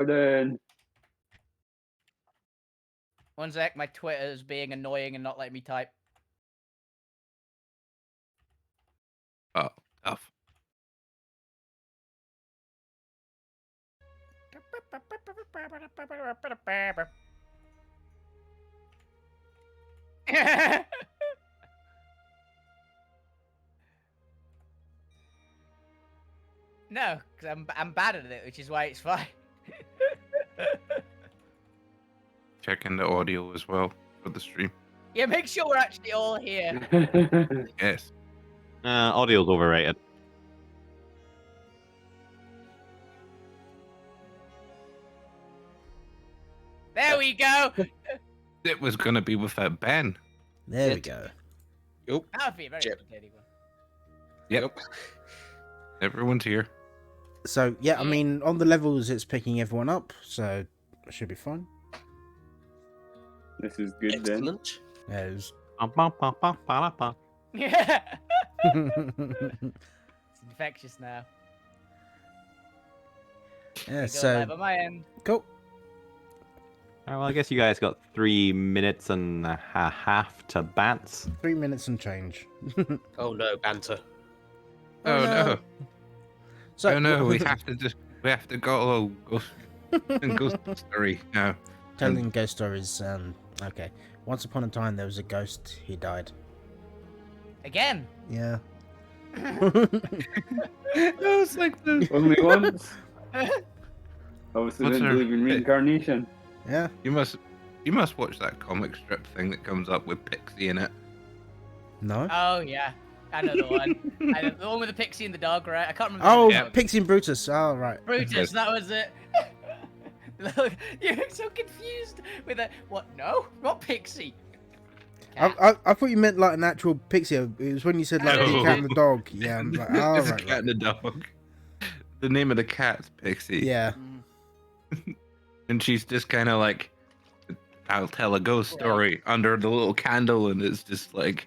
Pardon. One sec, my Twitter is being annoying and not letting me type. Oh, tough. No, because I'm bad at it, which is why it's fine. Checking the audio as well for the stream. Yeah, make sure we're actually all here. Yes. Audio's overrated. There we go. It was going to be without Ben. There we go. Yep. That would be a very Chip. entertaining one. Yep. Everyone's here. So yeah, I mean, on the levels, it's picking everyone up, so it should be fine. This is good then. Excellent. Yeah, it was- Yeah. It's infectious now. yeah. Go So live on my end. cool. Well, I guess you guys got 3 minutes and a half to bants. 3 minutes and change. Oh no, banter. Oh, no. So Oh no, we have to go ghost story now. telling ghost stories. Okay. Once upon a time, there was a ghost. He died. Again. Yeah. That was like the Only once. Obviously, What's didn't her- believe in reincarnation. Yeah. you must watch that comic strip thing that comes up with Pixie in it. No. Oh yeah, I know the one. I know the one with the pixie and the dog, right? I can't remember. Oh, the name of it. Pixie and Brutus. Oh, right. Brutus, that was it. Look, you're so confused with that. What? No, not pixie. Cat. I thought you meant like an actual pixie. It was when you said like the No. cat and the dog. Yeah. I'm like, oh, It's a right, cat right. and a dog. The name of the cat's Pixie. Yeah. Mm. And she's just kind of like, I'll tell a ghost story under the little candle, and it's just like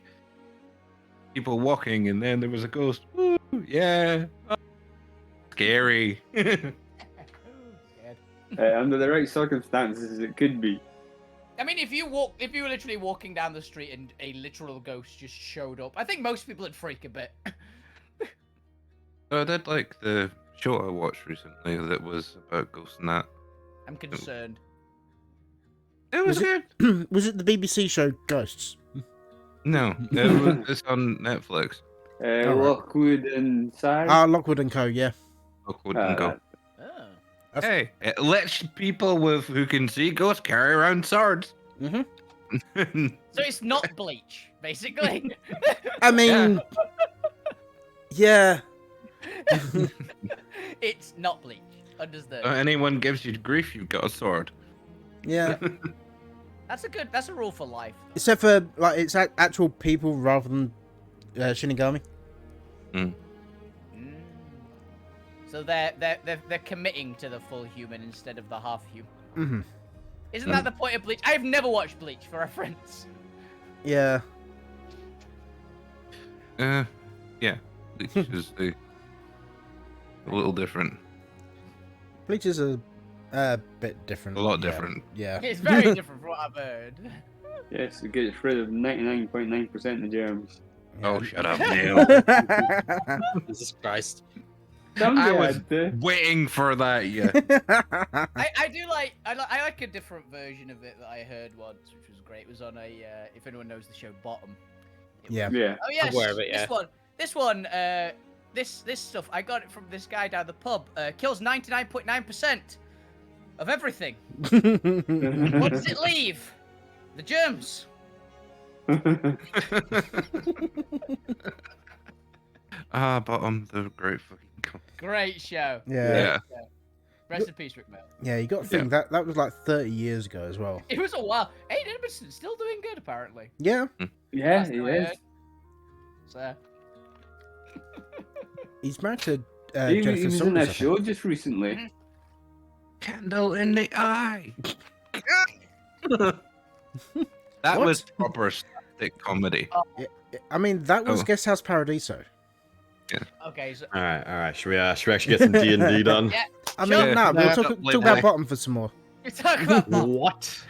people walking, and then there was a ghost. Woo, yeah. Oh, scary. Scared. Under the right circumstances, it could be. I mean, if you were literally walking down the street and a literal ghost just showed up, I think most people would freak a bit. So I did like the show I watched recently that was about ghosts and that. I'm concerned. It was Was good. Was it the BBC show Ghosts? No, it's on Netflix. right. Lockwood and Sarah. Ah, Lockwood and Co. Yeah. Look, wouldn't go. Oh. That's- Hey, it lets people who can see ghosts carry around swords. Mm-hmm. So it's not Bleach, basically. I mean, yeah. It's not Bleach. Understood. Anyone gives you grief, you've got a sword. Yeah. That's a rule for life. Except for like it's actual people rather than Shinigami. Mm. So they're committing to the full human instead of the half human. Mm-hmm. Isn't that the point of Bleach? I've never watched Bleach, for reference. Yeah. Yeah. Which is a little different. Bleach is a bit different. A lot yeah. different. Yeah. It's very different from what I've heard. Yes, it gets rid of 99.9% of the germs. Oh, shut up, Neil. Jesus Christ. Somebody I was had to. waiting for that, yeah. I do like I like a different version of it that I heard once, which was great. It was on a if anyone knows the show Bottom. It Yeah. was- Yeah. Oh yes. aware of it, yeah. This stuff I got it from this guy down the pub. Kills 99.9% of everything. What does it leave? The germs. Bottom, the great fucking. Great show. Yeah. Yeah. Rest in peace, Rick Mel. Yeah, you got to think that was like 30 years ago as well. It was a while. Aiden Edmondson's still doing good, apparently. Yeah. Yeah, Last he time I is. heard. So, He's married to He Jennifer was in Saunders, a I show think. just recently. Candle in the eye. That What? was proper slapstick comedy. I mean, that was Oh. Guest House Paradiso. Okay, so All right. Should we actually get some D&D done? yeah, I Sure. mean, no, we'll Yeah, talk later. about bottom for some more. you talk about Bob. What?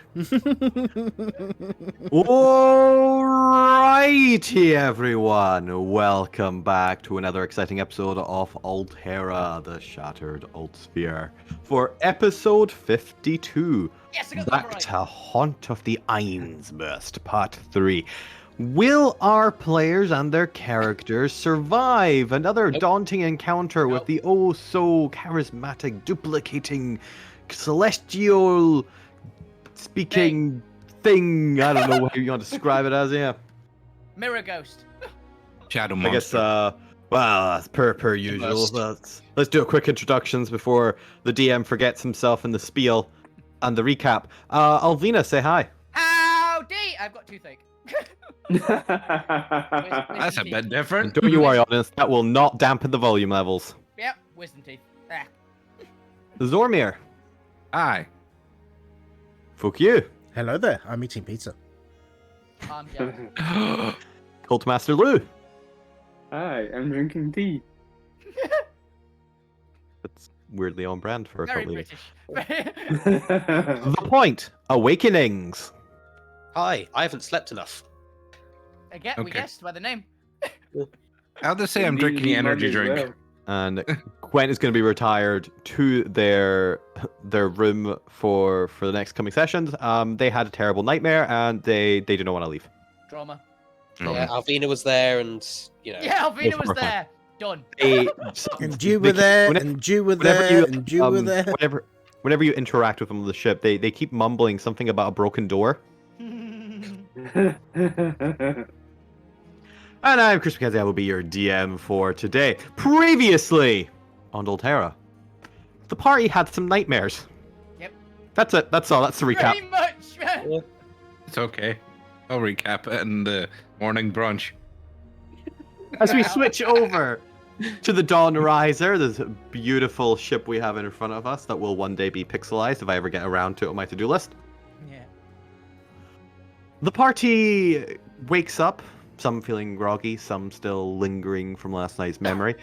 Alrighty, everyone. Welcome back to another exciting episode of Alterra, the Shattered Alt Sphere, for episode 52. Yes, I got that Back right. to Haunt of the Aizmirst, part 3. Will our players and their characters survive another daunting encounter with Nope. the oh so charismatic, duplicating, celestial speaking thing? I don't know what you want to describe it as, yeah. Mirror Ghost. Shadow I monster. guess, well, per usual. must. Let's do a quick introductions before the DM forgets himself in the spiel and the recap. Alvina, say hi. Howdy! I've got toothache. That's a bit different. Don't you worry, honest. That will not dampen the volume levels. Yep, wisdom teeth. Ah, Zormir. Aye. Fuck you. Hello there, I'm eating pizza. I'm jealous. Cultmaster Lou. Hi, I'm drinking tea. That's weirdly on brand for a Very cult leader. British. The Point. Awakenings. Hi, I haven't slept enough. Again, we Okay. guessed by the name. I'll just say I'm drinking an energy drink. And Gwen is going to be retired to their room for the next coming sessions. They had a terrible nightmare and they do not want to leave. Drama. Yeah, Alvina was there, and you know. Yeah, Alvina Those was were fun. there. Done. They, And you were there, and you were whenever there, you, and you were there. Whenever you interact with them on the ship, they keep mumbling something about a broken door. And I'm Chris McKenzie. I will be your DM for today. Previously on Alterra, the party had some nightmares. Yep. That's it. That's all. That's the recap. Pretty much. It's okay. I'll recap it in the morning brunch. As we switch over to the Dawn Riser, this beautiful ship we have in front of us that will one day be pixelized if I ever get around to it on my to-do list. Yeah. The party wakes up, some feeling groggy, some still lingering from last night's memory.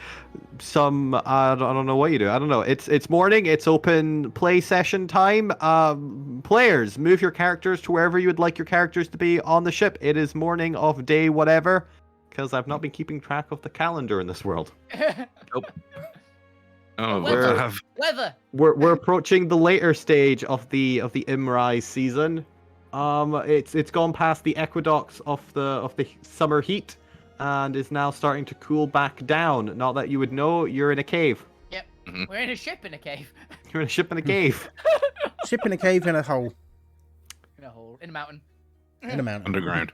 Some, I don't know what you do. I don't know. It's morning, it's open play session time. Players, move your characters to wherever you would like your characters to be on the ship. It is morning of day whatever, because I've not been keeping track of the calendar in this world. Oh, Weather. we'll have Weather. We're approaching the later stage of the Imrise season. It's gone past the equinox of the summer heat and is now starting to cool back down. Not that you would know, you're in a cave. Yep. Mhm. We're in a ship in a cave. You're in a ship in a cave. Ship in a cave in a hole, In a hole. In a mountain. in a mountain. underground.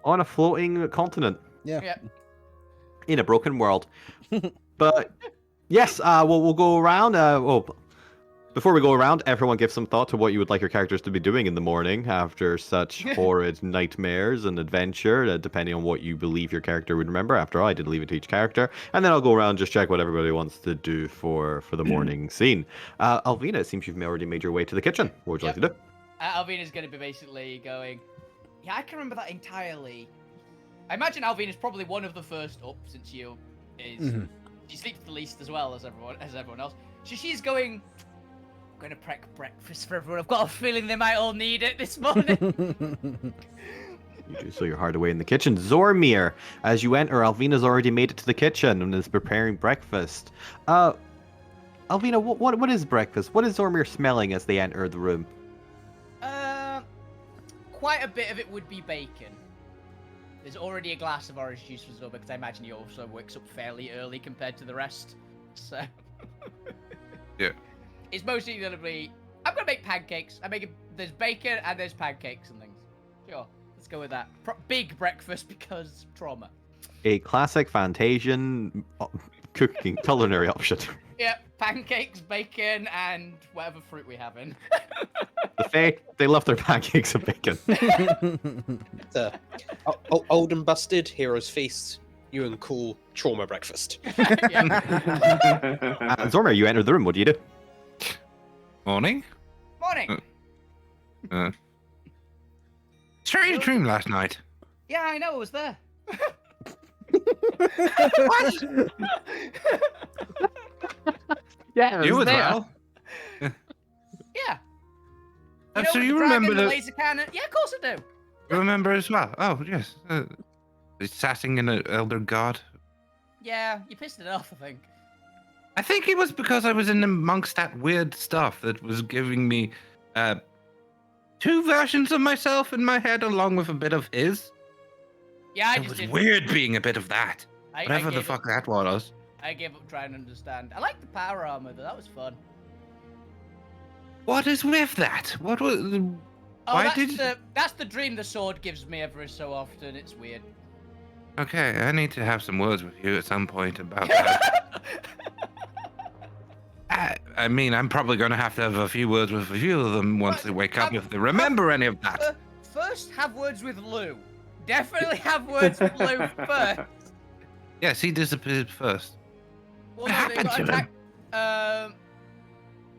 On a floating continent. Yeah. Yeah. In a broken world. But yes, we'll go around. Before we go around, everyone give some thought to what you would like your characters to be doing in the morning after such horrid nightmares and adventure, depending on what you believe your character would remember. After all, I did leave it to each character. And then I'll go around and just check what everybody wants to do for the morning scene. Alvina, it seems you've already made your way to the kitchen. What would you like to do? Alvina's going to be basically going, yeah, I can remember that entirely. I imagine Alvina's probably one of the first up since you is. Mhm. She sleeps the least as well as everyone else. So she's going, I'm going to prep breakfast for everyone. I've got a feeling they might all need it this morning. You do so you're hard away in the kitchen. Zormir, as you enter, Alvina's already made it to the kitchen and is preparing breakfast. Alvina, what is breakfast? What is Zormir smelling as they enter the room? Quite a bit of it would be bacon. There's already a glass of orange juice for Zoba because I imagine he also wakes up fairly early compared to the rest. So Yeah. It's mostly gonna be. I'm gonna make pancakes. There's bacon and there's pancakes and things. Sure, let's go with that. Big breakfast because trauma. A classic Fantasian cooking culinary option. Yeah, pancakes, bacon, and whatever fruit we have in. The Fae, they love their pancakes and bacon. Old and busted, heroes feast, you and cool trauma breakfast. Yeah. Zormir, you enter the room. What do you do? Morning. Morning. Strange dream last night. Yeah, I know. I was there. Yeah, You as well. Yeah. So with you the remember dragon, the the- laser cannon? Yeah, of course I do. You remember as well? Oh, yes. Sassing an elder god. Yeah, you pissed it off, I think. I think it was because I was in amongst that weird stuff that was giving me two versions of myself in my head along with a bit of his. Yeah, I It just was did. weird being a bit of that. I Whatever the gave fuck up, that was. I gave up trying to understand. I like the power armor though. That was fun. What is with that? What was... Oh, Why that's did- that's the dream the sword gives me every so often. It's weird. Okay, I need to have some words with you at some point about that. I mean, I'm probably going to have a few words with a few of them once they wake up, if they remember any of that. First, have words with Lou. Definitely have words with Lou first. Yes, he disappeared first. Well, What no, happened got to him? attacked.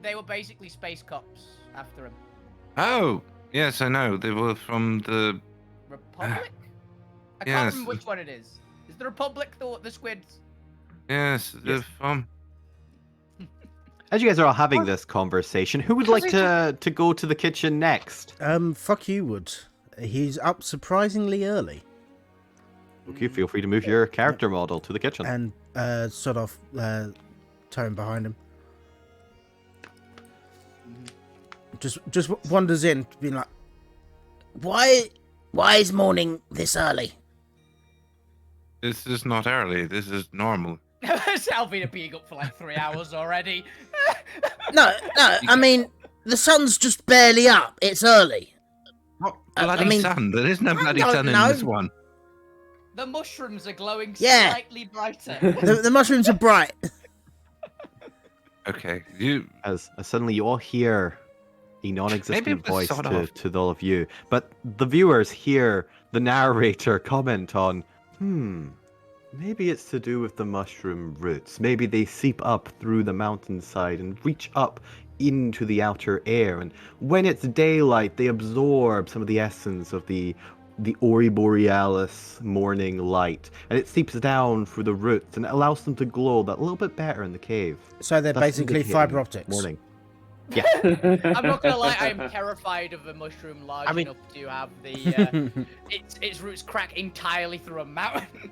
They were basically space cops after him. Oh, yes, I know. They were from the... Republic? I can't Yes. remember which one it is. Is the Republic the squids? Yes, they're Yes. from... As you guys are all having this conversation, who would like to go to the kitchen next? Fuck you, Wood. He's up surprisingly early. Okay, feel free to move your character model to the kitchen. And sort of tone behind him. Just wanders in, being like, Why is morning this early? This is not early. This is normal. Salvina being up for like 3 hours already. No, I mean, the sun's just barely up. It's early. What I bloody mean, sun? There is no bloody don't sun in know. this one. The mushrooms are glowing Yeah. slightly brighter. The mushrooms are bright. Okay, you... As suddenly you all hear a Maybe non-existent it was voice sort of- to all of you, but the viewers hear the narrator comment on, maybe it's to do with the mushroom roots. Maybe they seep up through the mountainside and reach up into the outer air, and when it's daylight, they absorb some of the essence of the Ori Borealis morning light, and it seeps down through the roots and it allows them to glow that little bit better in the cave. So they're That's basically indicating fiber optics. Morning. I'm not gonna lie, I'm terrified of a mushroom large enough to have the its roots crack entirely through a mountain.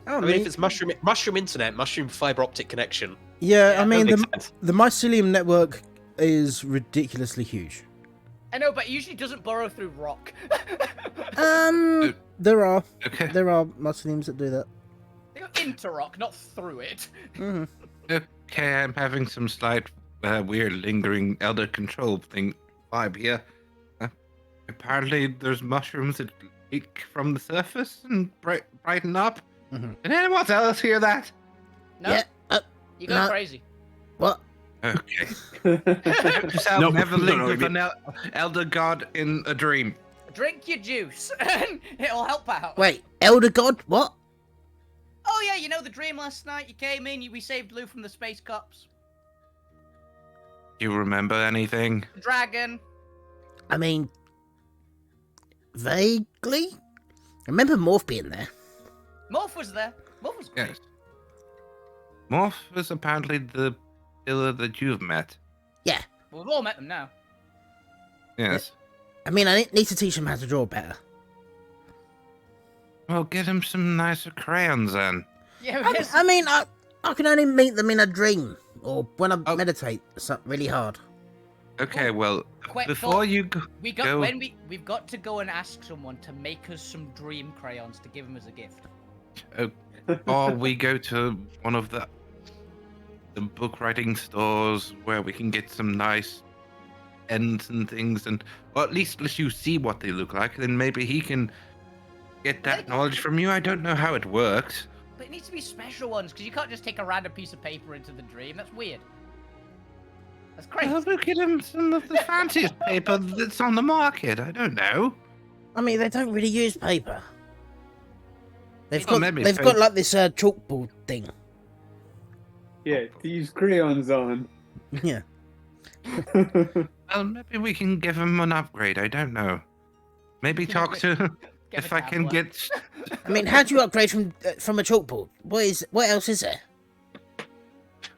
I I mean, if it's mushroom internet, mushroom fiber optic connection. yeah, I mean, That the, makes sense. the mycelium network is ridiculously huge. I know, but it usually doesn't burrow through rock. There are Okay. myceliums that do that. They go into rock, not through it. Hmm. Okay, I'm having some slight weird lingering elder control thing vibe here. Apparently there's mushrooms that leak from the surface and brighten up. Mhm. Did anyone else hear that? No, Yeah. you go no. crazy. What? Okay. Yourself Nope. never linked No, with you an elder god in a dream. Drink your juice, and it'll help out. Wait, Elder God? What? Oh yeah, you know the dream last night? You came in, we saved Lou from the space cops. Do you remember anything? Dragon. I mean, vaguely. I remember Morph being there. Morph was there. Morph was great. Yes. Morph is apparently the pillar that you've met. Yeah. Well, we've all met them now. Yes. I mean, I need to teach him how to draw better. Well, get him some nicer crayons then. Yeah, I mean, I can only meet them in a dream or when I Oh. meditate really hard. Okay, well, Quick before thought. you go... we got go- we've got to go and ask someone to make us some dream crayons to give him as a gift. or we go to one of the book writing stores where we can get some nice ends and things, and or at least let you see what they look like, then maybe he can get that knowledge from you. I don't know how it works. But it needs to be special ones, because you can't just take a random piece of paper into the dream. That's weird. That's crazy. Well, look at him, some of the fanciest paper that's on the market. I don't know. I mean, they don't really use paper. They've Well, got maybe they've paper. got like this chalkboard thing. Yeah, to use crayons on. Yeah. Well, maybe we can give him an upgrade. I don't know. Maybe talk to Get if a I can tablet. get. I mean, how do you upgrade from a chalkboard? What else is there?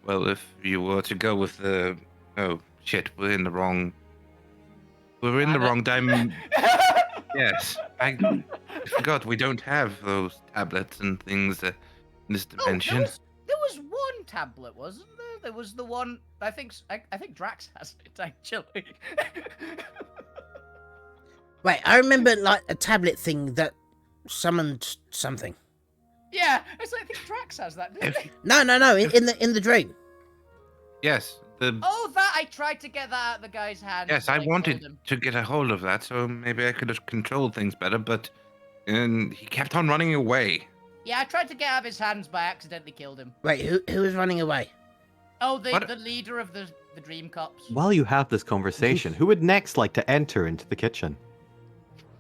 Well, if you were to go with the. Oh, shit, we're in the wrong. We're in the wrong Yes, I forgot we don't have those tablets and things in this Oh, dimension. there was one tablet, wasn't there? There was the one. I think Drax has it actually. Wait, I remember like a tablet thing that summoned something. Yeah, I think Drax has that, didn't he? No, in the dream. Yes, the. Oh, that I tried to get that out of the guy's hand. Yes, but I killed wanted him. to get a hold of that, so maybe I could have controlled things better, but and he kept on running away. Yeah, I tried to get out of his hands, but I accidentally killed him. Wait, who was running away? Oh, the What? the leader of the Dream Cops. While you have this conversation, who would next like to enter into the kitchen?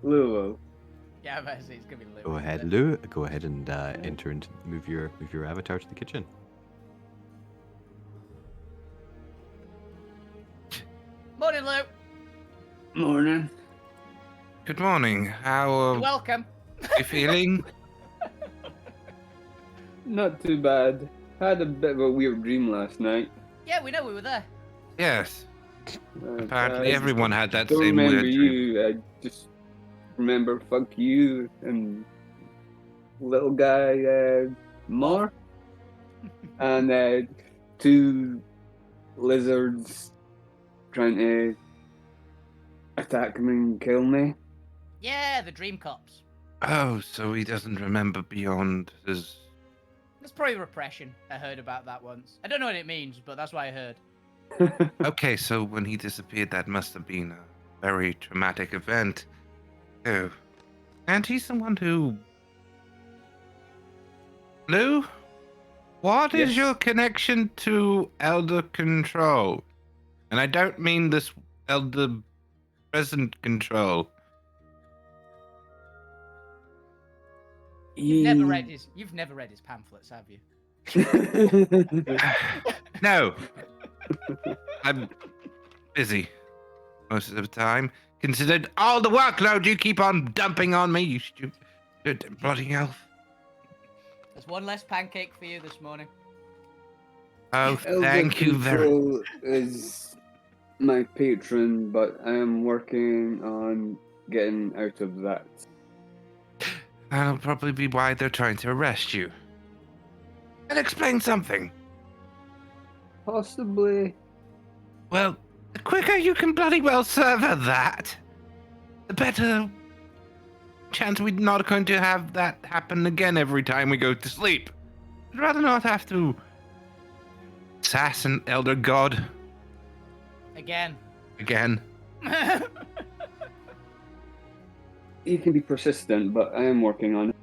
Lulu. Yeah, I'm gonna say it's gonna be Lou. Go isn't ahead, it? Lou. Go ahead and enter and move your avatar to the kitchen. Morning, Lou. Morning. Good morning. How You're are welcome. you feeling? Not too bad. Had a bit of a weird dream last night. Yeah, we know we were there. Yes. Uh, Apparently, I everyone had that don't same remember weird dream. you. I just remember fuck you and little guy more and two lizards trying to attack me and kill me. Yeah, the Dream Cops. Oh, so he doesn't remember beyond his. That's probably repression. I heard about that once. I don't know what it means, but that's what I heard. Okay, so when he disappeared, that must have been a very traumatic event. Oh. And he's the one who. Lou? What is Yes. your connection to Elder Control? And I don't mean this Elder Present Control. You've never read his pamphlets, have you? No. I'm busy most of the time. Considered all the workload you keep on dumping on me, you stupid bloody elf. There's one less pancake for you this morning. Oh, Elder thank you very Control is my patron, but I am working on getting out of that. That'll probably be why they're trying to arrest you. And explain something. Possibly. Well, the quicker you can bloody well sever that, the better chance we're not going to have that happen again every time we go to sleep. I'd rather not have to sass an elder god Again. again. You can be persistent, but I am working on it.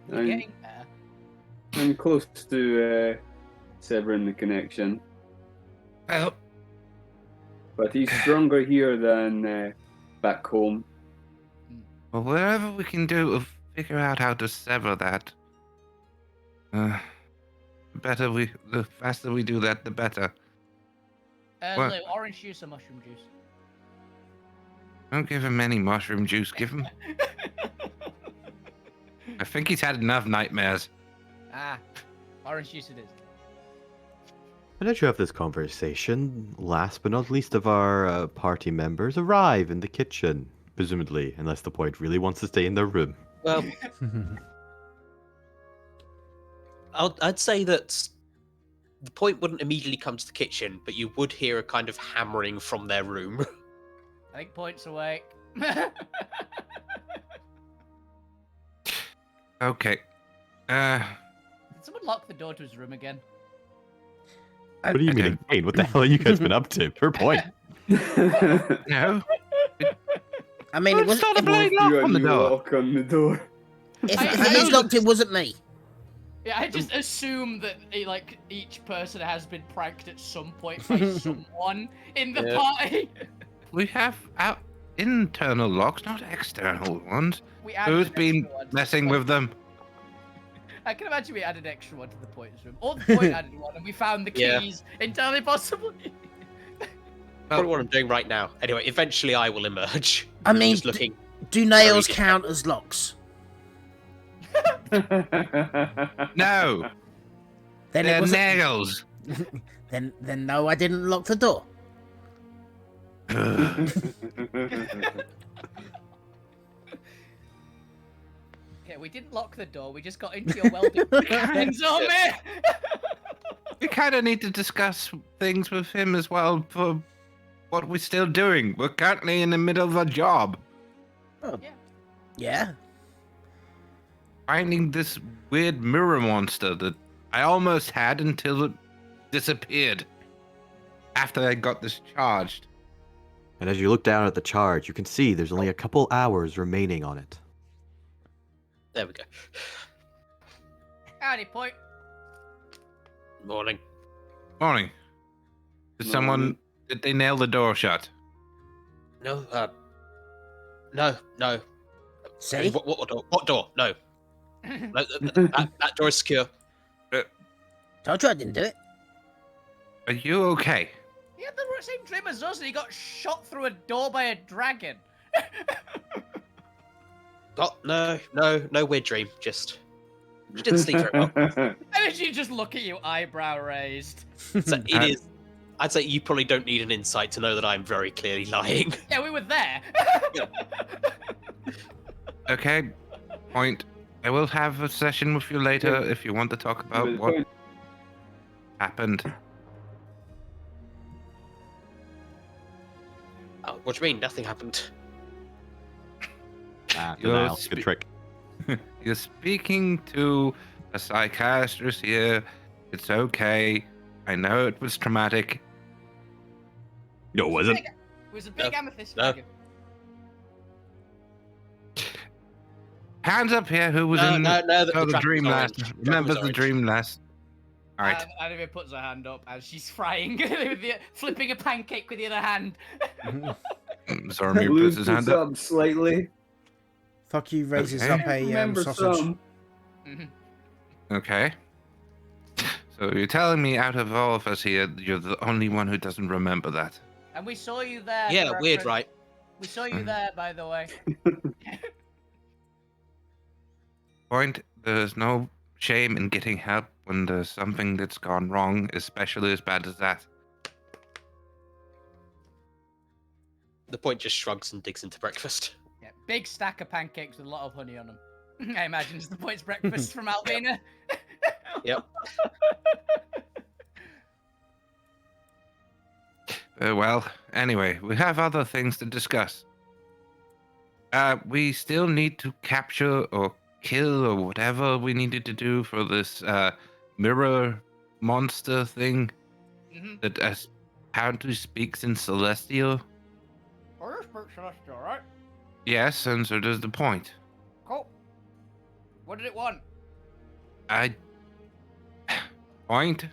You're I'm, getting there. I'm close to severing the connection, Well, but he's stronger here than back home. well, wherever we can do to figure out how to sever that, the faster we do that, the better. What? Lou, orange juice or mushroom juice? Don't give him any mushroom juice. Give him. I think he's had enough nightmares. Orange juice it is. And as you have this conversation, last but not least of our party members arrive in the kitchen, presumably, unless the point really wants to stay in their room. Well, I'd say that the point wouldn't immediately come to the kitchen, but you would hear a kind of hammering from their room. I think points awake. Okay. Did someone lock the door to his room again? What do you mean Okay. again? What the hell have you guys been up to? Per point. No. I mean, it wasn't. Install a bloody lock You on the door. lock on the door. If I he's know locked, it wasn't me. Yeah, I just assume that each person has been pranked at some point by someone in the Yeah. party. We have our internal locks, not external ones. We added Who's an been extra one to the messing point- with them? I can imagine we added an extra one to the points room. Or the point added one, and we found the Yeah. keys entirely possibly. Probably what I'm doing right now. Anyway, eventually I will emerge. I mean, Just looking. Do nails good. count as locks? No, Then they're it wasn't. nails. Then no, I didn't lock the door. Yeah, we didn't lock the door. We just got into your welding hands on me. We kind of need to discuss things with him as well for what we're still doing. We're currently in the middle of a job. Yeah. Finding this weird mirror monster that I almost had until it disappeared after I got discharged. And as you look down at the charge, you can see there's only a couple hours remaining on it. There we go. Howdy, Point. Morning. Morning. Did they nail the door shut? No, no. See? What door? What door? No. No, that door is secure. Told you I didn't do it. Are you okay? He had the same dream as us, and he got shot through a door by a dragon. Oh, no weird dream. Just didn't sleep very well. And then she just look at you, eyebrow raised. So it is. I'd say you probably don't need an insight to know that I'm very clearly lying. Yeah, we were there. Okay, Point. I will have a session with you later if you want to talk about what happened. Oh, what do you mean? Nothing happened. Denial. Good trick. You're speaking to a psychiatrist here. It's okay. I know it was traumatic. No, it wasn't. It was a big amethyst No. dragon. Hands up here, who was in the the dragon's dream orange. last? Dragon Remember was the orange. dream last? All right. Anime puts her hand up as she's frying, flipping a pancake with the other hand. Zormir puts Lifts his hand it up. up slightly. Fuck you raises Okay. up a Remember sausage. some. Okay. So you're telling me out of all of us here, you're the only one who doesn't remember that. And we saw you there. Yeah, for weird, reference. right? We saw you there, by the way. Point, there's no shame in getting help when there's something that's gone wrong, especially as bad as that. The Point just shrugs and digs into breakfast. Yeah, big stack of pancakes with a lot of honey on them. I imagine it's the Point's breakfast from Alvina. Yep. Well, anyway, we have other things to discuss. We still need to capture or kill or whatever we needed to do for this mirror monster thing Mm-hmm. that apparently speaks in Celestial. Oh, you speak Celestial, right? Yes, and so does the Point. Cool. What did it want? Point?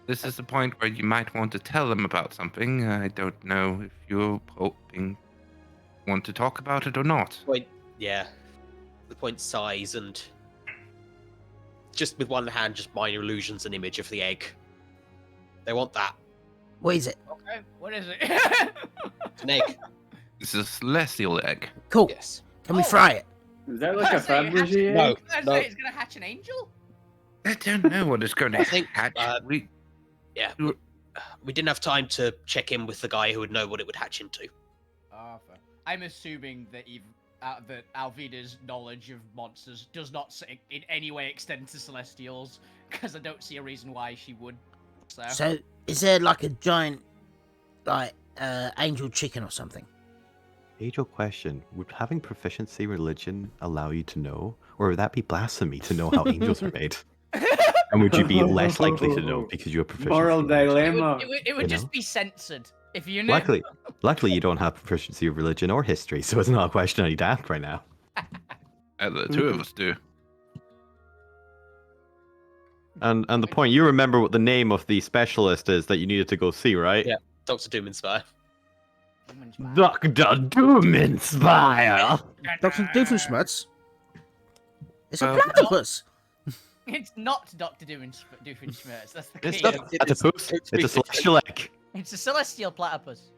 This is the point where you might want to tell them about something. I don't know if you're want to talk about it or not. Point, yeah. The Point sighs and just with one hand, just minor illusions an image of the egg. They want that. What is it? Okay, what is it? It's an egg. It's a Celestial egg. Cool. Yes. Can we fry it? Is that like a Say you hatch- Fabergé? No. egg? I No. say it's gonna hatch an angel? I don't know what it's going to I think, hatch. Yeah. We didn't have time to check in with the guy who would know what it would hatch into. Fair. I'm assuming that that Alvida's knowledge of monsters does not in any way extend to Celestials, because I don't see a reason why she would. So, is there like a giant, like, angel chicken or something? Age old question: would having proficiency religion allow you to know, or would that be blasphemy to know how angels are made? And would you be less likely to know because you have proficiency? Moral in religion? dilemma. It would You just know? be censored if you knew. Luckily, you don't have proficiency of religion or history, so it's not a question I need to ask right now. The two of us do. And the point, you remember what the name of the specialist is that you needed to go see, right? Yeah. Dr. Doominspire. Dr. Doominspire! Dr. Doofenshmirtz? It's a Well- platypus! It's not Dr. Doofenshmirtz. That's the It's key. not a platypus, it's a celestial egg. It's a celestial platypus.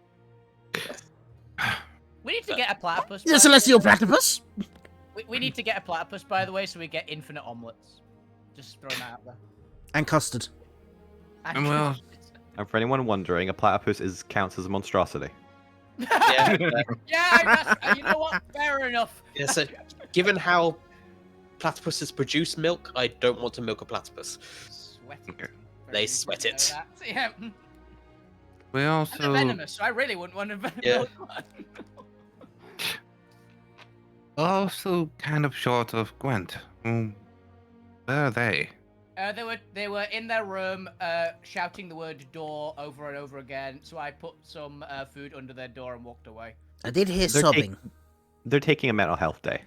We need to get a platypus. The by the celestial way. platypus. We need to get a platypus, by the way, so we get infinite omelets. Just throwing that out there. And custard. And well, And for anyone wondering, a platypus counts as a monstrosity. Yeah. Yeah, you know what? Fair enough. Yeah, so given how platypuses produce milk, I don't want to milk a platypus. Sweat. Okay. They sweat it. Yeah. we And also they're venomous, so I really wouldn't want to Yeah. milk one. also kind of short of Gwent. Where are they? They were in their room, shouting the word door over and over again. So I put some food under their door and walked away. I did hear They're sobbing. They're taking a mental health day.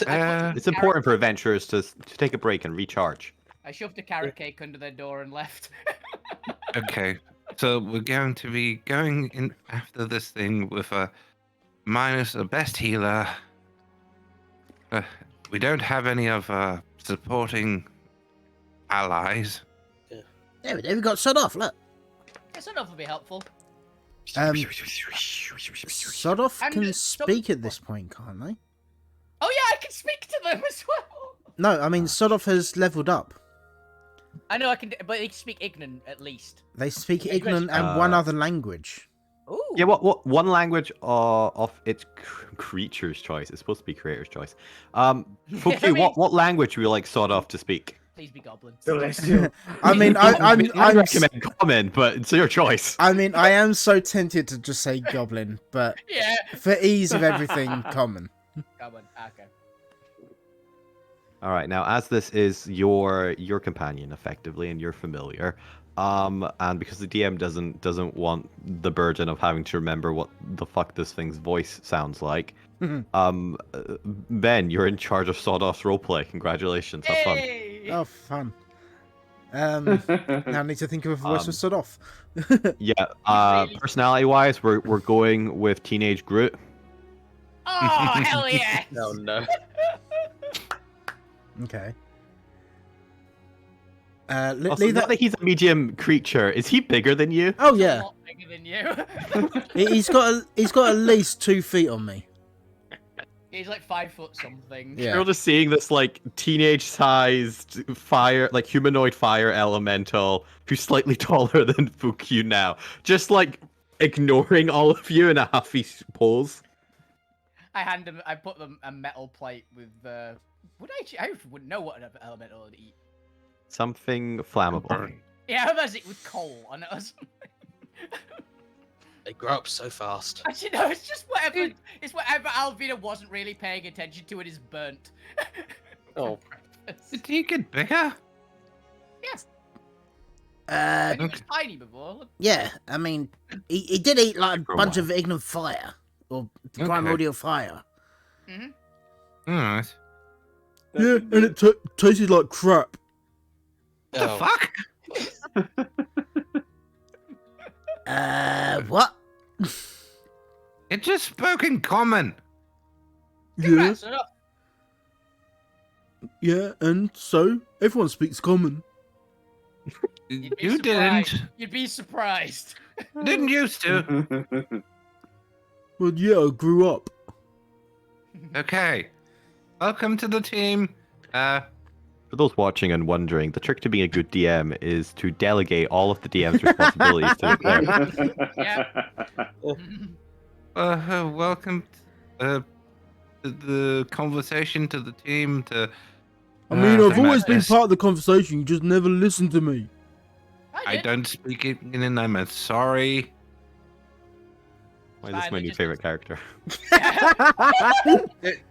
Uh, It's important for adventurers to take a break and recharge. I shoved a carrot cake under their door and left. Okay, so we're going to be going in after this thing with a minus a best healer. We don't have any of supporting allies. There we got sod off. Look. Yes, enough would be helpful. Sod off And can so- speak at this point, can't they? Oh yeah, I can speak to them as well. No, I mean Sod off has leveled up. I know I can, but they can speak Ignan at least. They speak Okay, Ignan and one Uh, other language. Ooh. Yeah, what one language of its creature's choice? It's supposed to be creator's choice. Fuku, I mean- what language would you like sawed off to speak? Please be goblin. I mean, I recommend common, but it's your choice. I mean, I am so tempted to just say goblin, but Yeah. for ease of everything, common. Goblin. Okay. All right, now as this is your companion effectively, and you're familiar, and because the DM doesn't want the burden of having to remember what the fuck this thing's voice sounds like, Ben, you're in charge of Sawdust's roleplay. Congratulations, have fun. Hey! Oh, fun. Now I need to think of a voice for Sod off. Yeah, Really? personality-wise, we're going with Teenage Groot. Oh hell yes! Oh no. Okay. Also, Leave now that. that he's a medium creature, is he bigger than you? Oh A yeah, lot bigger than you. he's got at least 2 feet on me. He's like 5 foot something. Yeah. You're just seeing this like teenage-sized fire, like humanoid fire elemental who's slightly taller than Fukyu now, just like ignoring all of you in a huffy pose. I put them a metal plate with I wouldn't know what an elemental would eat. Something flammable. Yeah, how about it with coal on it? They grow up so fast. Actually, no, it's just whatever. It's whatever Alvina wasn't really paying attention to and is burnt. Oh. Did he get bigger? He was tiny before. Look. Yeah, I mean, he did eat like a For a bunch while. of ignorant fire or Okay. primordial fire. All right. Yeah, and it tasted like crap. What the Oh. fuck? What? It just spoke in common. Congrats, enough. Yeah, and so everyone speaks common. You'd be You surprised. didn't. You'd be surprised. Didn't used to. Well, yeah, I grew up. Okay. Welcome to the team. For those watching and wondering, the trick to being a good DM is to delegate all of the DM's responsibilities to the player. Welcome to the conversation, to the team, to... I mean, I've always been Madness. part of the conversation. You just never listen to me. I don't speak it, and I'm sorry. Why is this Fine, my they new just- favorite character?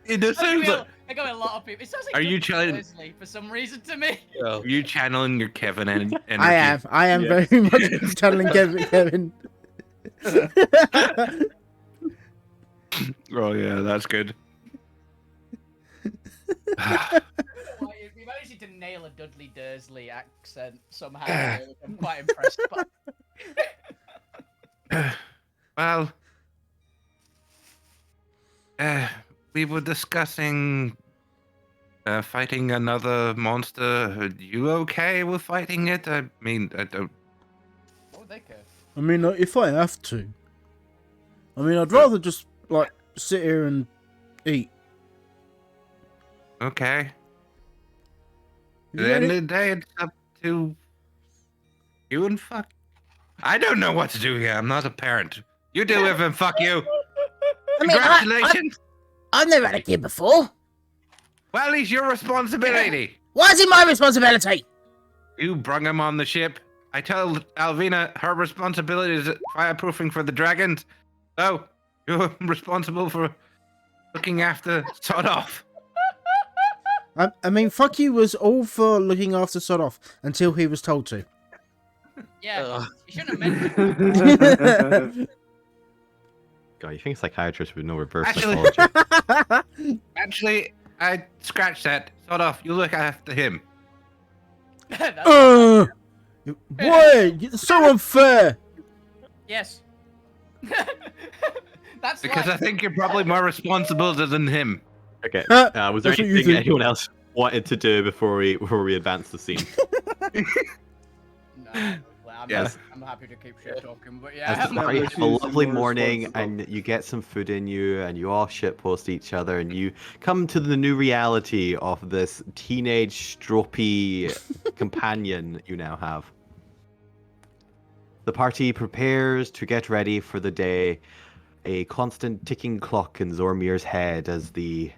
It does sound like... I got a lot of people. It sounds like Are you Dudley trying- Dursley for some reason to me. Oh. Are you channeling your Kevin energy? I am Yes. very much channeling Kevin. Oh, yeah, that's good. We managed to nail a Dudley Dursley accent somehow. I'm quite impressed. But Well, we were discussing fighting another monster. Are you okay with fighting it? I mean, I don't... what would they care? I mean, if I have to. I mean, I'd rather just like sit here and eat. Okay. Have At you the got end any- of the day, it's up to you and fuck. I don't know what to do here. I'm not a parent. You do it and fuck you. I mean, Congratulations. I've never had a kid before. Well, he's your responsibility. Why is it my responsibility? You brung him on the ship. I tell Alvina her responsibility is fireproofing for the dragons. So, you're responsible for looking after Sod Off. I mean, fuck you was all for looking after Sod Off until he was told to. Yeah, you shouldn't have mentioned. God, you think psychiatrists would know reverse Actually- psychology? Actually, I scratched that. Sod Off, you look after him. Boy, it's so unfair. Yes. That's Because like, I think you're probably more responsible than him. Okay. Huh, Was there that's what you anything think. anyone else wanted to do before we advance the scene? no, well, Yes. I'm happy to keep shit talking, but As yeah. the party let's have a use some lovely more morning, responsible. and you get some food in you, and you all shitpost each other, and you come to the new reality of this teenage stroppy companion you now have. The party prepares to get ready for the day, a constant ticking clock in Zormir's head as the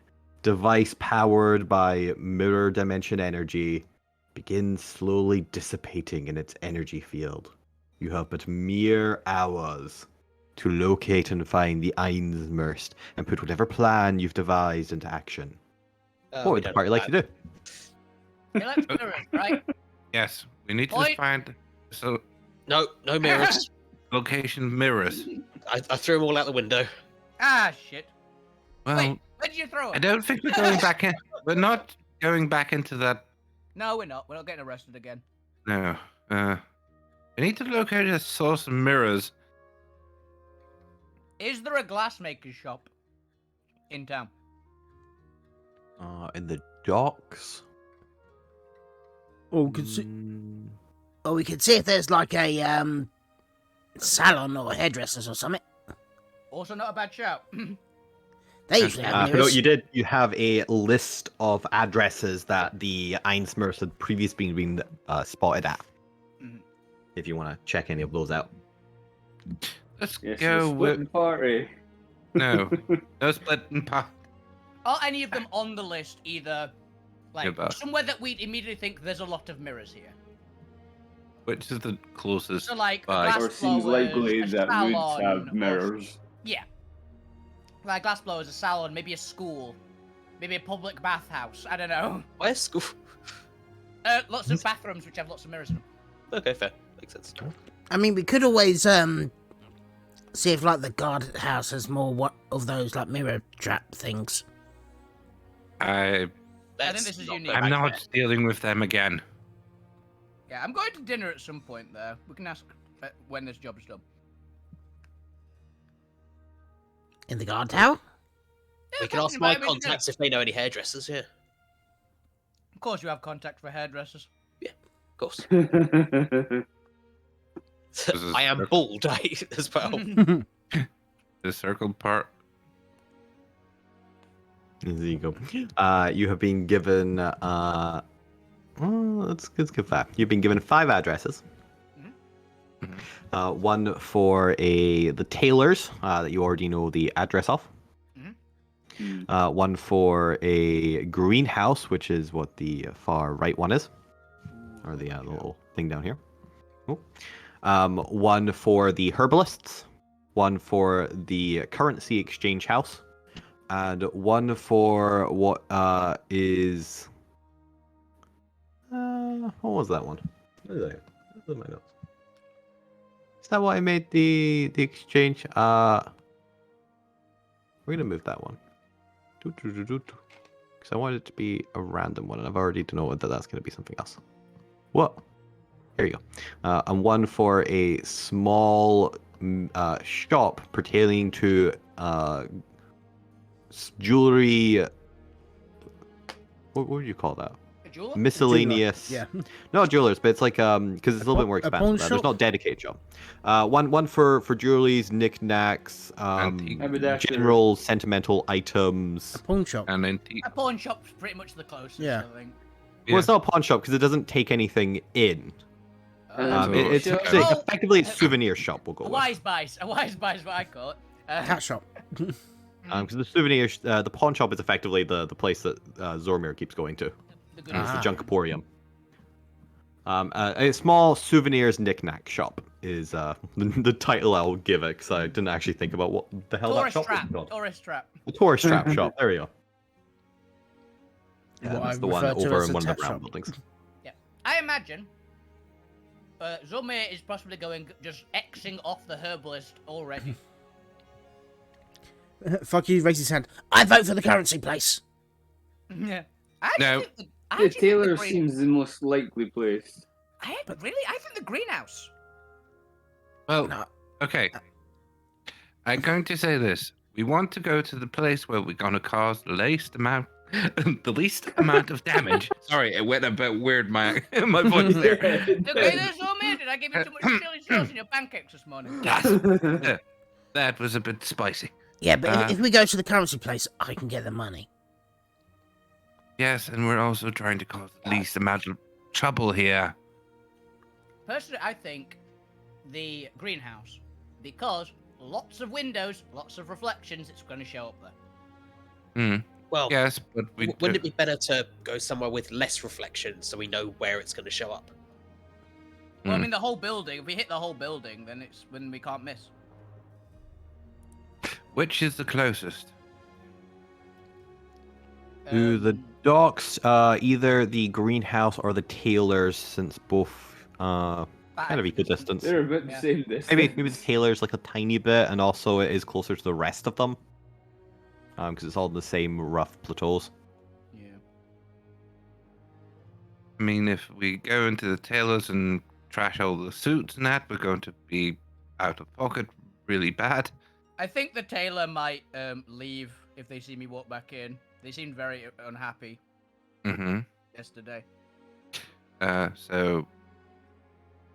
device powered by mirror dimension energy begins slowly dissipating in its energy field. You have but mere hours to locate and find the Aizmirst and put whatever plan you've devised into action. What we would the don't party know like to do? Hey, let's do it, right? Yes, we need to Oi. find so No mirrors. location mirrors. I threw them all out the window. Ah, shit. Well, Wait, where did you throw I it? don't think we're going back in. We're not going back into that. No, we're not. We're not getting arrested again. No. We need to locate a source of mirrors. Is there a glassmaker's shop in town? In the docks? Oh, Or we could see if there's like a salon or hairdressers or something. Also, not a bad shout. They usually have No, mirrors. you did. You have a list of addresses that the Aizmirst had previously been spotted at. Mhm. If you want to check any of those out. Let's Yes, go the with splitting party. no split and pop. Are any of them on the list either, like, Goodbye. somewhere that we'd immediately think there's a lot of mirrors here? Which is the closest? So, like, a Bye. glass Or seems blowers, likely a that salon, would have or- mirrors. Yeah. Like, glass blowers, a salon, maybe a school, maybe a public bathhouse. I don't know. Where's school? Lots of bathrooms which have lots of mirrors in them. Okay, fair. Makes sense. I mean, we could always see if like the guardhouse has more of those like mirror trap things. I think this is unique. I'm not dealing with them again. Yeah, I'm going to dinner at some point, though. We can ask when this job's done. In the guard tower? We can ask my contacts if they know any hairdressers. Yeah, Of course, you have contact for hairdressers. of course. This is I am circle. bald as well. The circle part. There you go. You have been given. Let's give that. You've been given 5 addresses. One for the tailors that you already know the address of. One for a greenhouse, which is what the far right one is, or the little thing down here. Cool. One for the herbalists. One for the currency exchange house. And one for what is what was that one? What is that? What's in my notes? Is that why I made the exchange? We're gonna move that one. Because I want it to be a random one, and I've already denoted that that's gonna be something else. What? There you go. And one for a small shop pertaining to jewelry. What would you call that? jeweler? miscellaneous. Yeah. Not jewelers, but it's like because it's a little bit more A pawn expensive. There's shop? not dedicated shop. One for jewelries, knick-knacks, Antique. Haberdashery. general sentimental items. A pawn shop. And antique. A pawn shop's pretty much the closest, Yeah. I think. Well, it's not a pawn shop because it doesn't take anything in. Um, It's so- actually, Oh, effectively a souvenir shop. We'll go A with. wise buy is what I call it. Cat shop. Because the souvenir, the pawn shop is effectively the place that Zormir keeps going to. The good It's the Ah. Junkaporium. A small souvenirs knick-knack shop is the title I'll give it, because I didn't actually think about what the hell that tourist shop trap. was called. Tourist trap. The tourist trap shop. There we go. What That's I the one refer to over as in a one of the tat brown shop. buildings. I imagine Zomir is possibly going just Xing off the herbalist already. Fuck you, raise his hand. I vote for the currency place. Yeah. I No. think The I think tailor the green- seems the most likely place. I think the greenhouse. Well, No. okay. I'm going to say this. We want to go to the place where we're going to cause the least amount of damage. Sorry, it went a bit weird, my voice there. Okay, there's Zomir. Did I give you too much chili sauce in your pancakes this morning? That was a bit spicy. Yeah, but if we go to the currency place, I can get the money. Yes, and we're also trying to cause the least amount of trouble here. Personally, I think the greenhouse, because lots of windows, lots of reflections, it's going to show up there. Well, Yes, but we wouldn't it be better to go somewhere with less reflection so we know where it's going to show up? Well, I Hmm. mean, the whole building. If we hit the whole building, then it's when we can't miss. Which is the closest? To the docks, either the greenhouse or the tailors, since both kind of equal distance. They're about the Yeah. same distance. Maybe the tailor's like a tiny bit, and also it is closer to the rest of them. Because it's all in the same rough plateaus. Yeah. I mean, if we go into the tailors and trash all the suits and that, we're going to be out of pocket really bad. I think the tailor might leave if they see me walk back in. They seemed very unhappy Mm-hmm. yesterday. So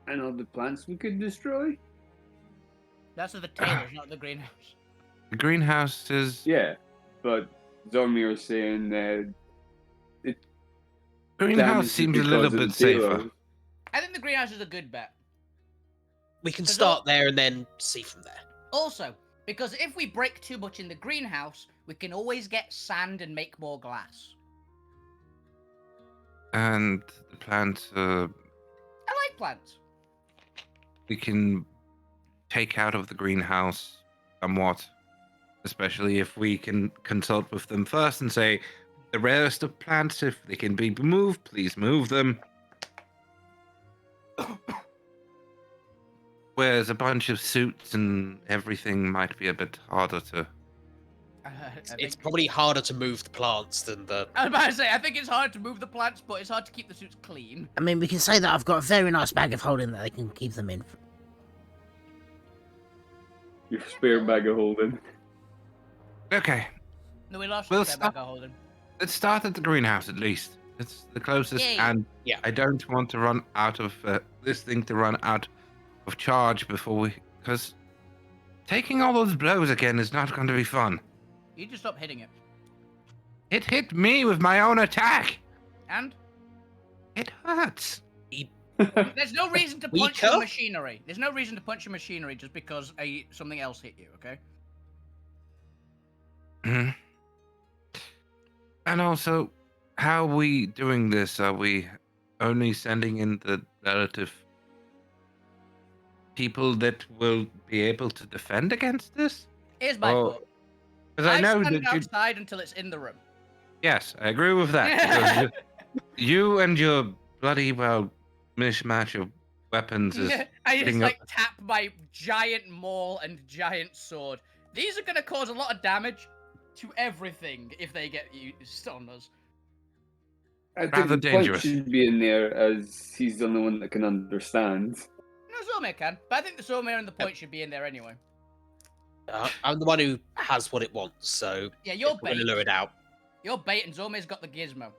And all the plants we could destroy? That's the tailors, not the greenhouse. the greenhouse is Yeah, but Zormir is saying greenhouse damage seems a because little of the bit safer. tailor. I think the greenhouse is a good bet. We can There's start there and then see from there. Also, because if we break too much in the greenhouse, we can always get sand and make more glass. And the plants, I like plants. we can take out of the greenhouse somewhat, especially if we can consult with them first and say, the rarest of plants, if they can be moved, please move them. Whereas a bunch of suits and everything might be a bit harder to. It's probably harder to move the plants than the. I was about to say, I think it's hard to move the plants, but it's hard to keep the suits clean. I mean, we can say that I've got a very nice bag of holding that they can keep them in. Your spare bag of holding. Okay, No, we lost We'll the stop. back holding. let's start at the greenhouse at least. It's the closest, Yay. and Yeah. I don't want to run out of this thing to run out of charge before we, because taking all those blows again is not going to be fun. You just stop hitting it. It hit me with my own attack. And It hurts. there's no reason to punch Weaker? your machinery. There's no reason to punch your machinery just because something else hit you, okay? Mhm. And also, how are we doing this? Are we only sending in the relative people that will be able to defend against this? Here's my Oh, thought. Because I know stand that you, outside until it's in the room. yes, I agree with that. Because you and your bloody mishmash of weapons is I just hitting like up- tap my giant maul and giant sword. These are gonna cause a lot of damage to everything if they get used on us. I think Rather the dangerous. punch should be in there as he's the only one that can understand. No, Zomir can, but I think the Zomir and the point should be in there anyway. I'm the one who has what it wants, so Yeah, you're we're going bait. to lure it out. You're bait, and Zomir's got the gizmo.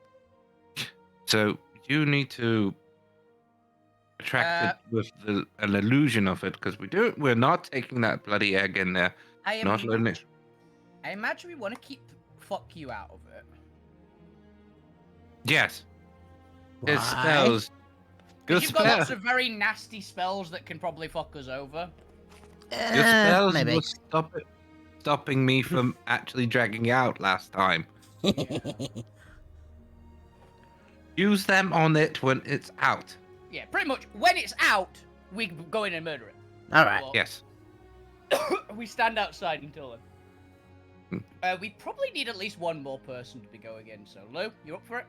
So you need to attract it with an illusion of it, because we're not taking that bloody egg in there. I Not letting it. imagine we want to keep fuck you out of it. Yes. His Why? spells. Good Because you've got lots spell. of very nasty spells that can probably fuck us over. Your spells Maybe. will stopping me from actually dragging you out last time. Use them on it when it's out. Yeah, pretty much. When it's out, we go in and murder it. All right. Or Yes. we stand outside until then. Hmm. We probably need at least one more person to be going in. So, Lou, you up for it?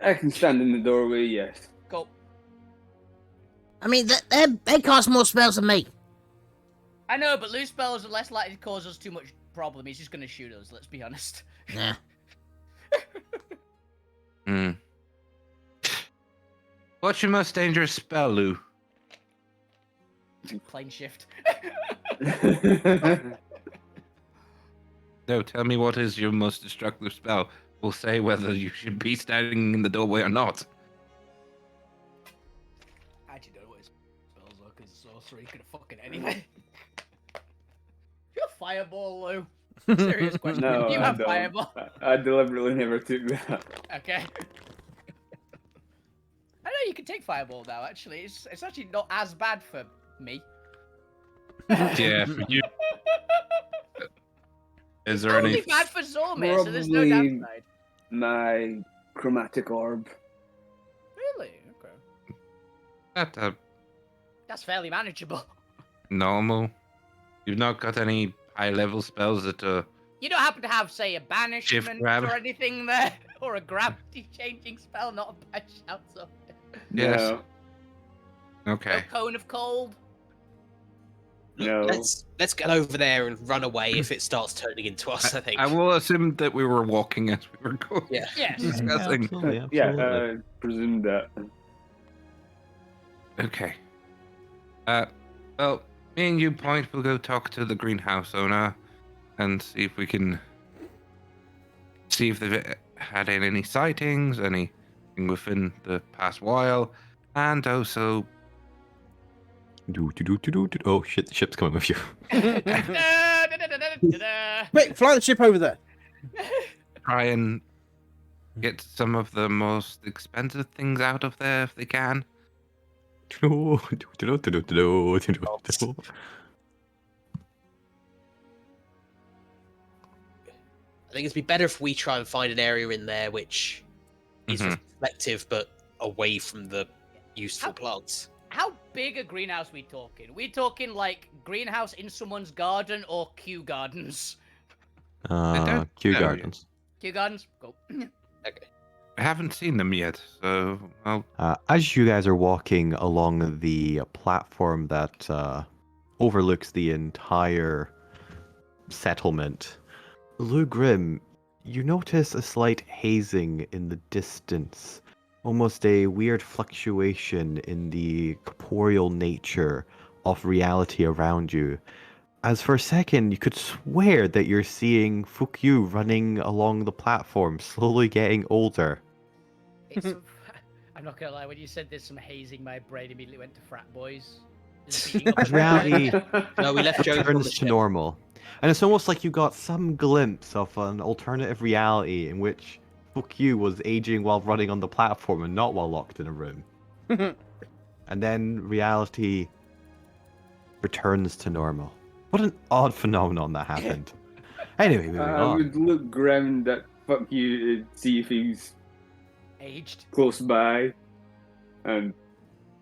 I can stand in the doorway, yes. Go. I mean, they cast more spells than me. I know, but Lou's spells are less likely to cause us too much problem. He's just going to shoot us, let's be honest. Yeah. Hmm. What's your most dangerous spell, Lou? Plane shift. No, tell me what is your most destructive spell. We'll say whether you should be standing in the doorway or not. I actually don't know what his spells are because it's sorcery. Could have fucking anything. You're fireball, Lou. Serious question. No, you I have don't. fireball. I deliberately never took that. Okay. I know you can take fireball now. Actually, it's actually not as bad for me. Yeah, for you. Is there Only any? bad for Zormir, so there's no Probably- downside. My chromatic orb. Really? Okay. That's fairly manageable. Normal. You've not got any high-level spells that You don't happen to have, say, a banishment grab. or anything there, or a gravity-changing spell? Not a bad shout. So. Yes. No. Okay. No cone of cold. No. Let's get over there and run away if it starts turning into us. I think. I will assume that we were walking as we were going. Yeah. Yes. Discussing. Absolutely, Yeah, absolutely. I presume that. Okay. Well, me and you, Point, we'll go talk to the greenhouse owner and see if we can see if they've had any sightings, anything within the past while, and also Oh shit, the ship's coming with you. Quick, fly the ship over there. try and get some of the most expensive things out of there if they can. I think it'd be better if we try and find an area in there which is Mhm. reflective but away from the useful How- plants. How big a greenhouse we talking? We talking like greenhouse in someone's garden or Kew Gardens? Kew know Gardens. Kew Gardens? Go. Okay. I haven't seen them yet, so well, As you guys are walking along the platform that overlooks the entire settlement, Lou Grim, you notice a slight hazing in the distance, almost a weird fluctuation in the corporeal nature of reality around you. As for a second, you could swear that you're seeing Fukyu running along the platform, slowly getting older. It's, I'm not gonna lie, when you said there's some hazing, my brain immediately went to frat boys. Just beating up As on reality No, we left Joe on the returns to ship. normal. And it's almost like you got some glimpse of an alternative reality in which Fukyu was aging while running on the platform and not while locked in a room. And then reality returns to normal. What an odd phenomenon that happened. Anyway, moving I on. would look round at fuck you to see if he's aged. close by and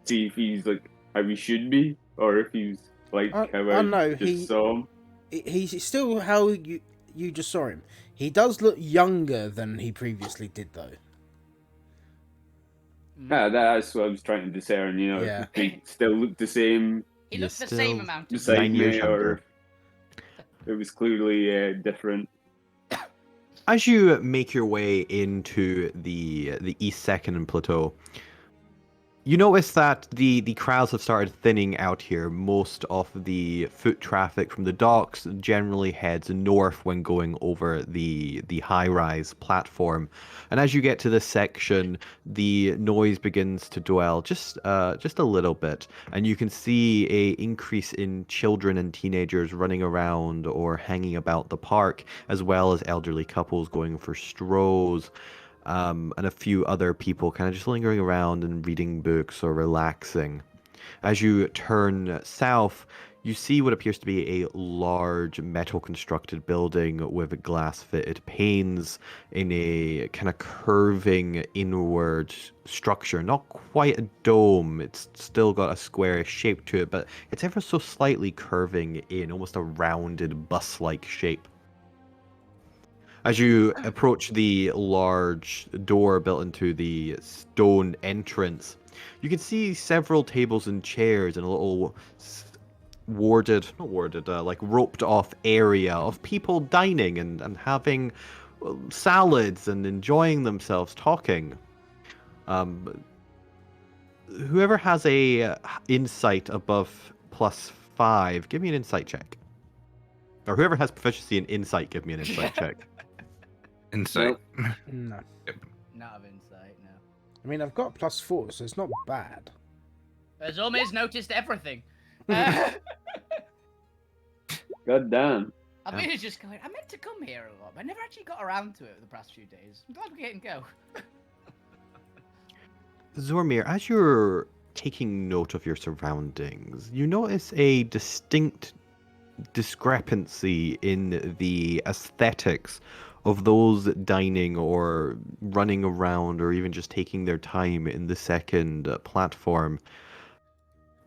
see if he's like how he should be or if he's like how I no, just he- saw him. He's still how you just saw him. He does look younger than he previously did, though. That's what I was trying to discern, you know, Yeah. if he still looked the same He You're looks the same still amount of beside 9 years me or younger. if it was clearly different. As you make your way into the East Second Plateau, You notice that the crowds have started thinning out here. Most of the foot traffic from the docks generally heads north when going over the high-rise platform. And as you get to this section, the noise begins to dwell just a little bit, and you can see a increase in children and teenagers running around or hanging about the park, as well as elderly couples going for strolls. And a few other people kind of just lingering around and reading books or relaxing. As you turn south, you see what appears to be a large metal constructed building with glass fitted panes in a kind of curving inward structure. Not quite a dome, it's still got a squarish shape to it, but it's ever so slightly curving in almost a rounded bus like shape. As you approach the large door built into the stone entrance, you can see several tables and chairs in a little like roped off area of people dining and having salads and enjoying themselves talking. Whoever has a insight above +5, give me an insight check. Or whoever has proficiency in insight, give me an insight check. Insight. No. Not of insight, no. I mean, I've got +4, so it's not bad. Zomi's noticed everything. God damn. Alvina's just going, I meant to come here a lot, but I never actually got around to it the past few days. I'm glad we're getting go. Zormir, as you're taking note of your surroundings, you notice a distinct discrepancy in the aesthetics of those dining or running around or even just taking their time in the second platform.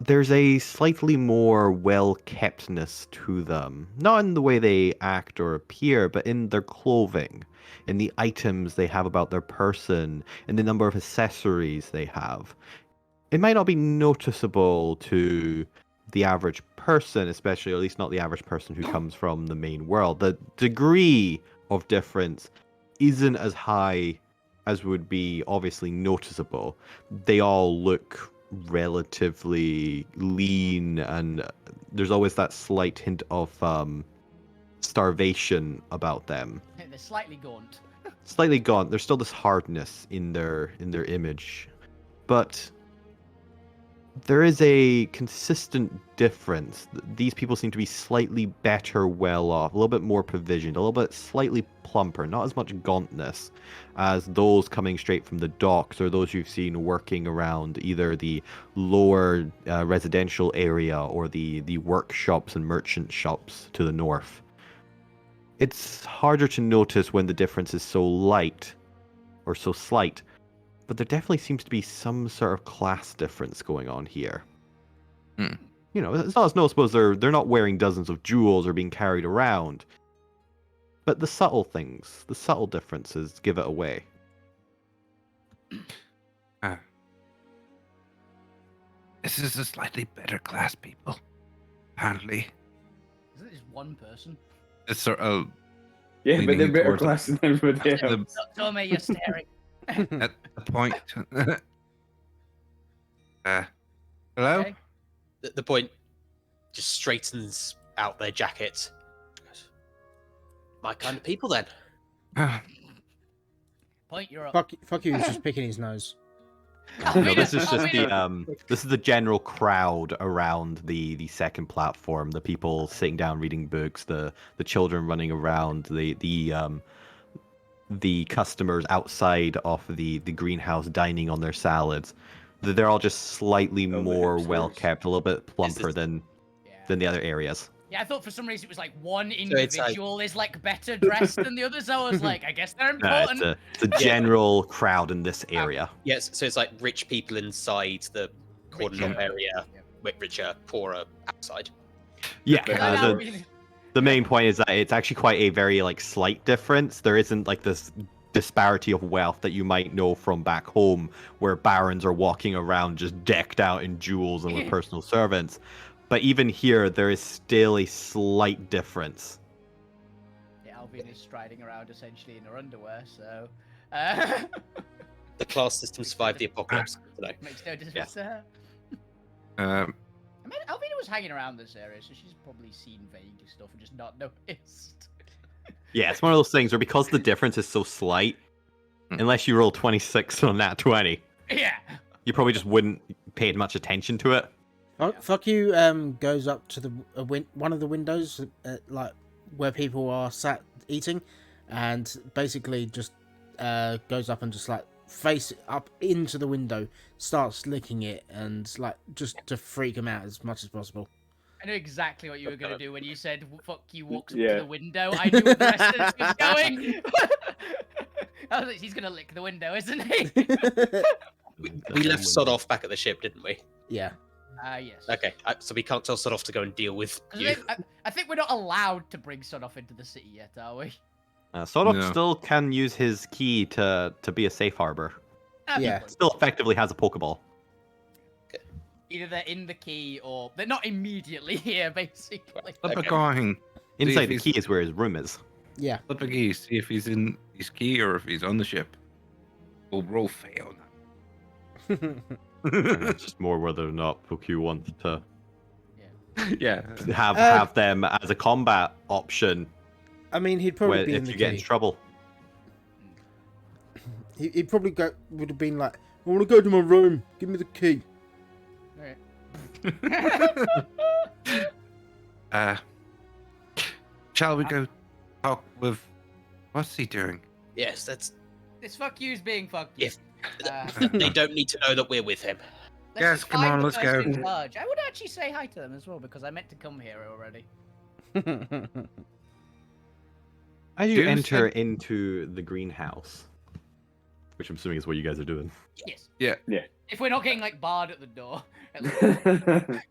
There's a slightly more well-keptness to them. Not in the way they act or appear, but in their clothing, in the items they have about their person, in the number of accessories they have. It might not be noticeable to the average person, especially, or at least not the average person who comes from the main world. The degree of difference isn't as high as would be obviously noticeable. They all look relatively lean, and there's always that slight hint of starvation about them. They're slightly gaunt. Slightly gaunt. There's still this hardness in their image, but there is a consistent difference. These people seem to be slightly better well off, a little bit more provisioned, a little bit slightly plumper, not as much gauntness as those coming straight from the docks or those you've seen working around either the lower residential area or the workshops and merchant shops to the north. It's harder to notice when the difference is so light or so slight, but there definitely seems to be some sort of class difference going on here. Hmm. You know, it's not as noticeable as they're not wearing dozens of jewels or being carried around. But the subtle things, the subtle differences give it away. This is a slightly better class, people. Apparently. Isn't it just one person? It's sort of Yeah, but they're leaning better towards class than everybody else. Zomi, you're staring. at the point. Hello? Okay. The point just straightens out their jackets. Goes, my kind of people, then. Point, you're up. Fuck you, he's just picking his nose. No, this is just this is the general crowd around the second platform. The people sitting down reading books, the children running around, the customers outside of the greenhouse dining on their salads. They're all just slightly more well kept, a little bit plumper than the other areas. Yeah, I thought for some reason it was like one it's like- individual is like better dressed than the others. I was like, I guess they're important. It's a general crowd in this area. Yes, so it's like rich people inside the cordon off Richer. area, Yeah. richer, poorer outside. Yeah, Well, I mean, the main point is that it's actually quite a very slight difference. There isn't like this disparity of wealth that you might know from back home, where barons are walking around just decked out in jewels and with personal servants. But even here, there is still a slight difference. yeah, Alvin is striding around essentially in her underwear, so. The class system survived the apocalypse. No. Makes no difference to her. Um, I mean, Alvina was hanging around this area, so she's probably seen vague stuff and just not noticed. Yeah, it's one of those things where because the difference is so slight, unless you roll 26 on that 20, Yeah. you probably just wouldn't pay much attention to it. Fuck you goes up to the one of the windows, like where people are sat eating, and basically just goes up and just like face up into the window, starts licking it, and like just to freak him out as much as possible. I knew exactly what you were going to do when you said, fuck you, walks up Yeah. to the window. I knew where the rest of this was going. I was like, he's going to lick the window, isn't he? We left Sod off back at the ship, didn't we? Yeah. Yes. Okay, so we can't tell Sod off to go and deal with 'Cause you. I think we're not allowed to bring Son off into the city yet, are we? Sodok No. still can use his key to be a safe harbor. Yeah. Still effectively has a Pokeball. Either they're in the key or they're not immediately here, basically. flip a Okay. coin. Inside the he's- key is where his room is. Yeah. Flip a key. See if he's in his key or if he's on the ship. We'll roll fail And now. it's just more whether or not Pokey wants to Yeah. have them as a combat option I mean, he'd probably when, be in if the you get into key. trouble. He'd probably would have been like, I want to go to my room. Give me the key. Shall we go talk with? What's he doing? Yes, that's. This fuck you's being fuck you. If Uh, they don't need to know that we're with him. let's Yes, just come find on, the let's person go. in charge. I would actually say hi to them as well because I meant to come here already. As you Do enter think- into the greenhouse, which I'm assuming is what you guys are doing. Yes. Yeah. If we're not getting like barred at the door. At least.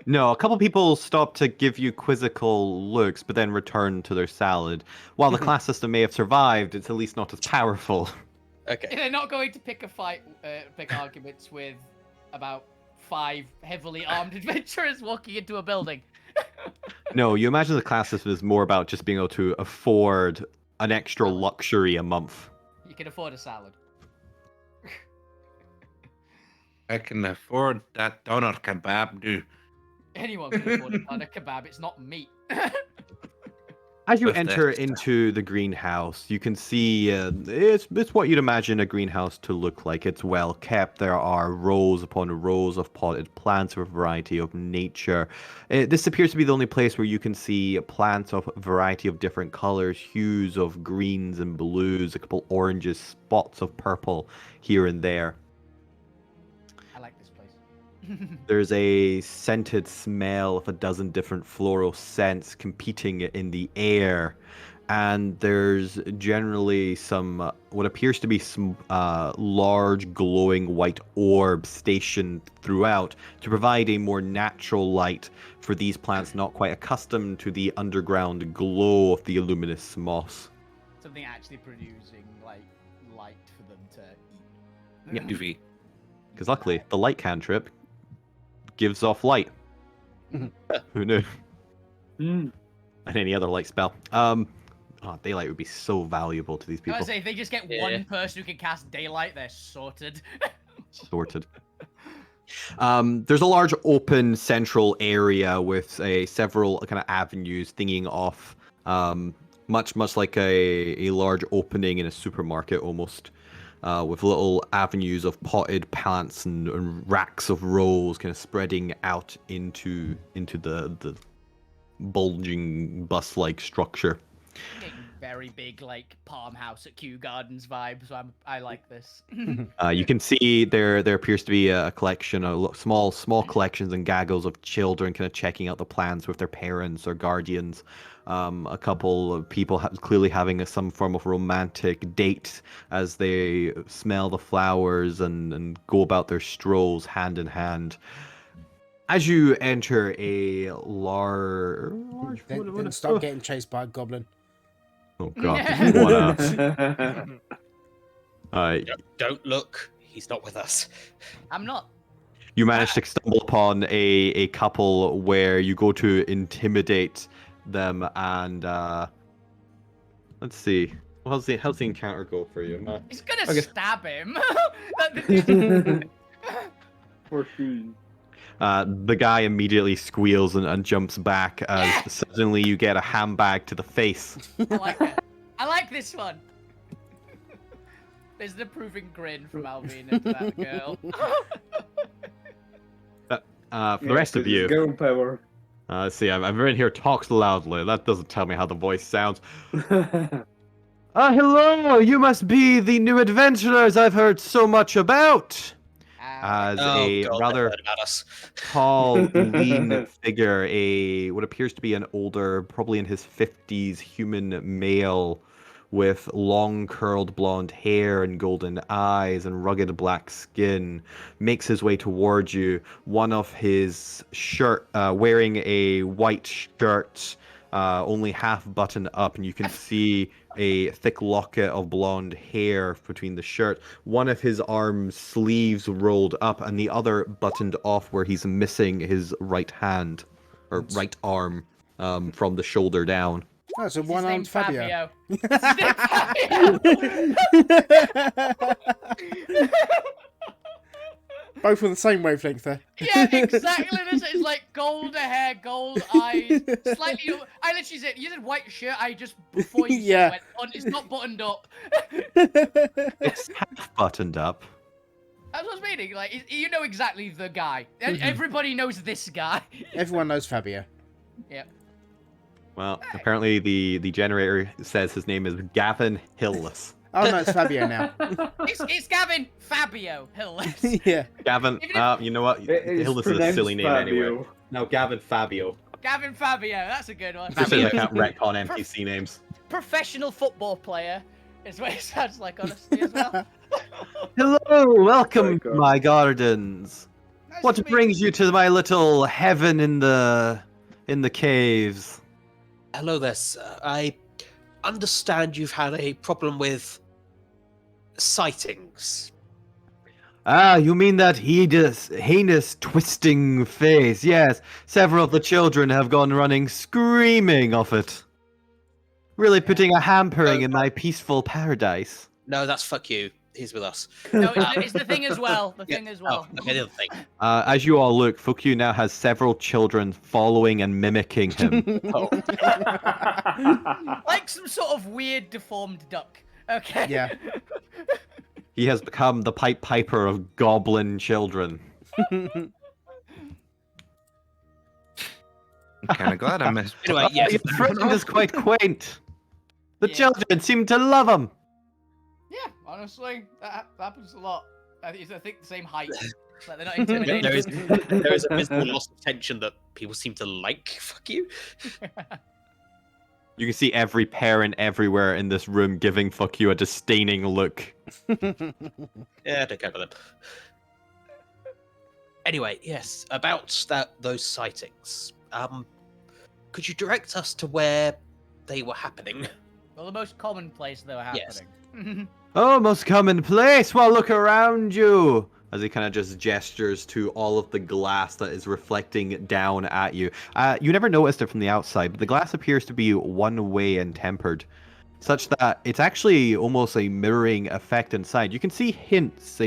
No, a couple people stop to give you quizzical looks, but then return to their salad. While the class system may have survived, it's at least not as powerful. Okay. They're not going to pick a fight, pick arguments with about 5 heavily armed adventurers walking into a building. No, you imagine the class system is more about just being able to afford an extra luxury a month. You can afford a salad. I can afford that doner kebab, dude. Anyone can afford a kebab. It's not meat. As you With enter this. into the greenhouse, you can see it's what you'd imagine a greenhouse to look like. It's well kept. There are rows upon rows of potted plants of a variety of nature. This appears to be the only place where you can see plants of a variety of different colors, hues of greens and blues, a couple oranges, spots of purple here and there. I like this place. There's a scented smell of a dozen different floral scents competing in the air. And there's generally some, what appears to be some large glowing white orbs stationed throughout to provide a more natural light for these plants not quite accustomed to the underground glow of the luminous moss. Something actually producing like light for them to eat. Yeah. UV. Because luckily, the light cantrip gives off light. Who knew? Mm. And any other light spell. Daylight would be so valuable to these I people. was say if they just get Yeah. one person who can cast daylight, they're sorted. Sorted. There's a large open central area with several kind of avenues thinking off, much like a large opening in a supermarket almost, with little avenues of potted plants and racks of rows kind of spreading out into the bulging bus-like structure. Getting very big like Palm House at Kew Gardens vibe, so I like this. You can see there appears to be a collection of small collections and gaggles of children kind of checking out the plants with their parents or guardians. A couple of people clearly having some form of romantic date as they smell the flowers and go about their strolls hand in hand. As you enter a large... Then start getting chased by a goblin. Oh god, there's one, Don't look. He's not with us. I'm not. you manage to stumble upon a couple where you go to intimidate them and let's see. How's the encounter go for you? He's gonna Okay. stab him. For sure. The guy immediately squeals and jumps back as Yeah! suddenly you get a handbag to the face. I like it. I like this one. There's an approving grin from Alvina to that girl. For the rest of you, Girl power. let's see, I've written here, talks loudly. That doesn't tell me how the voice sounds. Hello, you must be the new adventurers I've heard so much about. As a God, rather they heard about us. tall, lean figure, what appears to be an older, probably in his 50s, human male with long curled blonde hair and golden eyes and rugged black skin, makes his way towards you. One of his wearing a white shirt, only half buttoned up, and you can see a thick locket of blonde hair between the shirt. One of his arm sleeves rolled up, and the other buttoned off where he's missing his right hand, or right arm, from the shoulder down. Oh, it's a His one-armed name's Fabio. His name's Fabio. Both on the same wavelength there. Yeah, exactly. This is like gold hair, gold eyes, slightly. I literally said you said white shirt. I just before you Yeah. said went, it's not buttoned up. It's half buttoned up. That's what I was meaning. Like you know exactly the guy. Everybody knows this guy. Everyone knows Fabio. Yeah. Well, apparently the generator says his name is Gavin Hillis. Oh no, it's Fabio now. It's Gavin Fabio Hillis. Yeah. Gavin, Even if- you know what? It is Hillis is a pronounced silly name Fabio. anyway. No, Gavin Fabio. Gavin Fabio. That's a good one. Just so I can't retcon NPC names. Professional football player is what it sounds like, honestly, as well. Hello, welcome to God. my gardens. Nice What to meet brings you to my little heaven in the caves? Hello there, sir. I understand you've had a problem with sightings. Ah, you mean that heinous twisting face? Yes, several of the children have gone running screaming of it. Really putting a hampering in my peaceful paradise. No, that's fuck you. He's with us. No, it's the thing as well. The thing as well. Oh, okay, the other thing. As you all look, Fukyu now has several children following and mimicking him. Oh, Like some sort of weird deformed duck. Okay. Yeah. He has become the Pied Piper of goblin children. I'm kind of glad I missed. anyway, yes. Your friend is quite quaint. The Yeah. children seem to love him. Yeah, honestly, that happens a lot. I think the same height. Like they're not There intimidated. there is a visible loss of tension that people seem to like. Fuck you. You can see every parent everywhere in this room giving Fukyu a disdaining look. Yeah, don't care about them. Anyway, yes, about those sightings. Could you direct us to where they were happening? Well, the most common place they were Yes. happening. Oh, most commonplace. Well, look around you. As he kind of just gestures to all of the glass that is reflecting down at you. You never noticed it from the outside, but the glass appears to be one-way and tempered, such that it's actually almost a mirroring effect inside. You can see hints,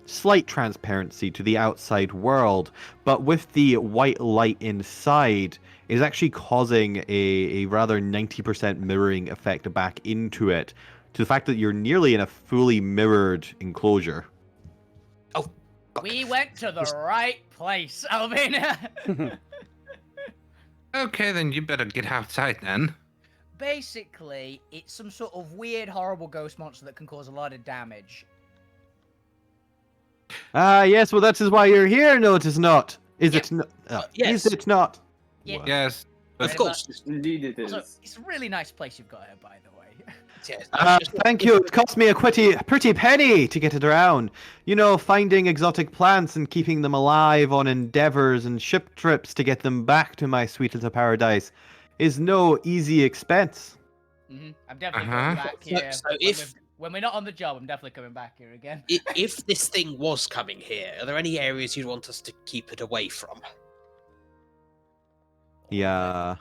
slight transparency to the outside world, but with the white light inside, is actually causing a rather 90% mirroring effect back into it, to the fact that you're nearly in a fully mirrored enclosure. We went to the right place, Alvina. Okay, then you better get outside then. Basically, it's some sort of weird, horrible ghost monster that can cause a lot of damage. Ah, yes, well, that is why you're here, no, it is not. Is Yep. it not? Yes. Is it not? Yeah. Yes, Of Very course. Indeed it Also, is. it's a really nice place you've got here, by the way. Yes. Thank you. It cost me a pretty penny to get it around. You know, finding exotic plants and keeping them alive on endeavors and ship trips to get them back to my sweet little paradise is no easy expense. I'm definitely Uh-huh. coming back So- here. so when if- when we're not on the job, I'm definitely coming back here again. If this thing was coming here, are there any areas you'd want us to keep it away from? Yeah.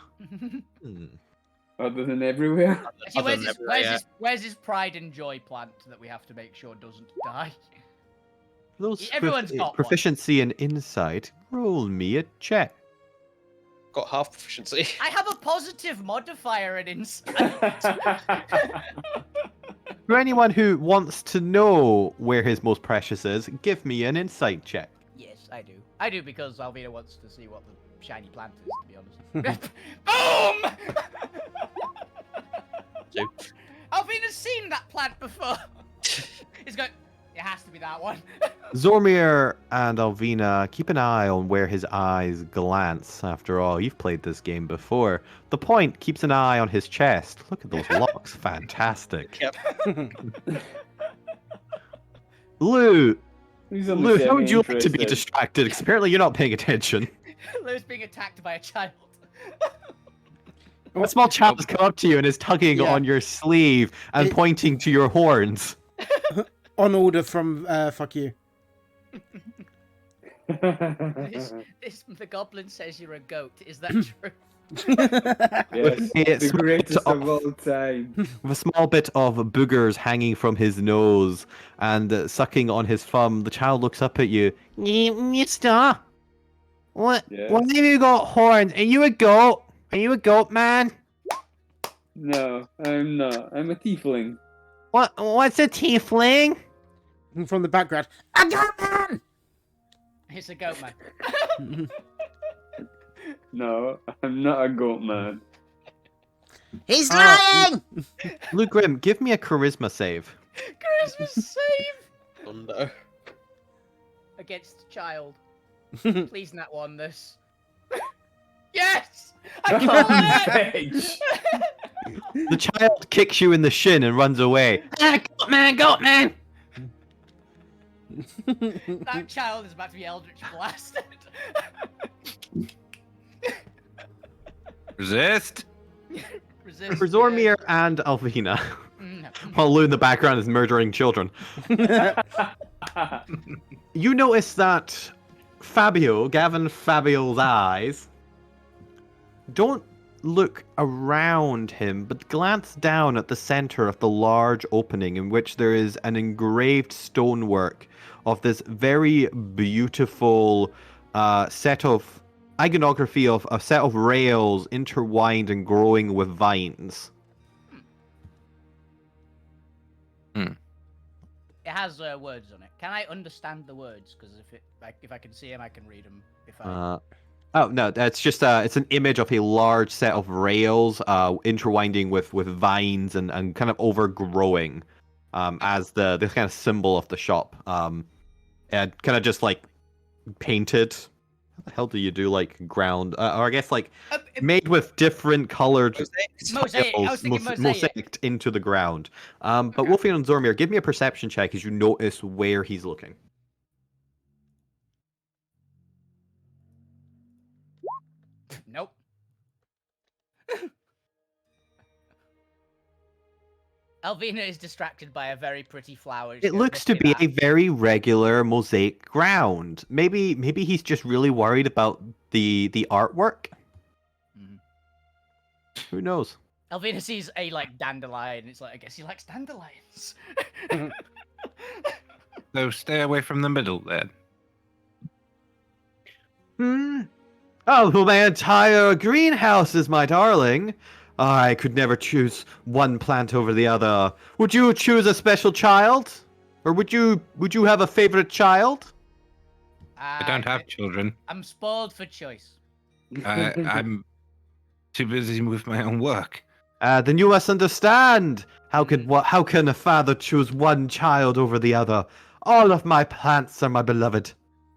Other than everywhere. Actually, Other than everywhere, where's his pride and joy plant that we have to make sure doesn't die? Those Everyone's got one. proficiency and insight. Roll me a check. got half proficiency. I have a positive modifier in insight. For anyone who wants to know where his most precious is, give me an insight check. Yes, I do. I do because Alvina wants to see what the shiny plant is, to be honest. Boom! Two. Alvina's seen that plant before. He's going, it has to be that one. Zormir and Alvina, keep an eye on where his eyes glance. After all, you've played this game before. The Point keeps an eye on his chest. Look at those locks. Fantastic. Yep. Lou, He's only Lou, how would you like to be semi-interested. distracted? 'Cause apparently you're not paying attention. Lou's being attacked by a child. A small child has come up to you and is tugging Yeah. on your sleeve and It- pointing to your horns. On order from fuck you. The goblin says you're a goat. Is that true? Yes, It's the greatest of- of all time. With a small bit of boogers hanging from his nose and sucking on his thumb, the child looks up at you. Mister, what? Yes. Why have you got horns? Are you a goat? Are you a goat, man? No, I'm not. I'm a tiefling. What's a tiefling? And from the background, A goat man! It's a goat man. No, I'm not a goat man. He's Ah. lying! Luke Grimm, give me a charisma save. Christmas save Oh no. against child. Please not won this. Yes! I called it! Bitch. The child kicks you in the shin and runs away. Goat man, goat man! That child is about to be eldritch blasted. Resist. Resist. For Zormir and Alvina, No. while Lou in the background is murdering children. You notice that Gavin Fabio's eyes don't look around him, but glance down at the center of the large opening in which there is an engraved stonework of this very beautiful set of iconography of a set of rails intertwined and growing with vines. It has words on it. Can I understand the words? Because if I can see them, I can read them. If I Oh no, that's just it's an image of a large set of rails intertwining with vines and kind of overgrowing as the kind of symbol of the shop. And kind of just like painted. How the hell do you do like ground or I guess like made with different colored Mosaic. I was tiles, thinking mosaic. mosaiced into the ground. But Wolfie and Zormir, give me a perception check as you notice where he's looking. Nope. Alvina is distracted by a very pretty flower. She's It gonna looks to nip be it a very regular mosaic ground. Maybe he's just really worried about the artwork. Mhm. Who knows? Alvina sees a like dandelion. It's like I guess he likes dandelions. So stay away from the middle then. Oh, well, my entire greenhouse is my darling. I could never choose one plant over the other. Would you choose a special child? Or would you have a favorite child? I don't have children. I'm spoiled for choice. I'm too busy with my own work. Then you must understand. How can a father choose one child over the other? All of my plants are my beloved.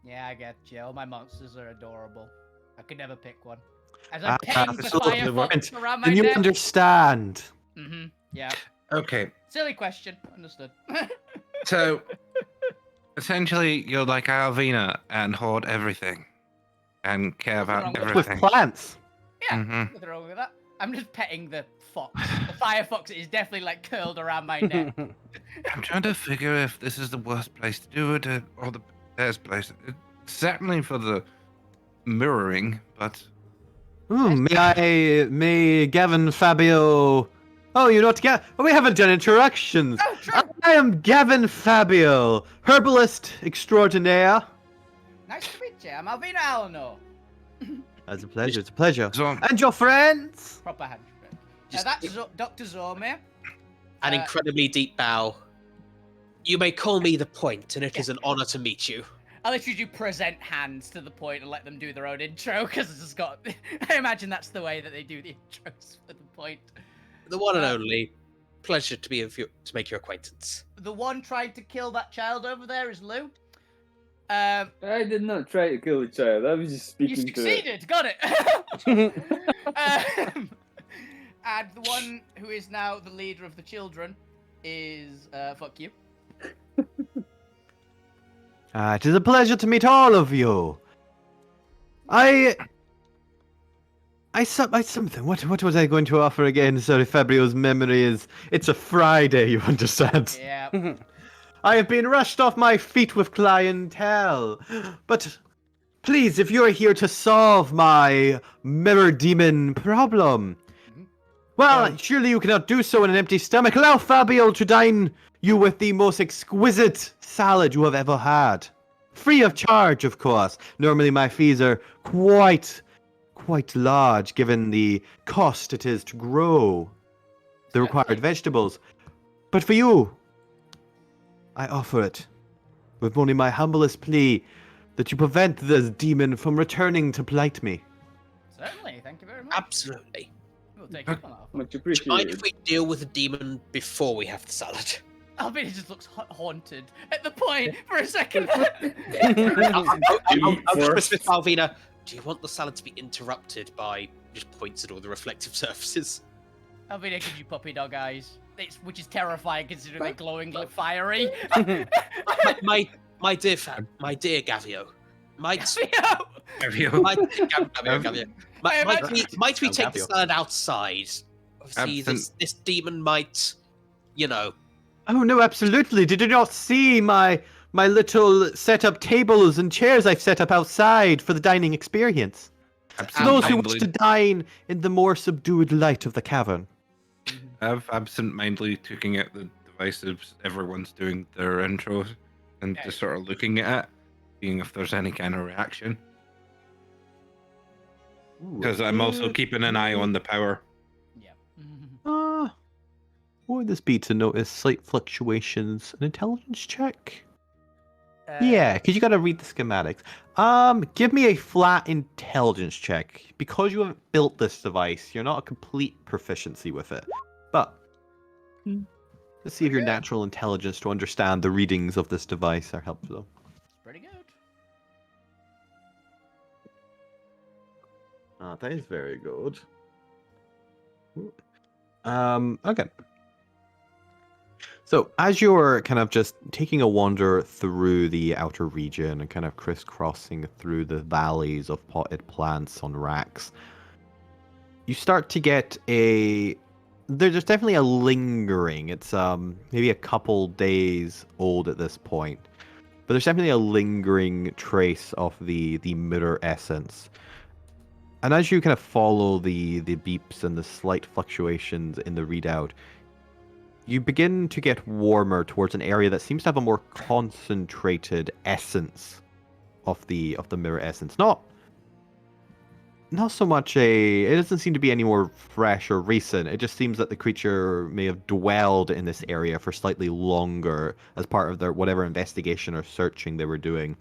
Yeah, I get you. All my monsters are adorable. I could never pick one. As Ah, I'm petting the so the firefox around my Then you neck. understand. Mm-hmm. Yeah. Okay, Silly question. Understood. so essentially you're like Alvina and hoard everything and care Nothing wrong about with With everything. plants. Yeah. hmm Nothing wrong with that. I'm just petting the fox. The firefox is definitely like curled around my neck. I'm trying to figure if this is the worst place to do it or the best place. Certainly for the mirroring, but May Gavin Fabio. Oh, you're not Gavin. Oh, we haven't done introductions. Oh, true. I am Gavin Fabio, herbalist extraordinaire. Nice to meet you. I'm Alvina Alano. It's a pleasure. It's a pleasure. So, And your friends. Proper handshake. Just- That's Dr. Zorme. An incredibly deep bow. You may call me the Point, and it is an honor to meet you. I literally do present hands to the point and let them do their own intro because it's just got. I imagine that's the way that they do the intros for the point. The one and only. Pleasure to to make your acquaintance. The one trying to kill that child over there is Lou. I did not try to kill the child. I was just You speaking to it. succeeded. Got it. And the one who is now the leader of the children is fuck you. It is a pleasure to meet all of you. Something. What was I going to offer again? Sorry, Fabio's memory is. It's a Friday, you understand. Yeah. I have been rushed off my feet with clientele. But please, if you're here to solve my mirror demon problem, well, surely you cannot do so in an empty stomach. Allow Fabio to dine you with the most exquisite salad you have ever had. Free of charge, of course. Normally my fees are quite large, given the cost it is to grow the required vegetables. But for you, I offer it, with only my humblest plea that you prevent this demon from returning to blight me. Certainly. Thank you very much. Absolutely. We'll take it on that. Much Do you mind if appreciated. we deal with the demon before we have the salad? Albina just looks haunted at the point for a second. I'll just whisper to Alvina, do you want the salad to be interrupted by just points at all the reflective surfaces? Albina gives you puppy dog eyes. Which is terrifying considering they're glowingly fiery. My dear Gavio, might have you? Gavio, might we take the Gavio. salad outside? Obviously, this demon might, you know. Oh no, absolutely. Did you not see my little set-up tables and chairs I've set up outside for the dining experience? For those who wish to dine in the more subdued light of the cavern. I've absent-mindedly taking out the devices everyone's doing their intros and just sort of looking at it, seeing if there's any kind of reaction. Because I'm also keeping an eye on the power. Yeah. What would this be to notice slight fluctuations? An intelligence check? Yeah, because you got to read the schematics. Give me a flat intelligence check. Because you haven't built this device, you're not a complete proficiency with it. But let's see if your natural intelligence to understand the readings of this device are helpful. It's pretty good. That is very good. Okay. So, as you're kind of just taking a wander through the outer region and kind of crisscrossing through the valleys of potted plants on racks, you start to get there's definitely a lingering. It's maybe a couple days old at this point, but there's definitely a lingering trace of the mirror essence. And as you kind of follow the beeps and the slight fluctuations in the readout, you begin to get warmer towards an area that seems to have a more concentrated essence of the mirror essence. Not so much it doesn't seem to be any more fresh or recent. It just seems that the creature may have dwelled in this area for slightly longer as part of their whatever investigation or searching they were doing.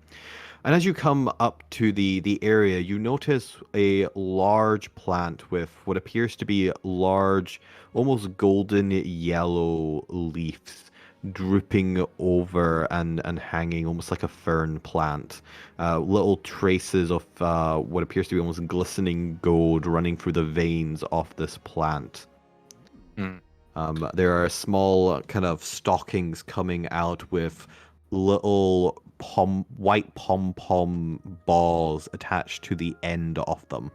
And as you come up to the area, you notice a large plant with what appears to be large, almost golden yellow leaves drooping over and hanging almost like a fern plant. Little traces of what appears to be almost glistening gold running through the veins of this plant. There are small kind of stockings coming out with little white pom-pom balls attached to the end of them.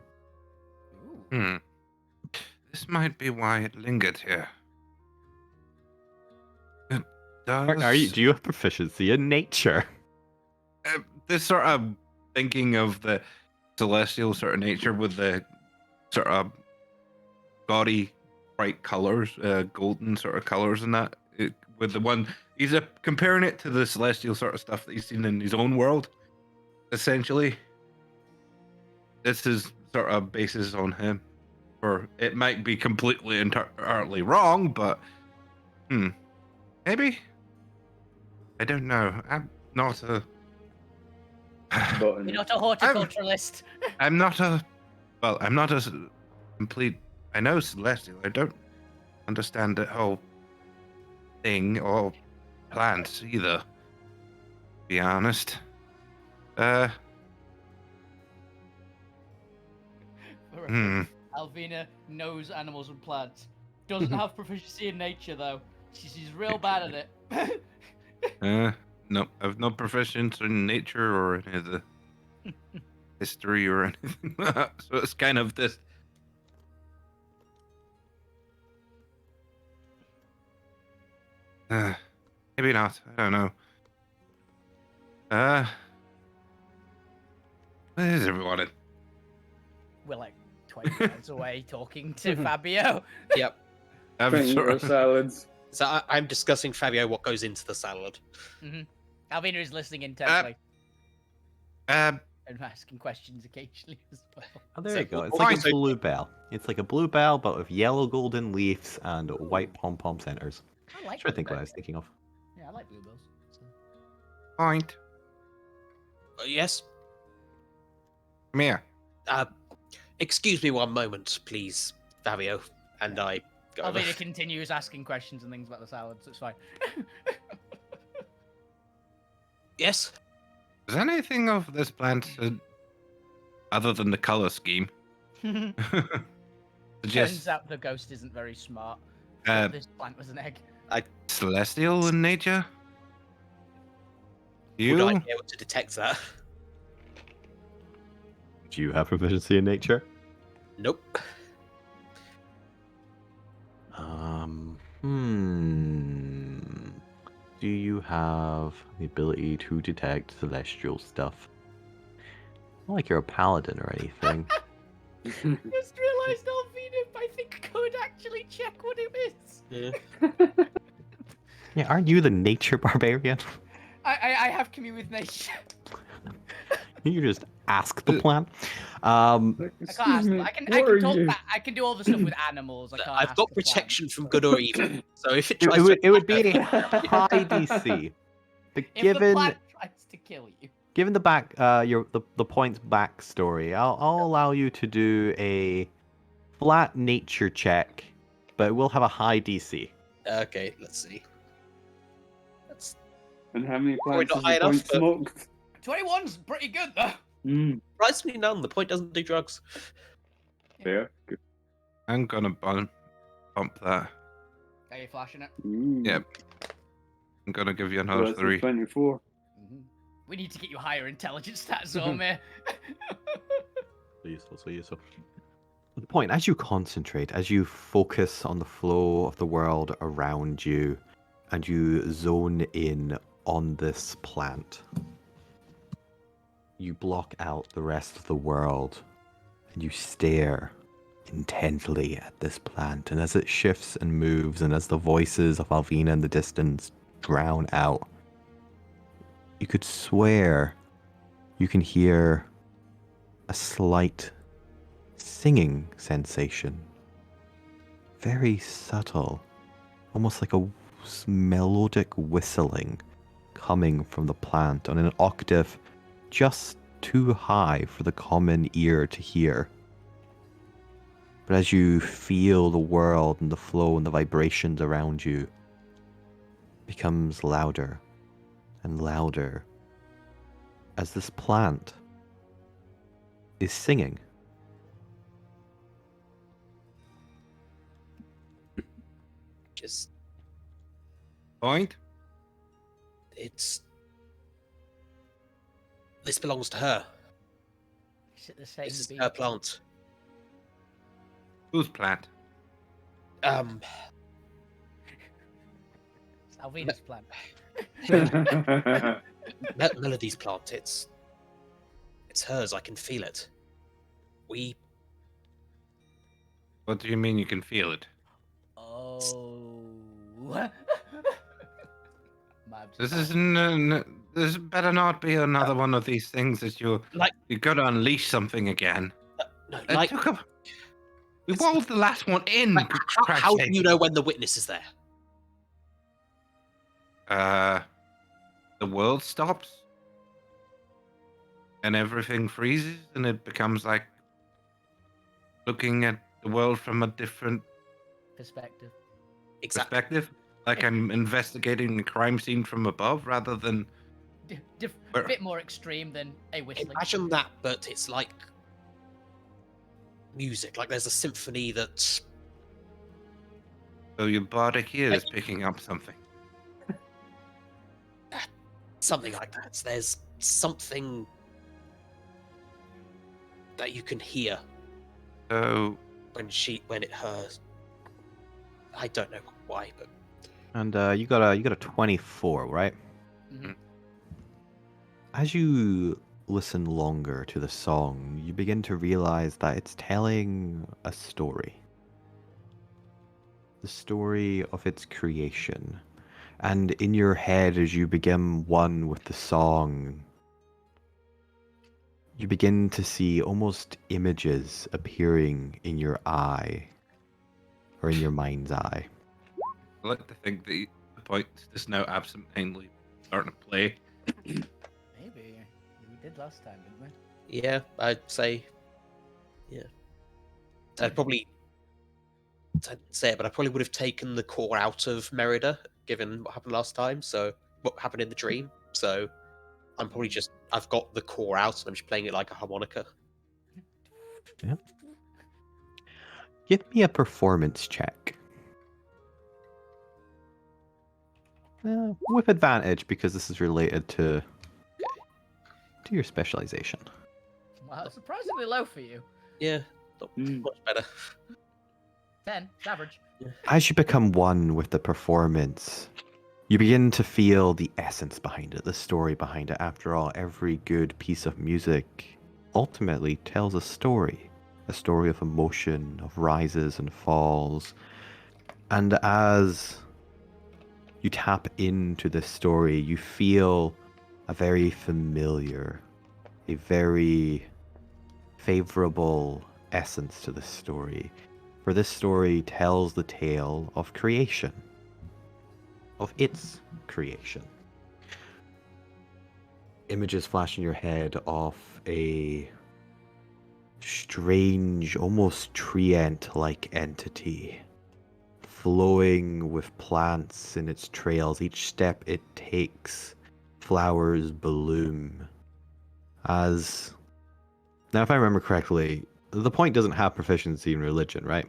This might be why it lingered here. It does. Do you have proficiency in nature? This sort of thinking of the celestial sort of nature with the sort of gaudy, bright colors, golden sort of colors, and that with the one he's comparing it to the celestial sort of stuff that he's seen in his own world. Essentially, this is sort of basis on him. Or it might be completely entirely wrong, but maybe. I don't know. I'm not a. You're not a horticulturalist. I'm not a. Well, I'm not a complete. I know celestial. I don't understand the whole thing or plants either. To be honest. Alvina knows animals and plants. Doesn't have proficiency in nature though. She's real bad at it. No, I've no proficiency in nature or any of the history or anything. So it's kind of this. Maybe not. I don't know. Where is everyone? We're like 20 miles away talking to Fabio. Yep. I'm sure. Salads. So I'm discussing, Fabio, what goes into the salad. Alvina is listening intently and asking questions occasionally as well. Oh, there So you go. It's what like was a it- bluebell. It's like a bluebell, but with yellow golden leaves and white pom-pom centers. I like Trying to think what I blueberries. was thinking of. Yeah, I like bluebells. So. Point. Yes? Come here. Excuse me one moment, please, Fabio. And I go over. Alvina continues asking questions and things about the salads. It's fine. Yes? Is anything of this plant other than the color scheme? Turns Suggest out the ghost isn't very smart. This plant was an egg. celestial in nature? Would You? I be able to detect that? Do you have proficiency in nature? Nope. Do you have the ability to detect celestial stuff? Not like you're a paladin or anything. Just realised Alvina, I think, could actually check what it is. Yeah. Yeah, aren't you the nature barbarian? I have commune with nature. You just ask the plant. I can't ask them. I can talk you? back. I can do all the stuff with animals. I can't I've ask got the plant. protection from good or evil. So if it It, tries it would, to it would be a high DC. But If the given plant tries to kill you. given the back the point's backstory, I'll allow you to do a flat nature check, but it will have a high DC. Okay, let's see. That's And how many Probably plants not has high the enough, point but- smoked? 21's pretty good though. surprisingly none. The point doesn't do drugs. Fair. Good. I'm gonna bump that. Are you flashing it? Yep. I'm gonna give you So another that's a 3. 24. We need to get you higher intelligence stats, Omir. So useful. The point, as you concentrate, as you focus on the flow of the world around you, and you zone in on this plant, you block out the rest of the world, and you stare intently at this plant. And as it shifts and moves, and as the voices of Alvina in the distance drown out, you could swear you can hear a slight singing sensation. Very subtle, almost like a melodic whistling coming from the plant on an octave just too high for the common ear to hear. But as you feel the world and the flow and the vibrations around you, it becomes louder and louder as this plant is singing. Just Point? this belongs to her. Is it the same This is being? her plant. Whose plant? Um, It's Alvina's plan. Melody's plant. It's hers. I can feel it. What do you mean you can feel it? Oh. This is this better not be another one of these things that you gotta unleash something again. No, It like, took up. We it's- walled the last one in. like, Christ's how do sake. you know when the witness is there? The world stops and everything freezes, and it becomes like looking at the world from a different Perspective. Exactly. perspective. Like I'm investigating the crime scene from above rather than. A bit more extreme than a whistling. Imagine that, but it's like music. Like there's a symphony that. So your bardic ear is picking up something. Something like that. There's something that you can hear So when it hers. I don't know why, but And you got a 24, right? Mhm. As you listen longer to the song, you begin to realize that it's telling a story. The story of its creation. And in your head, as you become one with the song, you begin to see almost images appearing in your eye, or in your mind's eye. I like to think the point is now absentmindedly starting to play. Maybe we did last time, didn't we? yeah, I'd say, yeah. I'd probably I didn't say it, but I probably would have taken the core out of Merida, given what happened last time. So what happened in the dream. So I'm probably I've got the core out, and I'm just playing it like a harmonica. Give me a performance check. With advantage, because this is related to your specialization. Wow, surprisingly low for you. Yeah, not much better. 10, it's average. As you become one with the performance, you begin to feel the essence behind it, the story behind it. After all, every good piece of music ultimately tells a story of emotion, of rises and falls. And as you tap into this story, you feel a very familiar, a very favorable essence to this story. For this story tells the tale of creation, of its creation. Images flash in your head of a strange, almost treant-like entity flowing with plants in its trails. Each step it takes, flowers bloom. As now, if I remember correctly, the point doesn't have proficiency in religion, right?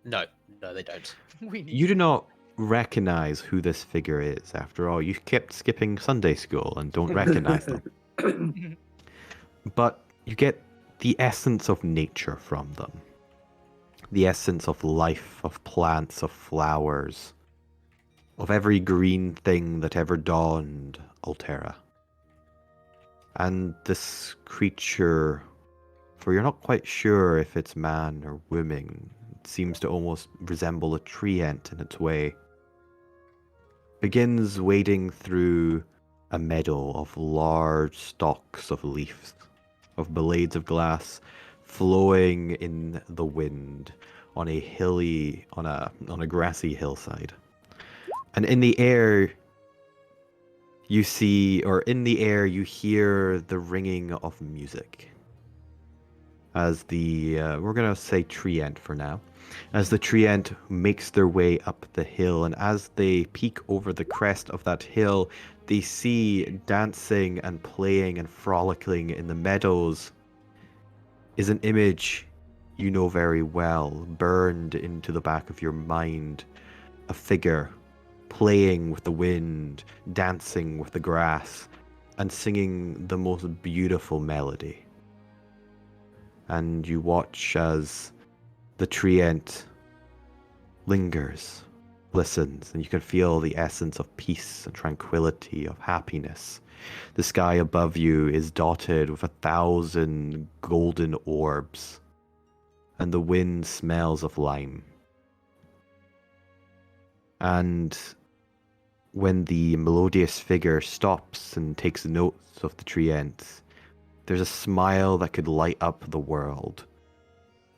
No, they don't. You do not recognize who this figure is. After all, you kept skipping Sunday school and don't recognize them. But you get the essence of nature from them. The essence of life, of plants, of flowers, of every green thing that ever dawned Alterra. And this creature, for you're not quite sure if it's man or woman, it seems to almost resemble a treant in its way, begins wading through a meadow of large stalks of leaves, of blades of glass, flowing in the wind on a grassy hillside. And in the air you hear the ringing of music. As we're gonna say treant for now, as the treant makes their way up the hill, and as they peek over the crest of that hill, they see dancing and playing and frolicking in the meadows is an image you know very well, burned into the back of your mind. A figure playing with the wind, dancing with the grass, and singing the most beautiful melody. And you watch as the treant lingers, listens, and you can feel the essence of peace and tranquility, of happiness. The sky above you is dotted with 1,000 golden orbs, and the wind smells of lime. And when the melodious figure stops and takes notes of the treant, there's a smile that could light up the world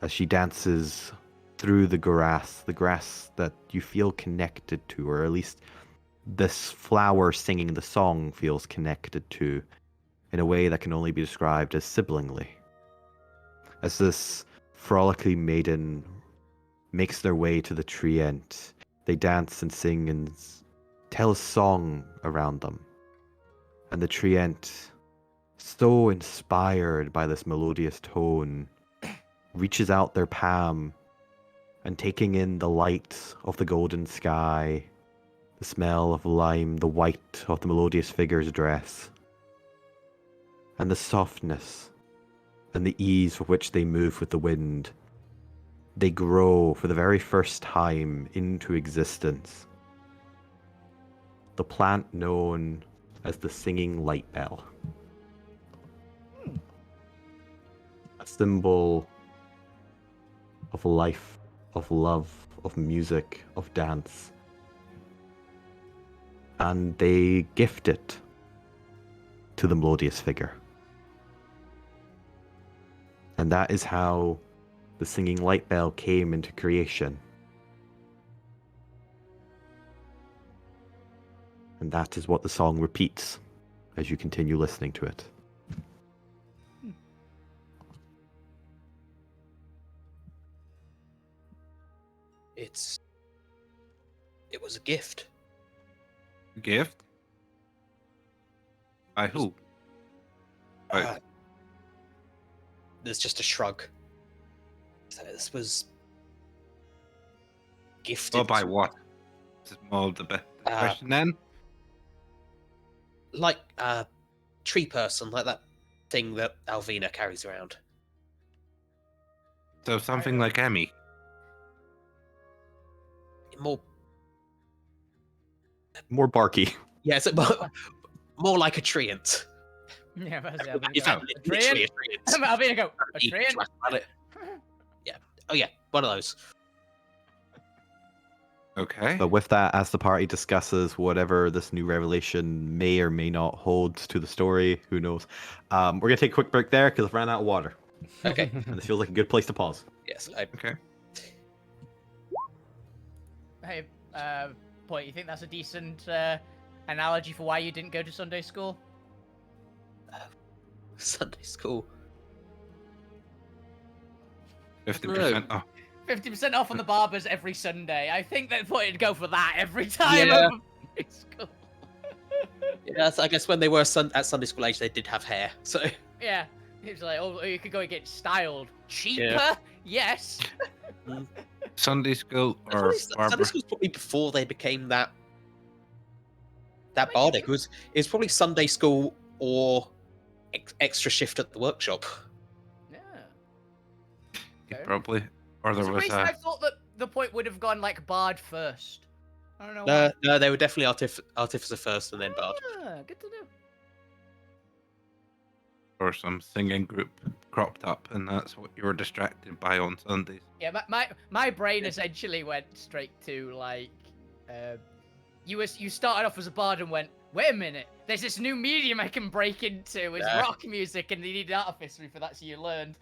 as she dances through the grass that you feel connected to, or at least this flower singing the song feels connected to, in a way that can only be described as siblingly. As this frolicky maiden makes their way to the treant, they dance and sing and tell a song around them. And the treant, so inspired by this melodious tone, reaches out their palm and taking in the light of the golden sky, the smell of lime, the white of the melodious figure's dress, and the softness and the ease with which they move with the wind, they grow for the very first time into existence. The plant known as the singing light bell. A symbol of life, of love, of music, of dance. And they gift it to the melodious figure. And that is how the singing light bell came into creation. And that is what the song repeats as you continue listening to it. It was a gift. Gift? By who? By- There's just a shrug. So this was gifted. Or by what? This is more of the question then. Like a tree person, like that thing that Alvina carries around. So something like Emmy. More barky. Yeah, it's more like a treant. Yeah, that's it. It's literally a treant. I'm gonna go. A You treant? ask about it. Yeah. Oh yeah, one of those. Okay. But with that, as the party discusses whatever this new revelation may or may not hold to the story, who knows? We're going to take a quick break there because I've ran out of water. Okay. And this feels like a good place to pause. Yes. Okay. Hey, Point, you think that's a decent analogy for why you didn't go to Sunday school? Sunday school. 50% off. 50% off on the barbers every Sunday. I think that Point would go for that every time. Yeah. over Sunday school. Yeah, I guess when they were at Sunday school age, they did have hair. So Yeah. He was like, oh, you could go and get styled. Cheaper? Yeah. Yes. Sunday school or Sunday barber? school was probably before they became that bardic. It was probably Sunday school or extra shift at the workshop. Yeah. Yeah, Okay. probably. Or For there some was reason, a. I thought that the Point would have gone like Bard first. I don't know why. No, they were definitely artificer first and then bard. Ah, good to know. Or some singing group cropped up, and that's what you were distracted by on Sundays. Yeah, my brain essentially went straight to like, you started off as a bard and went, wait a minute, there's this new medium I can break into, it's Yeah. rock music, and you need artificery for that, so you learned.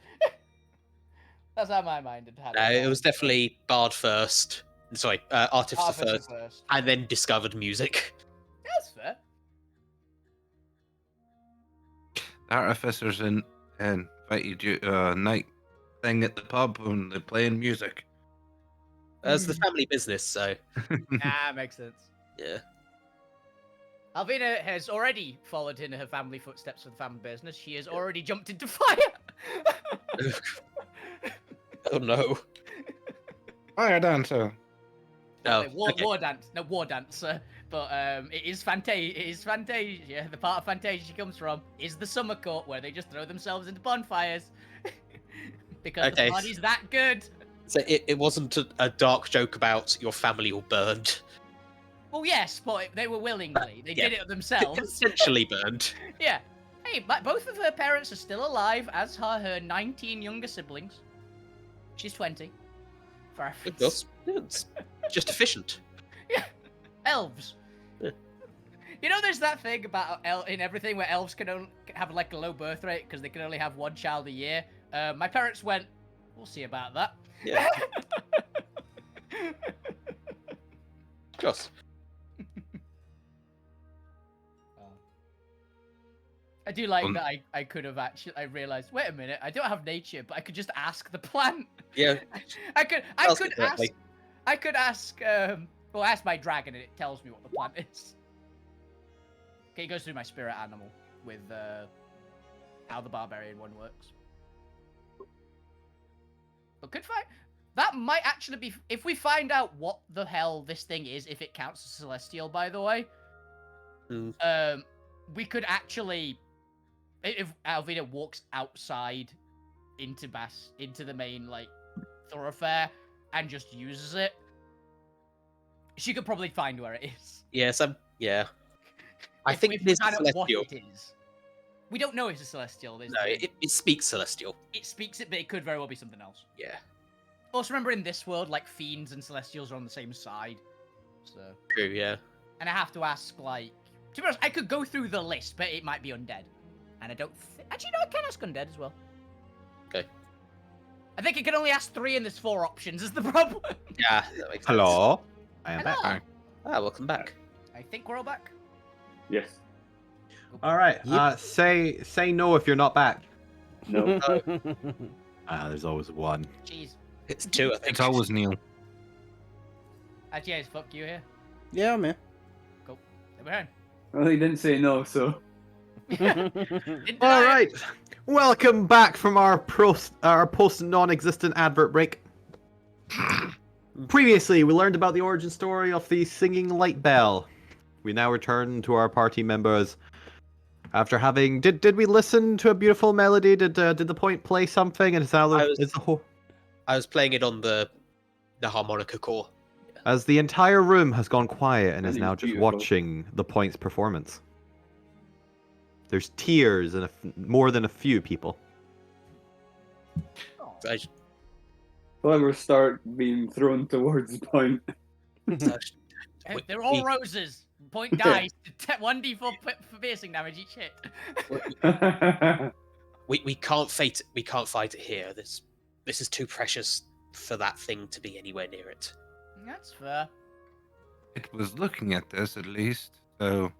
That's how my mind had It was definitely bard first. Sorry, artificer first, first. and then discovered music. That's fair. The artificers invited you to a night thing at the pub when they're playing music. It's the family business, so Makes sense. yeah. Alvina has already followed in her family footsteps for the family business. She has already jumped into fire. Oh no. Fire dancer. No. War dance. No, war dancer. But it is Fantasia. The part of Fantasia she comes from is the summer court where they just throw themselves into bonfires. Because the party's that good. So it wasn't a dark joke about your family all burned. Well, yes, but they were willingly. They did it themselves. Essentially burned. Yeah. Hey, but both of her parents are still alive, as are her 19 younger siblings. She's 20. For It reference. does. Yeah, it's just efficient. Yeah, elves. Yeah. You know, there's that thing about in everything where elves can only have like a low birth rate because they can only have one child a year. My parents went, "We'll see about that." Yeah. Just. I do like that I could have actually, I realized, wait a minute, I don't have nature, but I could just ask the plant. Yeah. I could Ask it ask, directly. I could ask, well, ask my dragon and it tells me what the plant is. Okay, it goes through my spirit animal with, how the barbarian one works. But that might actually be, if we find out what the hell this thing is, if it counts as celestial, by the way, we could actually, if Alvina walks outside into the main, like, thoroughfare and just uses it, she could probably find where it is. Yes, yeah. I If think we it is find out what celestial. it is. We don't know if it's a celestial. No, it speaks celestial. It speaks it, but it could very well be something else. Yeah. Also, remember in this world, like, fiends and celestials are on the same side. So. True, yeah. And I have to ask, like, to be honest, I could go through the list, but it might be undead. And I don't actually, no, I can ask undead as well. Okay. I think I can only ask 3 and there's 4 options is the problem. Yeah, that makes sense. Hello. I am Hello. back. Ah, welcome back. I think we're all back. Yes. All right. Yep. Say no if you're not back. No. There's always one. Jeez. It's 2, I think. It's always Neil. Actually, it's fuck you here. Yeah, I'm here. Cool. Then we're in. Well, he didn't say no, so. Didn't All deny it. right. Welcome back from our post non-existent advert break. Previously, we learned about the origin story of the singing light bell. We now return to our party members. After having, did we listen to a beautiful melody? Did the point play something? And I was playing it on the harmonica core. as the entire room has gone quiet and is That now is just beautiful. watching the point's performance. There's tears and more than a few people. I, Clever start being thrown towards the point. Hey, they're all roses. Point dice. 1d4 for piercing damage each hit. we can't fight it. We can't fight it here. This is too precious for that thing to be anywhere near it. That's fair. It was looking at this at least, so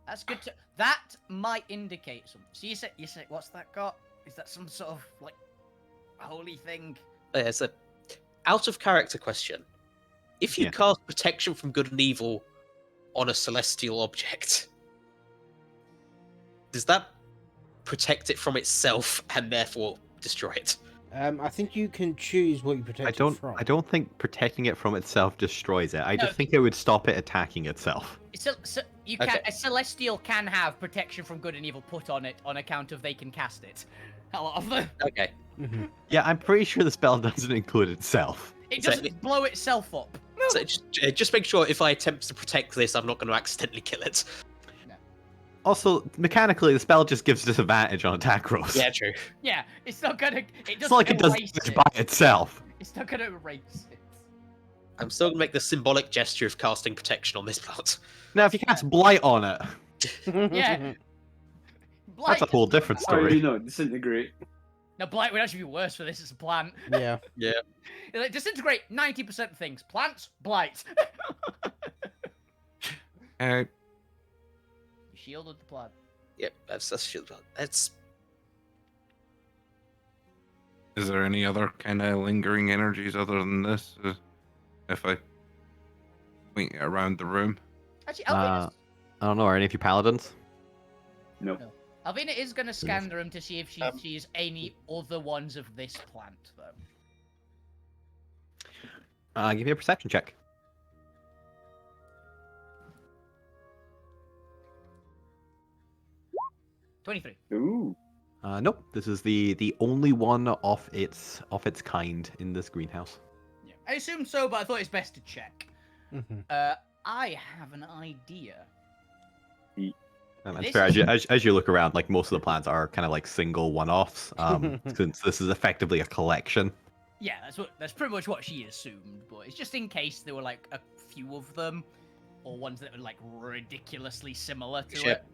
That's good to. That might indicate something. So you say, what's that got? Is that some sort of like holy thing? It's a out of character question. If you Yeah. cast protection from good and evil on a celestial object, does that protect it from itself and therefore destroy it? I think you can choose what you protect it from. I don't think protecting it from itself destroys it. I No, just think it would stop it attacking itself. You can Okay. a celestial can have protection from good and evil put on it on account of they can cast it. A lot of them. Okay. Mhm. Yeah, I'm pretty sure the spell doesn't include itself. It So doesn't blow itself up. So just make sure if I attempt to protect this, I'm not going to accidentally kill it. Also, mechanically, the spell just gives disadvantage on attack rolls. Yeah, true. Yeah, it's not gonna. It It's doesn't not like it does erase damage it. by itself. It's not gonna erase it. I'm still going to make the symbolic gesture of casting protection on this plant. Now, if you cast Blight on it, Yeah. Blight that's a whole different Or, story. you know, disintegrate. No, blight would actually be worse for this. It's a plant. Yeah. Like, disintegrate 90% of things. Plants, blight. uh, Shielded the plant. Yep, that's shield. That's is there any other kind of lingering energies other than this? If I point it around the room, Actually, I don't know, are any of you paladins? No. Alvina is going to scan the room to see if she sees any other ones of this plant, though. Give me a perception check. 23. Ooh. Nope. This is the only one of its kind in this greenhouse. Yeah. I assume so, but I thought it's best to check. Mhm. I have an idea. That's This fair. is- As you look around, like most of the plants are kind of like single one-offs. Since this is effectively a collection. Yeah, that's pretty much what she assumed, but it's just in case there were like a few of them, or ones that were like ridiculously similar to Sure. it.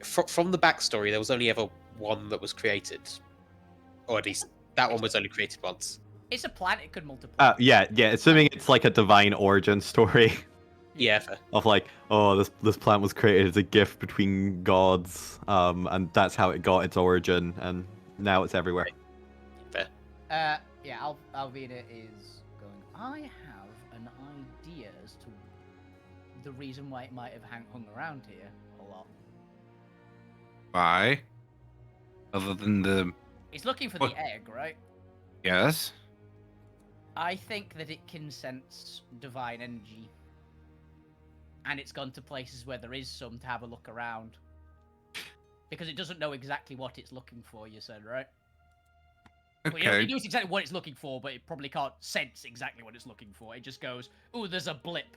From the backstory, there was only ever one that was created, or at least that one was only created once. It's a plant; it could multiply. Yeah. Assuming it's like a divine origin story Yeah, fair. of like, oh, this plant was created as a gift between gods, and that's how it got its origin, and now it's everywhere. Fair. Yeah, Alvina is going. I have an idea as to the reason why it might have hung around here a lot. Why? Other than the It's looking for What? the egg, right? yes. I think that it can sense divine energy. And it's gone to places where there is some to have a look around. Because it doesn't know exactly what it's looking for, you said, right? Well, Okay. it knows exactly what it's looking for, but it probably can't sense exactly what it's looking for. It just goes, ooh, there's a blip.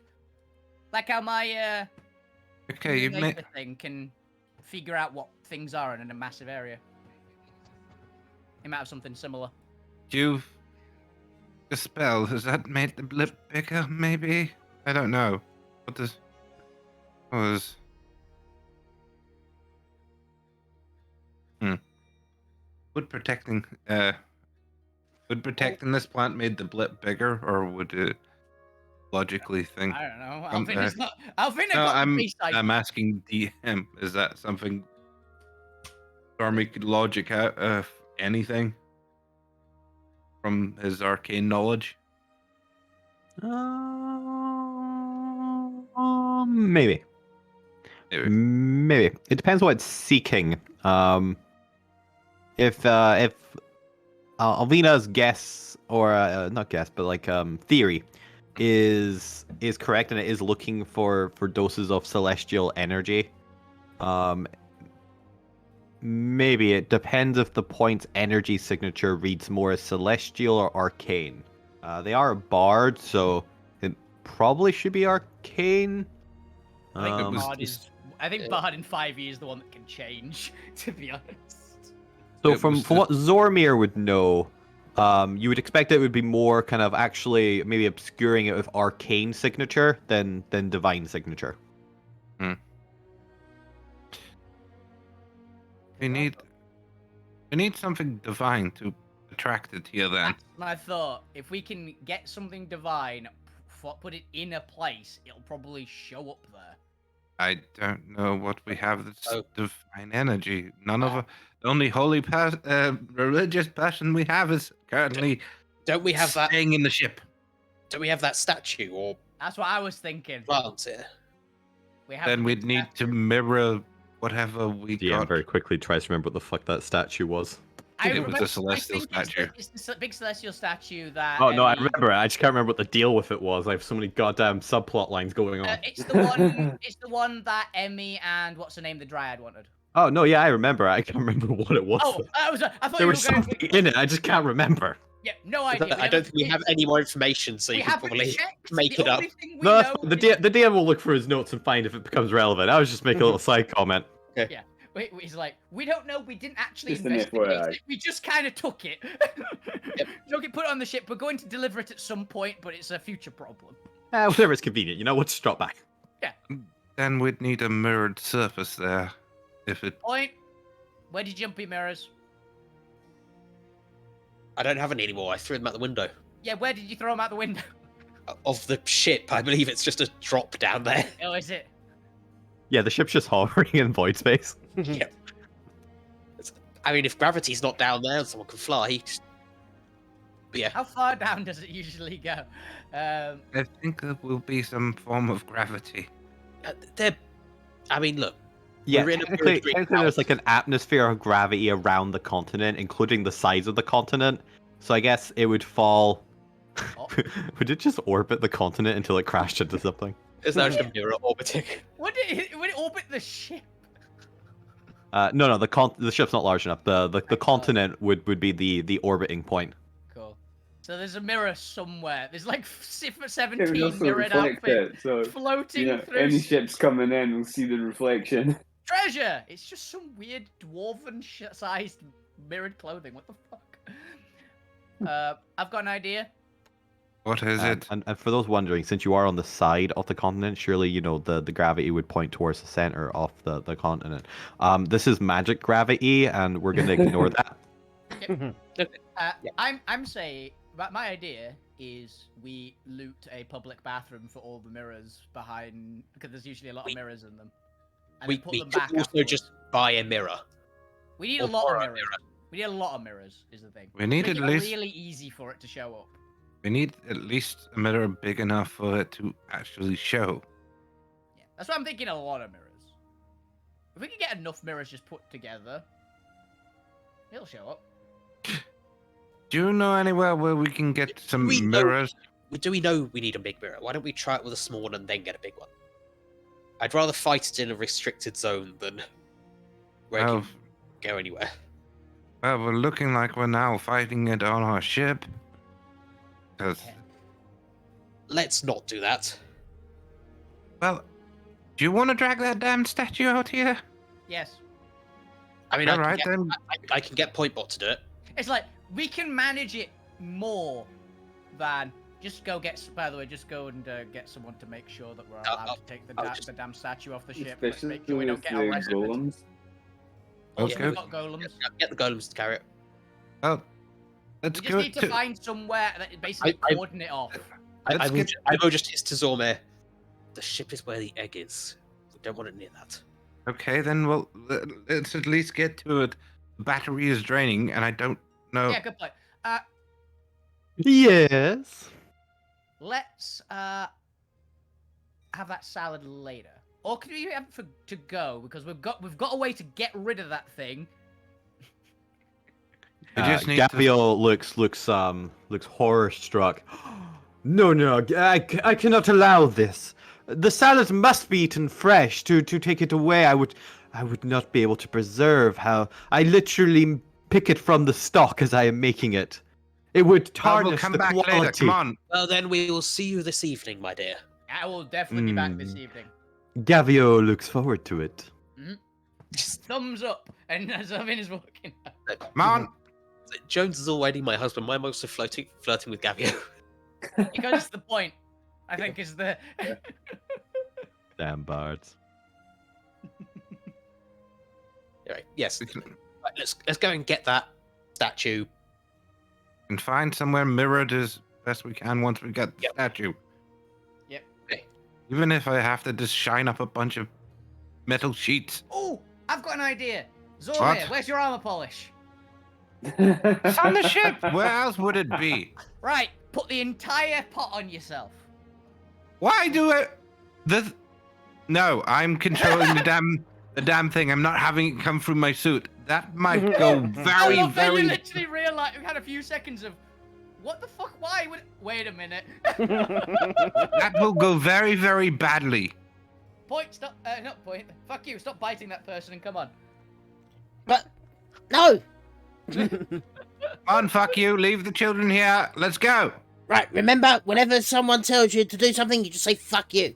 Like how my Okay, you may. laser thing can figure out what things are in a massive area. It might have something similar. You. The spell, has that made the blip bigger, maybe? I don't know. What does. Was. Would protecting. Would protecting this plant made the blip bigger, or would it logically think. I don't know. Um, Alvina's not. Alvina No, got the B-side. I'm asking DM. Is that something Stormy could logic out of anything from his arcane knowledge? Maybe. Maybe. Maybe. It depends what it's seeking. If Alvina's guess, or not guess, but like theory, is correct, and it is looking for doses of celestial energy. Maybe it depends if the point's energy signature reads more as celestial or arcane. They are a bard, so it probably should be arcane. I think it was Bard just- is. I think Bard in 5 years is the one that can change. To be honest. So It from was what Zormir would know, you would expect it would be more kind of actually maybe obscuring it with arcane signature than divine signature. We need something divine to attract it here. Then That's my thought. If we can get something divine, put it in a place, it'll probably show up there. I don't know what we have that's Oh. divine energy. None of the only holy religious passion we have is currently Don't we have that? staying in the ship. Don't we have that statue or That's what I was thinking. plant here? We have Then the we'd big need to statue. mirror whatever we DM got. very quickly tries to remember what the fuck that statue was. I It was a remember- celestial I think it's statue. It's the big celestial statue that. Oh no, I Emmy- remember it. I just can't remember what the deal with it was. I have so many goddamn subplot lines going on. It's the one. It's the one that Emmy and what's her name, the Dryad wanted. Oh no, yeah, I remember. I can't remember what it was. Oh, I thought there you were was going. something in it. I just can't remember. Yeah, no idea. I don't think we have any more information, so We you can haven't probably checked. make The it up. only thing we No, that's know fine. The DM will look for his notes and find if it becomes relevant. I was just making a little side comment. He's like, we don't know. We didn't actually Just an investigate FYI. it. We just kind of took it. Took it, put it on the ship. We're going to deliver it at some point, but it's a future problem. Whatever is convenient, you know. We'll just drop back. Then we'd need a mirrored surface there. If it Point. Where did you jump your mirrors? I don't have any anymore. I threw them out the window Yeah, where did you throw them out the window? of the ship. I believe it's just a drop down there. Oh, is it? Yeah, the ship's just hovering in void space. Yep. I mean, if gravity's not down there, someone can fly. But yeah, How far down does it usually go? I think there will be some form of gravity. they're. I mean, look. Yeah, We're in a technically, very technically there's like an atmosphere of gravity around the continent, including the size of the continent. So I guess it would fall. Oh. Would it just orbit the continent until it crashed into something? There's no just a mirror orbiting. Would it orbit the ship? No, the ship's not large enough. The continent would be the orbiting point. Cool. So there's a mirror somewhere. There's like It would 17 also mirrored reflect outfits it, so floating through any ships coming in will see the reflection. treasure. It's just some weird dwarven sized mirrored clothing. What the fuck? I've got an idea. What is it? And for those wondering, since you are on the side of the continent, surely you know the gravity would point towards the center of the continent. This is magic gravity, and we're gonna ignore that. I'm saying, but my idea is we loot a public bathroom for all the mirrors behind, because there's usually a lot of mirrors in them. And We then put we them could back also afterwards. just buy a mirror. We need or a lot of borrow a mirrors. We need a lot of mirrors, is the thing. We need Make at it least really easy for it to show up. we need at least a mirror big enough for it to actually show. Yeah, that's why I'm thinking a lot of mirrors. If we can get enough mirrors just put together, it'll show up. Do you know anywhere where we can get some We know- mirrors? Do we know we need a big mirror? Why don't we try it with a small one and then get a big one? I'd rather fight it in a restricted zone than where Well, you can go anywhere. well, we're looking like we're now fighting it on our ship. Because, Let's not do that. well, do you want to drag that damn statue out here? Yes. I mean, Alright then. I can get Pointbot to do it. It's like, we can manage it more than just go get, by the way, just go and get someone to make sure that we're allowed to take the damn statue off the ship. Let's make sure we don't get arrested. golems. Also, Okay. we've got golems. Get the golems to carry it. Well, let's We just go need to find somewhere that basically I- coordinate it off. Let's get- I will just hiss to Zormir. The ship is where the egg is. We don't want it near that. Okay, then, well, let's at least get to it. The battery is draining, and I don't know. Yeah, good point. Yes. Let's have that salad later, or can we have it for to go, because we've got a way to get rid of that thing. We just need to- Gabriel looks horror struck. No, I cannot allow this. The salad must be eaten fresh. To take it away, I would not be able to preserve how I literally pick it from the stalk as I am making it. It would Well, tarnish we'll come the back quality. later. Come on. Well, then we will see you this evening, my dear. I will definitely be back this evening. Gavio looks forward to it. Thumbs up, and as Owen is walking out. Come on. Jones is already my husband. Why am I also flirting with Gavio? Because it's the point, I think, is the. Damn bards. Anyway, yes. We can, Right, let's go and get that statue. and find somewhere mirrored as best we can once we get the Yep. statue. Yep. Okay. Even if I have to just shine up a bunch of metal sheets. Oh, I've got an idea. What? Zormir, where's your armor polish? It's on the ship. Where else would it be? Right, put the entire pot on yourself. Why do it? No, I'm controlling the damn thing. I'm not having it come through my suit. That might go I very, love that you very. literally realized we had a few seconds of, what the fuck? Why would? Wait a minute. That will go very, very badly. Point. Stop. Not point. Fuck you. Stop biting that person and come on. But no. Come on, fuck you. Leave the children here. Let's go. Right, remember, whenever someone tells you to do something, you just say "fuck you."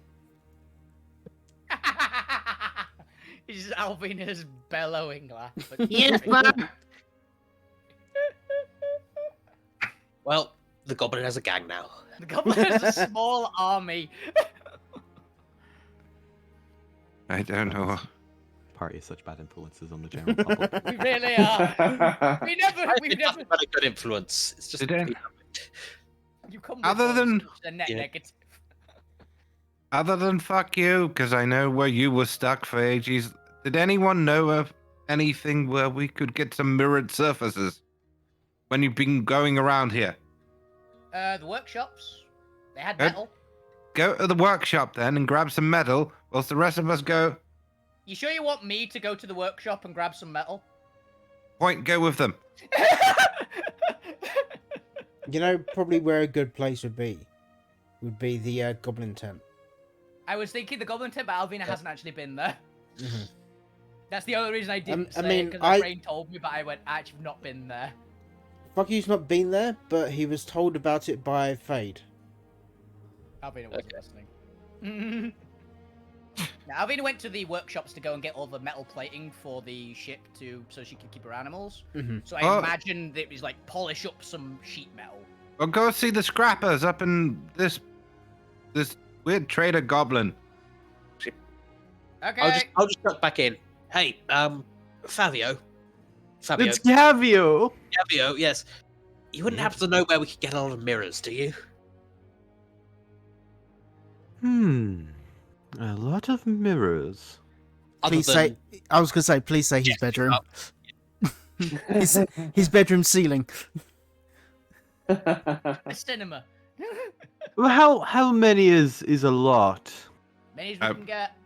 It's just Alvina's bellowing laugh. Yes, ma'am. Well, the goblin has a gang now. The goblin has a small army. I don't know. Party is such bad influences on the general public. We really are. We never. I We think never. that's not a good influence. It's just. Did any- You come with Other us, than- which is a net Yeah. negative. Other than fuck you, because I know where you were stuck for ages. Did anyone know of anything where we could get some mirrored surfaces? When you've been going around here? The workshops. They had Good. metal. Go to the workshop then and grab some metal, whilst the rest of us go. You sure you want me to go to the workshop and grab some metal? Point, go with them. You know, probably where a good place would be the goblin tent. I was thinking the goblin tent, but Alvina hasn't actually been there. Mhm. That's the only reason I didn't I say mean, it, because my I- brain told me, but I went, actually not been there. Fuck you's not been there, but he was told about it by Fade. Alvina wasn't listening. Now, Alvina went to the workshops to go and get all the metal plating for the ship so she could keep her animals. Mhm. So I Oh. imagine that it was like polish up some sheet metal. Well, go see the scrappers up in this weird trader goblin. Okay. I'll just duck back in. Hey, Fabio. It's Gavio. Fabio, yes. You wouldn't happen to know where we could get a lot of mirrors, do you? A lot of mirrors. Other Please than- say. I was gonna say, please say his Yes, bedroom. his bedroom ceiling. A cinema. Well, how many is a lot? Many as we can get.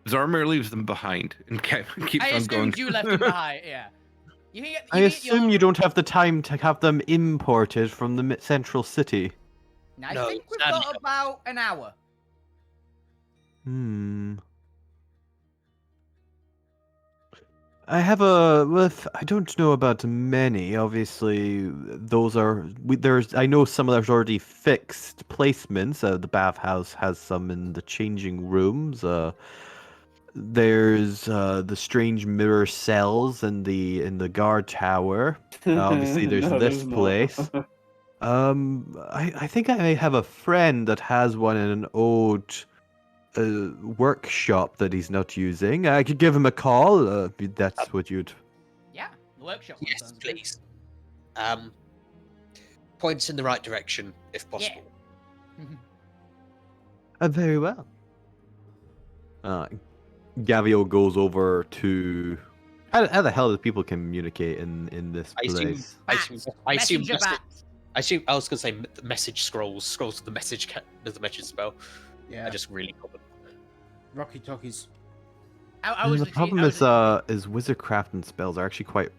Zormir leaves them behind and keeps I on going. assumed you left him behind. Yeah. You can get, I you can get assume your- you don't have the time to have them imported from the central city. I No, think we've sadly got not. about an hour. I have I don't know about many. Obviously, there's. I know some of there's already fixed placements. The bathhouse has some in the changing rooms. There's the strange mirror cells in the guard tower. Obviously, there's No, this there's not. place. I think I may have a friend that has one in an old workshop that he's not using. I could give him a call. If that's what you'd. Yeah, the workshop. Yes, sounds good. please. Point us in the right direction, if possible. Very well. Gavio goes over to. How the hell do people communicate in this I assume. place? I assume. I assume. Messenger bats. I assume. I was gonna say the message scrolls to the message. Does the message spell? Yeah. I just really got them. Rocky Talkies. I was the literally- problem I was is wizardcraft and spells are actually quite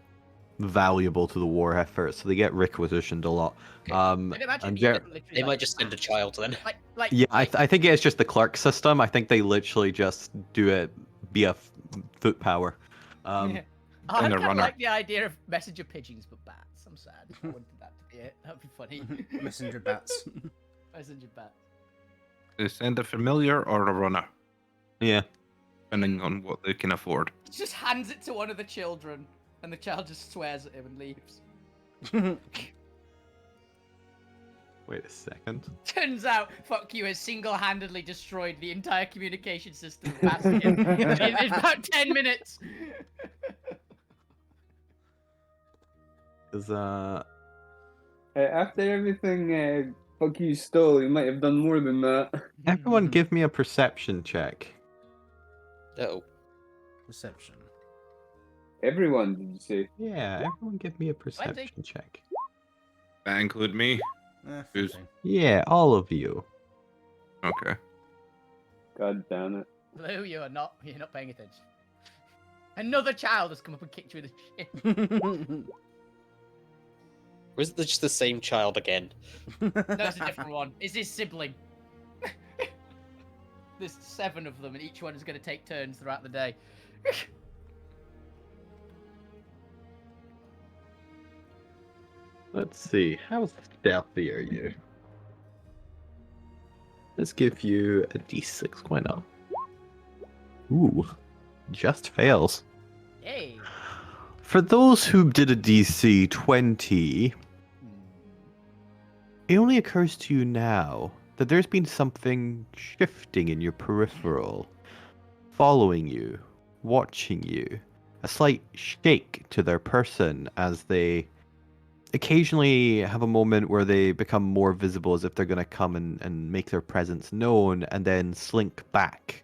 valuable to the war effort, so they get requisitioned a lot. Okay. I'd imagine and you Jer- could literally, They like, might just send a child then. Like, Yeah, I think it's just the clerk system. I think they literally just do it via foot power. I and kind a of runner. like the idea of messenger pigeons, but bats. I'm sad. I wanted that to be it. That'd be funny. Messenger bats. Messenger bats. They send a familiar or a runner, Yeah. depending on what they can afford. He just hands it to one of the children, and the child just swears at him and leaves. Wait a second. Turns out, fuck you has single-handedly destroyed the entire communication system of Bastion in about 10 minutes. Is After everything fuck you stole, you might have done more than that. everyone give me a perception check. Oh, Reception. Everyone, did you say? Yeah, everyone give me a perception check. That include me? Who's- 15. Yeah, all of you. Okay. God damn it. Blue, you're not paying attention. Another child has come up and kicked you in the shin. or is it just the same child again? No, it's a different one. It's his sibling. There's 7 of them, and each one is going to take turns throughout the day. Let's see. How stealthy are you? Let's give you a d6. Why not? Ooh, just fails. Hey. For those who did a DC 20, it only occurs to you now that there's been something shifting in your peripheral, following you, watching you, a slight shake to their person as they occasionally have a moment where they become more visible as if they're going to come and make their presence known and then slink back.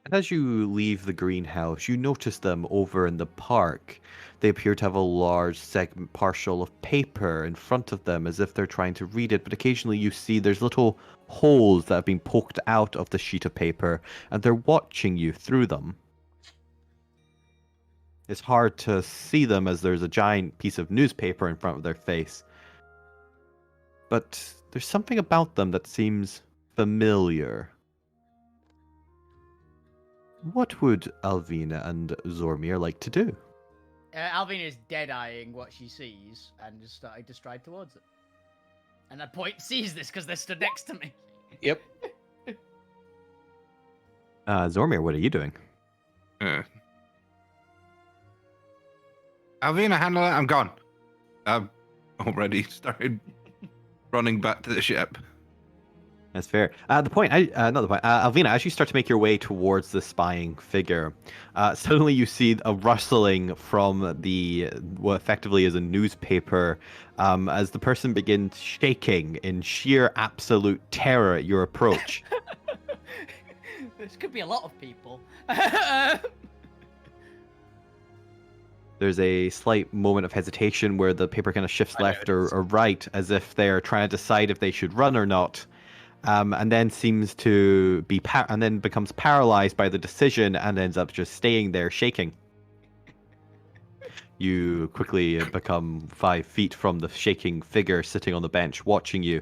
And as you leave the greenhouse, you notice them over in the park. They appear to have a large segment partial of paper in front of them as if they're trying to read it, but occasionally you see there's little holes that have been poked out of the sheet of paper and they're watching you through them. It's hard to see them as there's a giant piece of newspaper in front of their face. But there's something about them that seems familiar. What would Alvina and Zormir like to do? Alvina is dead-eyeing what she sees and just starting to stride towards it. And that point sees this because they're stood next to me. Yep. Zormir, what are you doing? Alvina, handle it. I'm gone. I've already started running back to the ship. That's fair. Not the point. Alvina, as you start to make your way towards the spying figure, suddenly you see a rustling from what effectively is a newspaper, as the person begins shaking in sheer absolute terror at your approach. This could be a lot of people. There's a slight moment of hesitation where the paper kind of shifts left or right, as if they're trying to decide if they should run or not. And then seems to be and then becomes paralyzed by the decision and ends up just staying there shaking. You quickly become 5 feet from the shaking figure sitting on the bench watching you.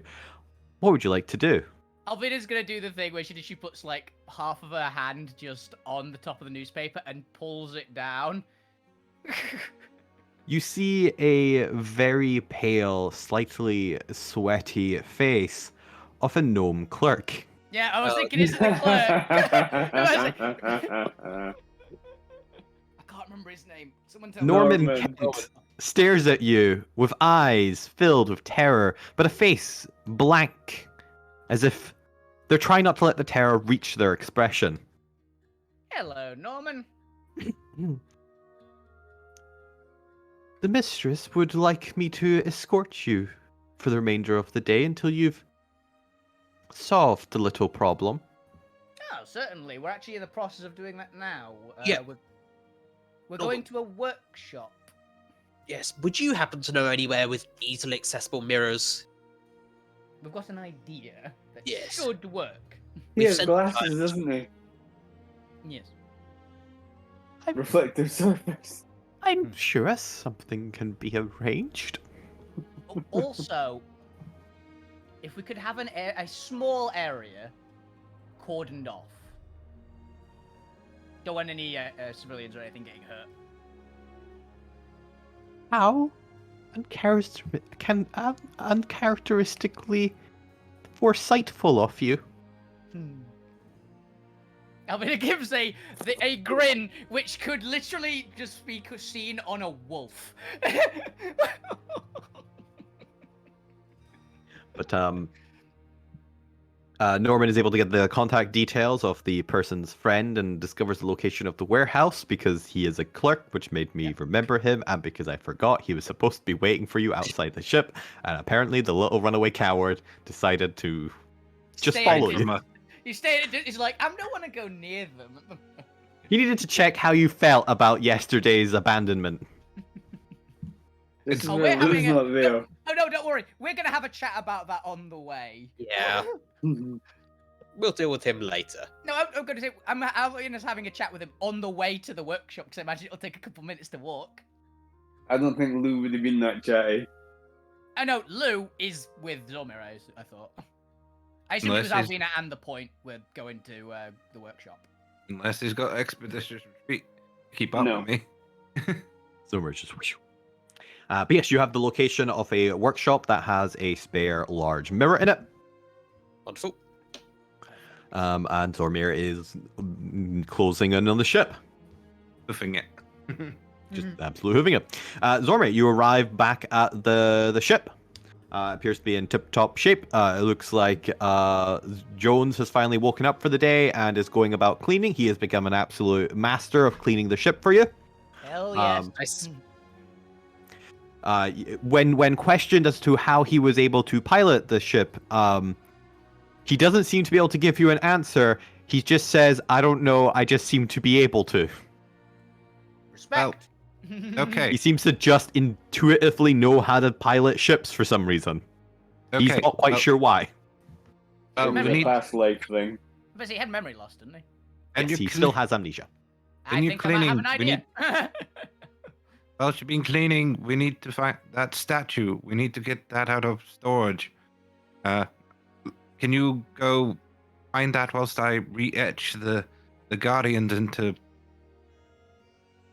What would you like to do? Alvina's gonna do the thing where she puts like half of her hand just on the top of the newspaper and pulls it down. You see a very pale, slightly sweaty face of a gnome clerk. Yeah, I was thinking, is it the clerk? I can't remember his name. Someone tell me. Norman Kent stares at you with eyes filled with terror, but a face blank, as if they're trying not to let the terror reach their expression. Hello, Norman. The mistress would like me to escort you for the remainder of the day until you've solved the little problem. Oh, certainly. We're actually in the process of doing that now. Yeah. We're going to a workshop. Yes. Would you happen to know anywhere with easily accessible mirrors? We've got an idea that Yes. should work. He has glasses, doesn't he? Yes. Reflective surface. I'm sure something can be arranged. Also, if we could have a small area cordoned off. Don't want any civilians or anything getting hurt. How uncharacteristically foresightful of you. Alvina gives a grin which could literally just be seen on a wolf. But Norman is able to get the contact details of the person's friend and discovers the location of the warehouse because he is a clerk, which made me remember him, and because I forgot he was supposed to be waiting for you outside the ship, and apparently the little runaway coward decided to just follow you. He's like, I don't want to go near them. He needed to check how you felt about yesterday's abandonment. This is Oh, where we're Lou's having not there. Oh no, don't worry. We're gonna have a chat about that on the way. Yeah. We'll deal with him later. No, I'm gonna say Alvina's having a chat with him on the way to the workshop because I imagine it'll take a couple minutes to walk. I don't think Lou would have been that chatty. I know Lou is with Zormir, I thought. I assume it was Unless Alvina and the point we're going to the workshop. Unless he's got expeditious retreat. Keep up No. with me. Zoomers just whoosh. But yes, you have the location of a workshop that has a spare large mirror in it. Wonderful. And Zormir is closing in on the ship. Hoofing it. Just absolutely hooving it. Zormir, you arrive back at the ship. Appears to be in tip-top shape. It looks like Jones has finally woken up for the day and is going about cleaning. He has become an absolute master of cleaning the ship for you. Hell yes. Nice. When questioned as to how he was able to pilot the ship, he doesn't seem to be able to give you an answer. He just says, I don't know, I just seem to be able to. Respect. Okay. He seems to just intuitively know how to pilot ships for some reason. Okay. He's not quite sure why. It was Remember- a past life thing. But he had memory loss, didn't he? And Yes, you he still has amnesia. I When you're think I might have an cleaning, we idea. While you've been cleaning, we need to find that statue. We need to get that out of storage. Can you go find that whilst I re-etch the Guardians into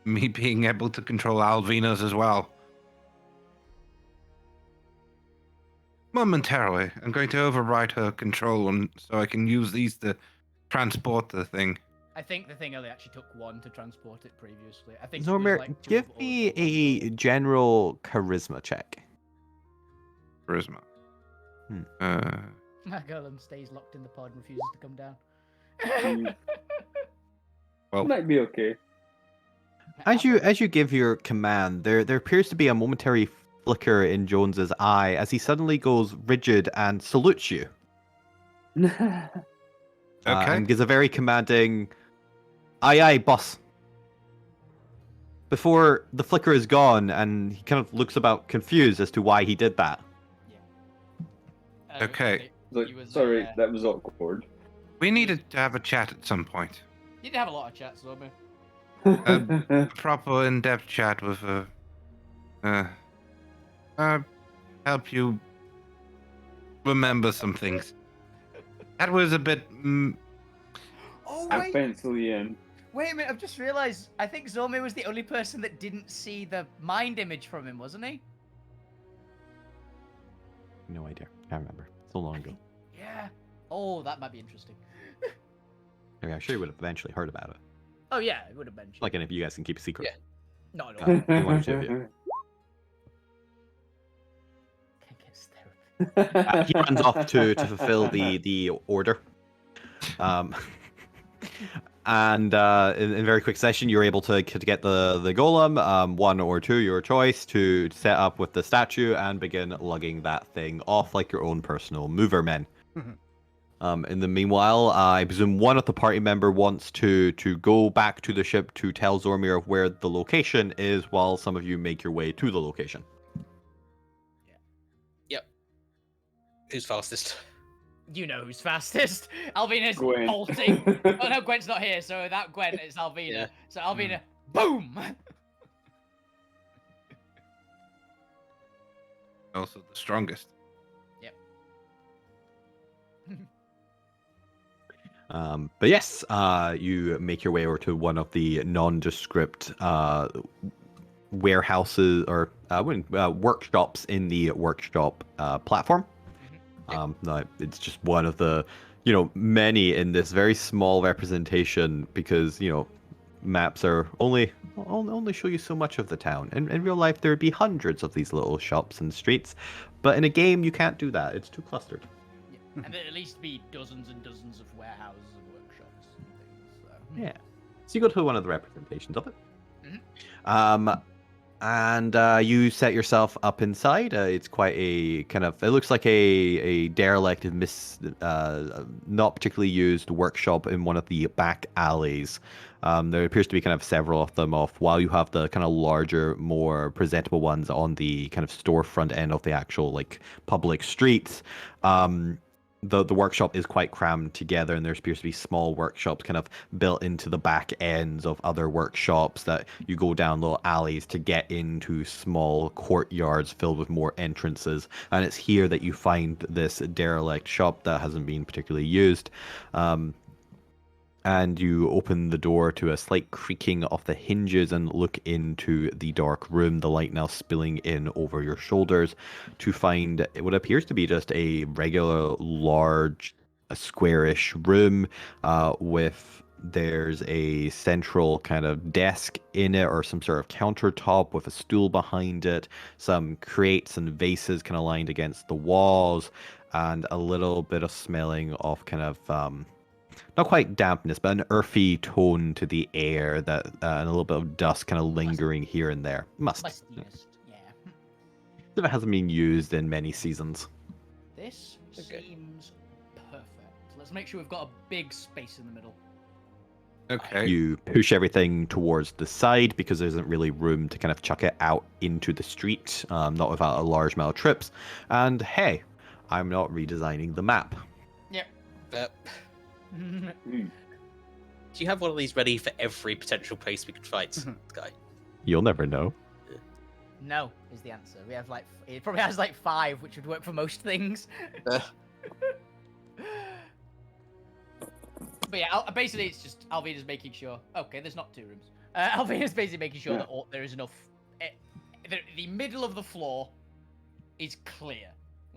me being able to control Alvina's as well? Momentarily. I'm going to override her control so I can use these to transport the thing. I think the thing only actually took one to transport it previously. I think Zormir, it was like two give of us me or one a general charisma check. Charisma. Hmm. Golem stays locked in the pod and refuses to come down. Well, Might be okay. As you give your command, there appears to be a momentary flicker in Jones's eye as he suddenly goes rigid and salutes you. okay. And gives a very commanding, "Aye, aye, boss." Before the flicker is gone, and he kind of looks about confused as to why he did that. Okay. Like, He was, sorry, that was awkward. We needed to have a chat at some point. You did have a lot of chats, Zombie. A proper in-depth chat with help you remember some things. That was a bit. Oh, I'm wait. penciling in. Wait a minute, I've just realised. I think Zormir was the only person that didn't see the mind image from him, wasn't he? No idea. Can't remember. So long ago. Yeah. Oh, that might be interesting. I mean, I'm sure you would have eventually heard about it. Oh, yeah, it would have mentioned. Like any of you guys can keep a secret. Yeah. Not at all. Only one or two of you. He runs off to fulfill the order. And in very quick session, you're able to get the golem, one or two, your choice, to set up with the statue and begin lugging that thing off like your own personal mover men. In the meanwhile, I presume one of the party member wants to go back to the ship to tell Zormir of where the location is, while some of you make your way to the location. Yep. Who's fastest? You know who's fastest. Alvina's Gwen. bolting. Oh no, Gwen's not here, so without Gwen, it's Alvina. Yeah. So Alvina, boom! Also the strongest. But yes, you make your way over to one of the nondescript warehouses or workshops in the workshop platform. No, it's just one of the, many in this very small representation because, maps are only show you so much of the town. In real life, there'd be hundreds of these little shops and streets, but in a game, you can't do that. It's too clustered. And there'd at least be dozens and dozens of warehouses and workshops and things. So. Yeah. So you go to one of the representations of it. And you set yourself up inside. It's quite a kind of, it looks like a derelict, not particularly used workshop in one of the back alleys. There appears to be kind of several of them off, while you have the kind of larger, more presentable ones on the kind of storefront end of the actual like public streets. The workshop is quite crammed together, and there appears to be small workshops kind of built into the back ends of other workshops that you go down little alleys to get into small courtyards filled with more entrances. And it's here that you find this derelict shop that hasn't been particularly used. And you open the door to a slight creaking of the hinges and look into the dark room, the light now spilling in over your shoulders, to find what appears to be just a regular, large, squarish room there's a central kind of desk in it, or some sort of countertop with a stool behind it, some crates and vases kind of lined against the walls, and a little bit of smelling of kind of not quite dampness, but an earthy tone to the air, that and a little bit of dust kind of lingering here and there. Mustiness, yeah. If it hasn't been used in many seasons. This seems perfect. Let's make sure we've got a big space in the middle. Okay. You push everything towards the side because there isn't really room to kind of chuck it out into the street, not without a large amount of trips. And hey, I'm not redesigning the map. Yep. Do you have one of these ready for every potential place we could fight this guy? You'll never know. No, is the answer. We have it probably has 5, which would work for most things. But yeah, basically it's just Alvina's making sure. Okay, there's not 2 rooms. Alvina's basically making sure that there is enough. The middle of the floor is clear.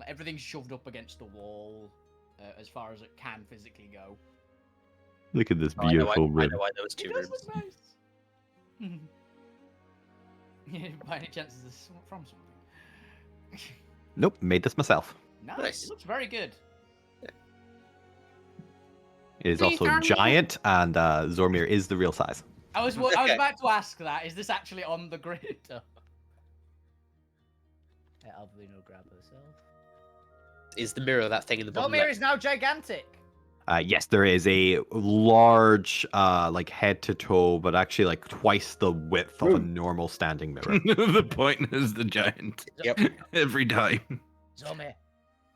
Everything's shoved up against the wall as far as it can physically go. Look at this Oh, I know beautiful why room. there was two It does rooms. look nice. Yeah, by any chance is this from something? Nope, made this myself. Nice. Nice. It looks very good. It is We also found- giant, and Zormir is the real size. I was Okay. about to ask that. Is this actually on the grid? Alvino grab herself. Is the mirror that thing in the bottom Zolmir left? is now gigantic. Yes, there is a large, like head to toe, but actually like twice the width of a Room. normal standing mirror. The point is the giant. Yep. Every time. Zolmir,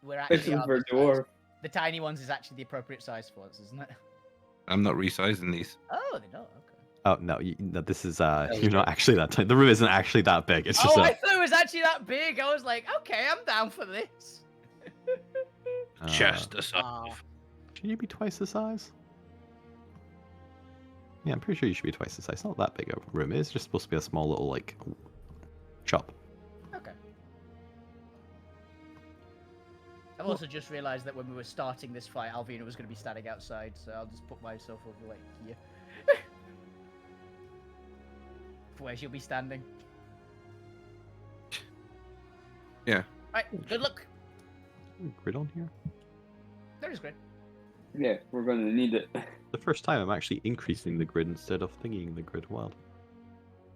we're actually Especially on for a the size. dwarf. The tiny ones is actually the appropriate size for us, isn't it? I'm not resizing these. Oh, they don't. Okay. Oh no, no, this is you you're not actually that tiny. The room isn't actually that big. It's just Oh, I thought it was actually that big. I was like, okay, I'm down for this. Just a size. Aw. Should you be twice the size? Yeah, I'm pretty sure you should be twice the size. It's not that big a room. It's just supposed to be a small little like shop. Okay. I've also just realised that when we were starting this fight, Alvina was going to be standing outside, so I'll just put myself over like here. For where she'll be standing. Yeah. Right, good luck. Grid on here. There is great. Yeah, we're gonna need it. The first time I'm actually increasing the grid instead of thinking the grid. Wild.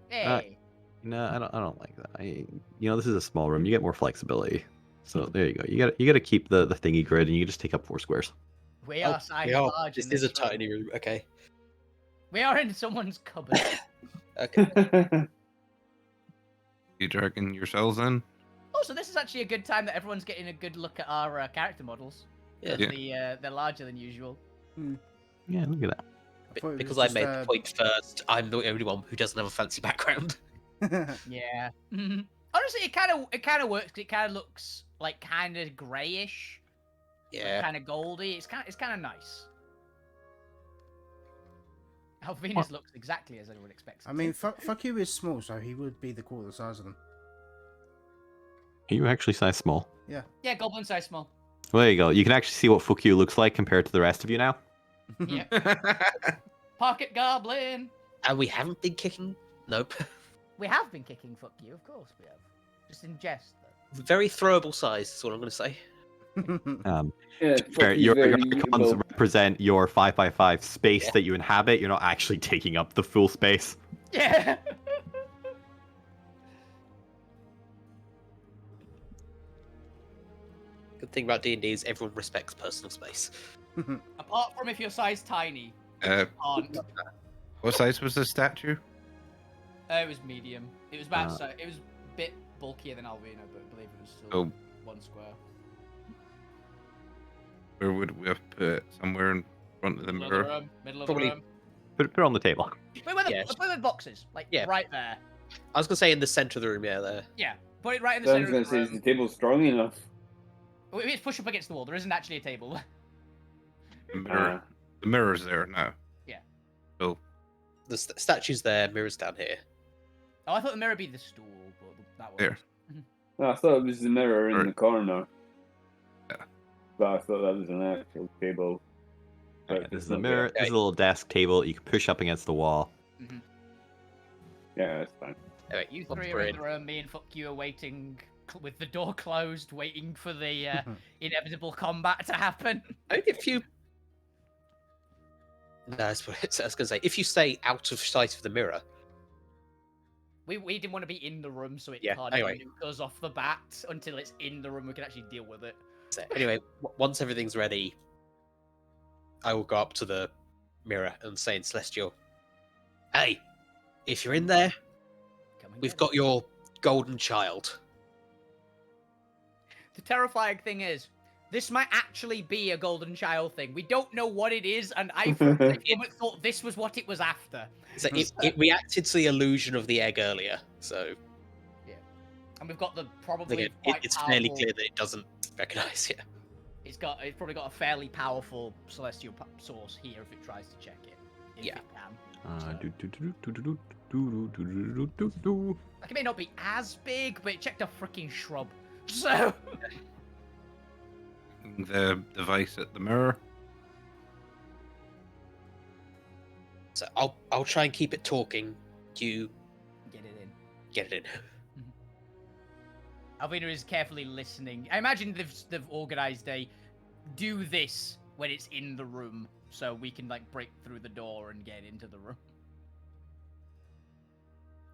Hey. No, I don't like that. This is a small room. You get more flexibility. So there you go. You gotta keep the thingy grid, and you can just take up 4 squares. We are size large. This in is a this room. tiny room. Okay. We are in someone's cupboard. Okay. You dragging yourselves in? Also, this is actually a good time that everyone's getting a good look at our character models. Yeah. They're larger than usual. Yeah, look at that. thought it was Because I just, made the point first, I'm the only one who doesn't have a fancy background. Yeah. Honestly, it kind of works. 'Cause it kind of looks like kind of grayish, Yeah. kind of goldy. It's kind of nice. Alvinus looks exactly as anyone expects. I mean, fuck you is small, so he would be the quarter size of them. Are you actually size small? Yeah, goblin size small. Well, there you go. You can actually see what fuck you looks like compared to the rest of you now. Yep. Pocket goblin. And we haven't been kicking. Nope. We have been kicking fuck you, of course we have. Just in jest, though. Very throwable size. That's what I'm going to say. Yeah, Fair, fuck you, your very icons eatable. represent your 5x5 space Yeah. that you inhabit. You're not actually taking up the full space. Yeah. Good thing about D&D is everyone respects personal space. Apart from if you're size tiny, Uh, aren't. what size was the statue? It was medium. It was about Ah. it was a bit bulkier than Alvina, but I believe it was still Oh. 1 square. Where would we have put it? Somewhere in front of the Middle of the mirror? room. Middle of Probably- the room. Put it on the table. Wait, where the, Yes. where the boxes? Like Yeah. right there. I was going to say in the center of the room, yeah, there. Yeah. Put it right in the I was center gonna of say, the is the room. table strong enough? Wait, it's push up against the wall. There isn't actually a table. The mirror. The mirror's there now. Yeah. So The statue's there, mirrors down here. Oh, I thought the mirror would be the stool, but that was. There. No, I thought it was the mirror in Right. the corner. Yeah. But I thought that was an actual table. But This it's is the not mirror. there. This is a little desk table you can push up against the wall. Yeah, that's fine. Anyway, You once three we're are in in- the room. Me and fuck you are waiting with the door closed, waiting for the inevitable combat to happen. Only if you. No, I was going to say, if you stay out of sight of the mirror, We didn't want to be in the room, so it Yeah, can't anyway. nuke us off the bat until it's in the room. We can actually deal with it. so anyway, once everything's ready, I will go up to the mirror and say in Celestial, "Hey, if you're in there, Come and we've get got your golden child." The terrifying thing is, this might actually be a golden child thing. We don't know what it is, and I for a moment thought this was what it was after. So it reacted to the illusion of the egg earlier, so And we've got the probably again, quite it's powerful, fairly clear that it doesn't recognize it. It's probably got a fairly powerful celestial source here if it tries to check it. If Yeah. it can. Like it may not be as big, but it checked a freaking shrub. So the device at the mirror. So I'll try and keep it talking. You Get it in. get it in. Alvina is carefully listening. I imagine they've organized a do this when it's in the room, so we can like break through the door and get into the room.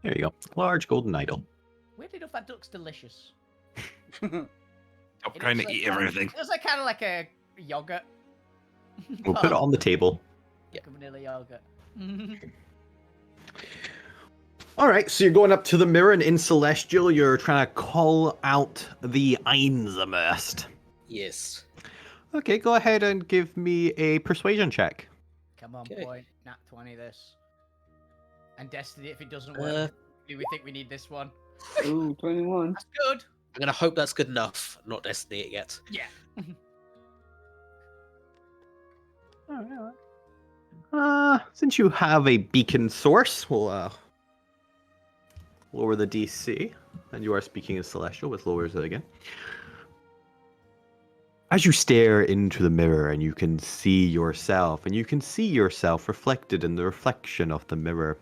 There you go. Large golden idol. Weirdly enough, that looks delicious. Stop It trying to looks eat like everything. It looks like kind of like a yogurt. We'll put it on the table. Like a vanilla yogurt. All right, so you're going up to the mirror, and in Celestial, you're trying to call out the Aizmirst. Yes. Okay, go ahead and give me a persuasion check. Come on, Okay. boy. Nat 20 this. And Destiny, if it doesn't work, do we think we need this one? Ooh, 21. That's good. I'm gonna hope that's good enough. Not Destiny it yet. Yeah. Since you have a beacon source, we'll lower the DC, and you are speaking in Celestial, which lowers it again. As you stare into the mirror and you can see yourself, and you can see yourself reflected in the reflection of the mirror,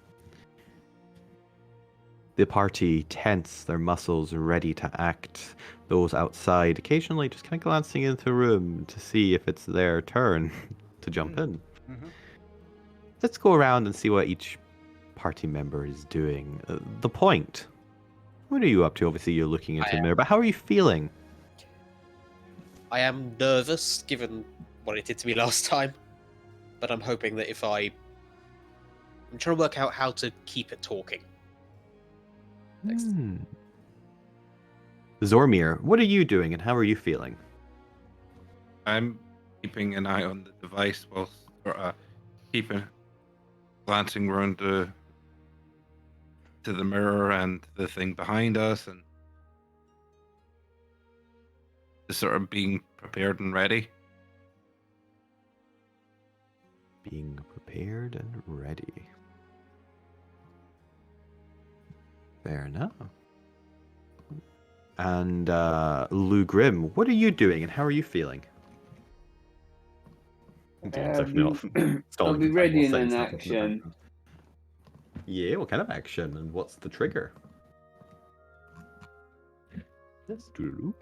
the party tense, their muscles ready to act. Those outside occasionally just kind of glancing into the room to see if it's their turn to jump in. Mhm. Let's go around and see what each party member is doing. The point. What are you up to? Obviously, you're looking into the mirror, but how are you feeling? I am nervous, given what it did to me last time. But I'm hoping that I'm trying to work out how to keep it talking. Next. Zormir, what are you doing and how are you feeling? I'm keeping an eye on the device while glancing around to the mirror and the thing behind us, and just sort of being prepared and ready. Being prepared and ready. Fair enough. And Lou Grimm, what are you doing and how are you feeling? I'll be ready in an action. Yeah, what kind of action and what's the trigger? To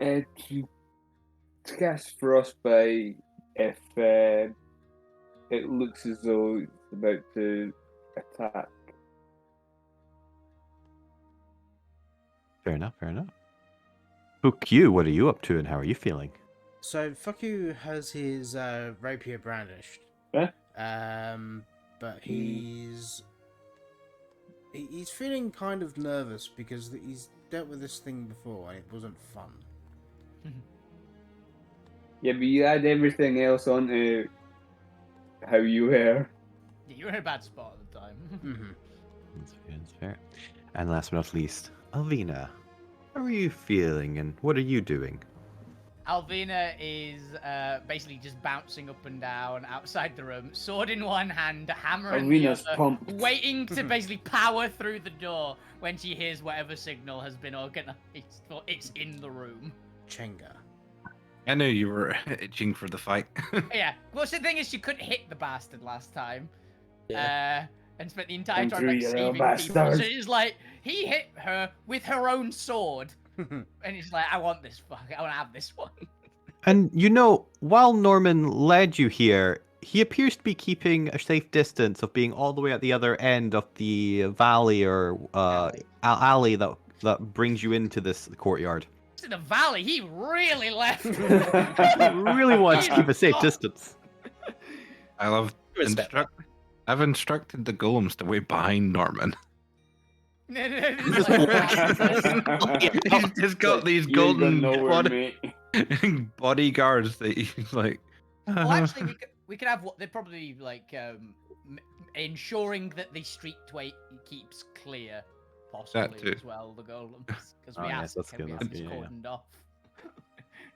cast Frostbite if it looks as though it's about to attack. Fair enough, fair enough. Book you, what are you up to and how are you feeling? So fuck you has his rapier brandished. Yeah. But he's feeling kind of nervous because he's dealt with this thing before and it wasn't fun. Yeah, but you add everything else onto how you were. Yeah, you were in a bad spot at the time. Mm-hmm. That's fair. And last but not least, Alvina, how are you feeling and what are you doing? Alvina is basically just bouncing up and down outside the room, sword in one hand, hammer in the Alvina's other, pumped. waiting to basically power through the door when she hears whatever signal has been organized for it's in the room. Chenga. I knew you were itching for the fight. Yeah. Well, the thing is, she couldn't hit the bastard last time. Yeah. And spent the entire Come time through, like you little saving people. bastard. So it's like he hit her with her own sword, and he's like, "I want this fuck. I want to have this one." And you know, while Norman led you here, he appears to be keeping a safe distance of being all the way at the other end of the valley or alley that brings you into this courtyard. It's in the valley. He really left. He really wants to keep a safe distance. I love Respect that. I've instructed the golems to wait behind Norman. It's like- He's just got these You ain't golden going nowhere, mate. bodyguards that he's like. Well, actually, we could have what they're probably like ensuring that the streetway keeps clear, possibly too. as well. The golems, because Oh, we yes, asked, that's can good, we that's have this good, yeah, yeah. cordoned off?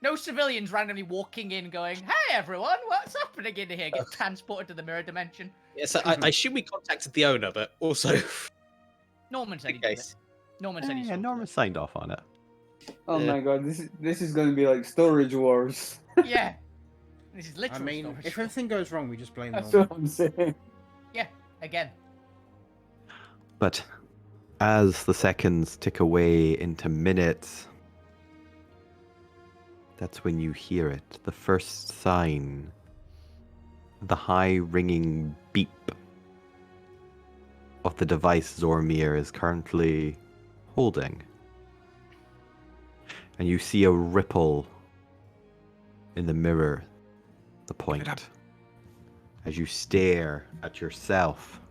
No civilians randomly walking in, going, "Hey, everyone, what's happening in here?" Get transported to the mirror dimension. Yes, I assume we contacted the owner, but also Norman said he in did it. case. Norman said he Yeah, sorted Norman signed off on it. Oh Yeah. my god, this is going to be like Storage Wars. it. Yeah. This is I literally. mean, if everything goes wrong, we just blame That's Norman. what I'm saying. Again. But as the seconds tick away into minutes, that's when you hear it. The first sign. The high ringing beep of the device Zormir is currently holding. And you see a ripple in the mirror, the point, as you stare at yourself.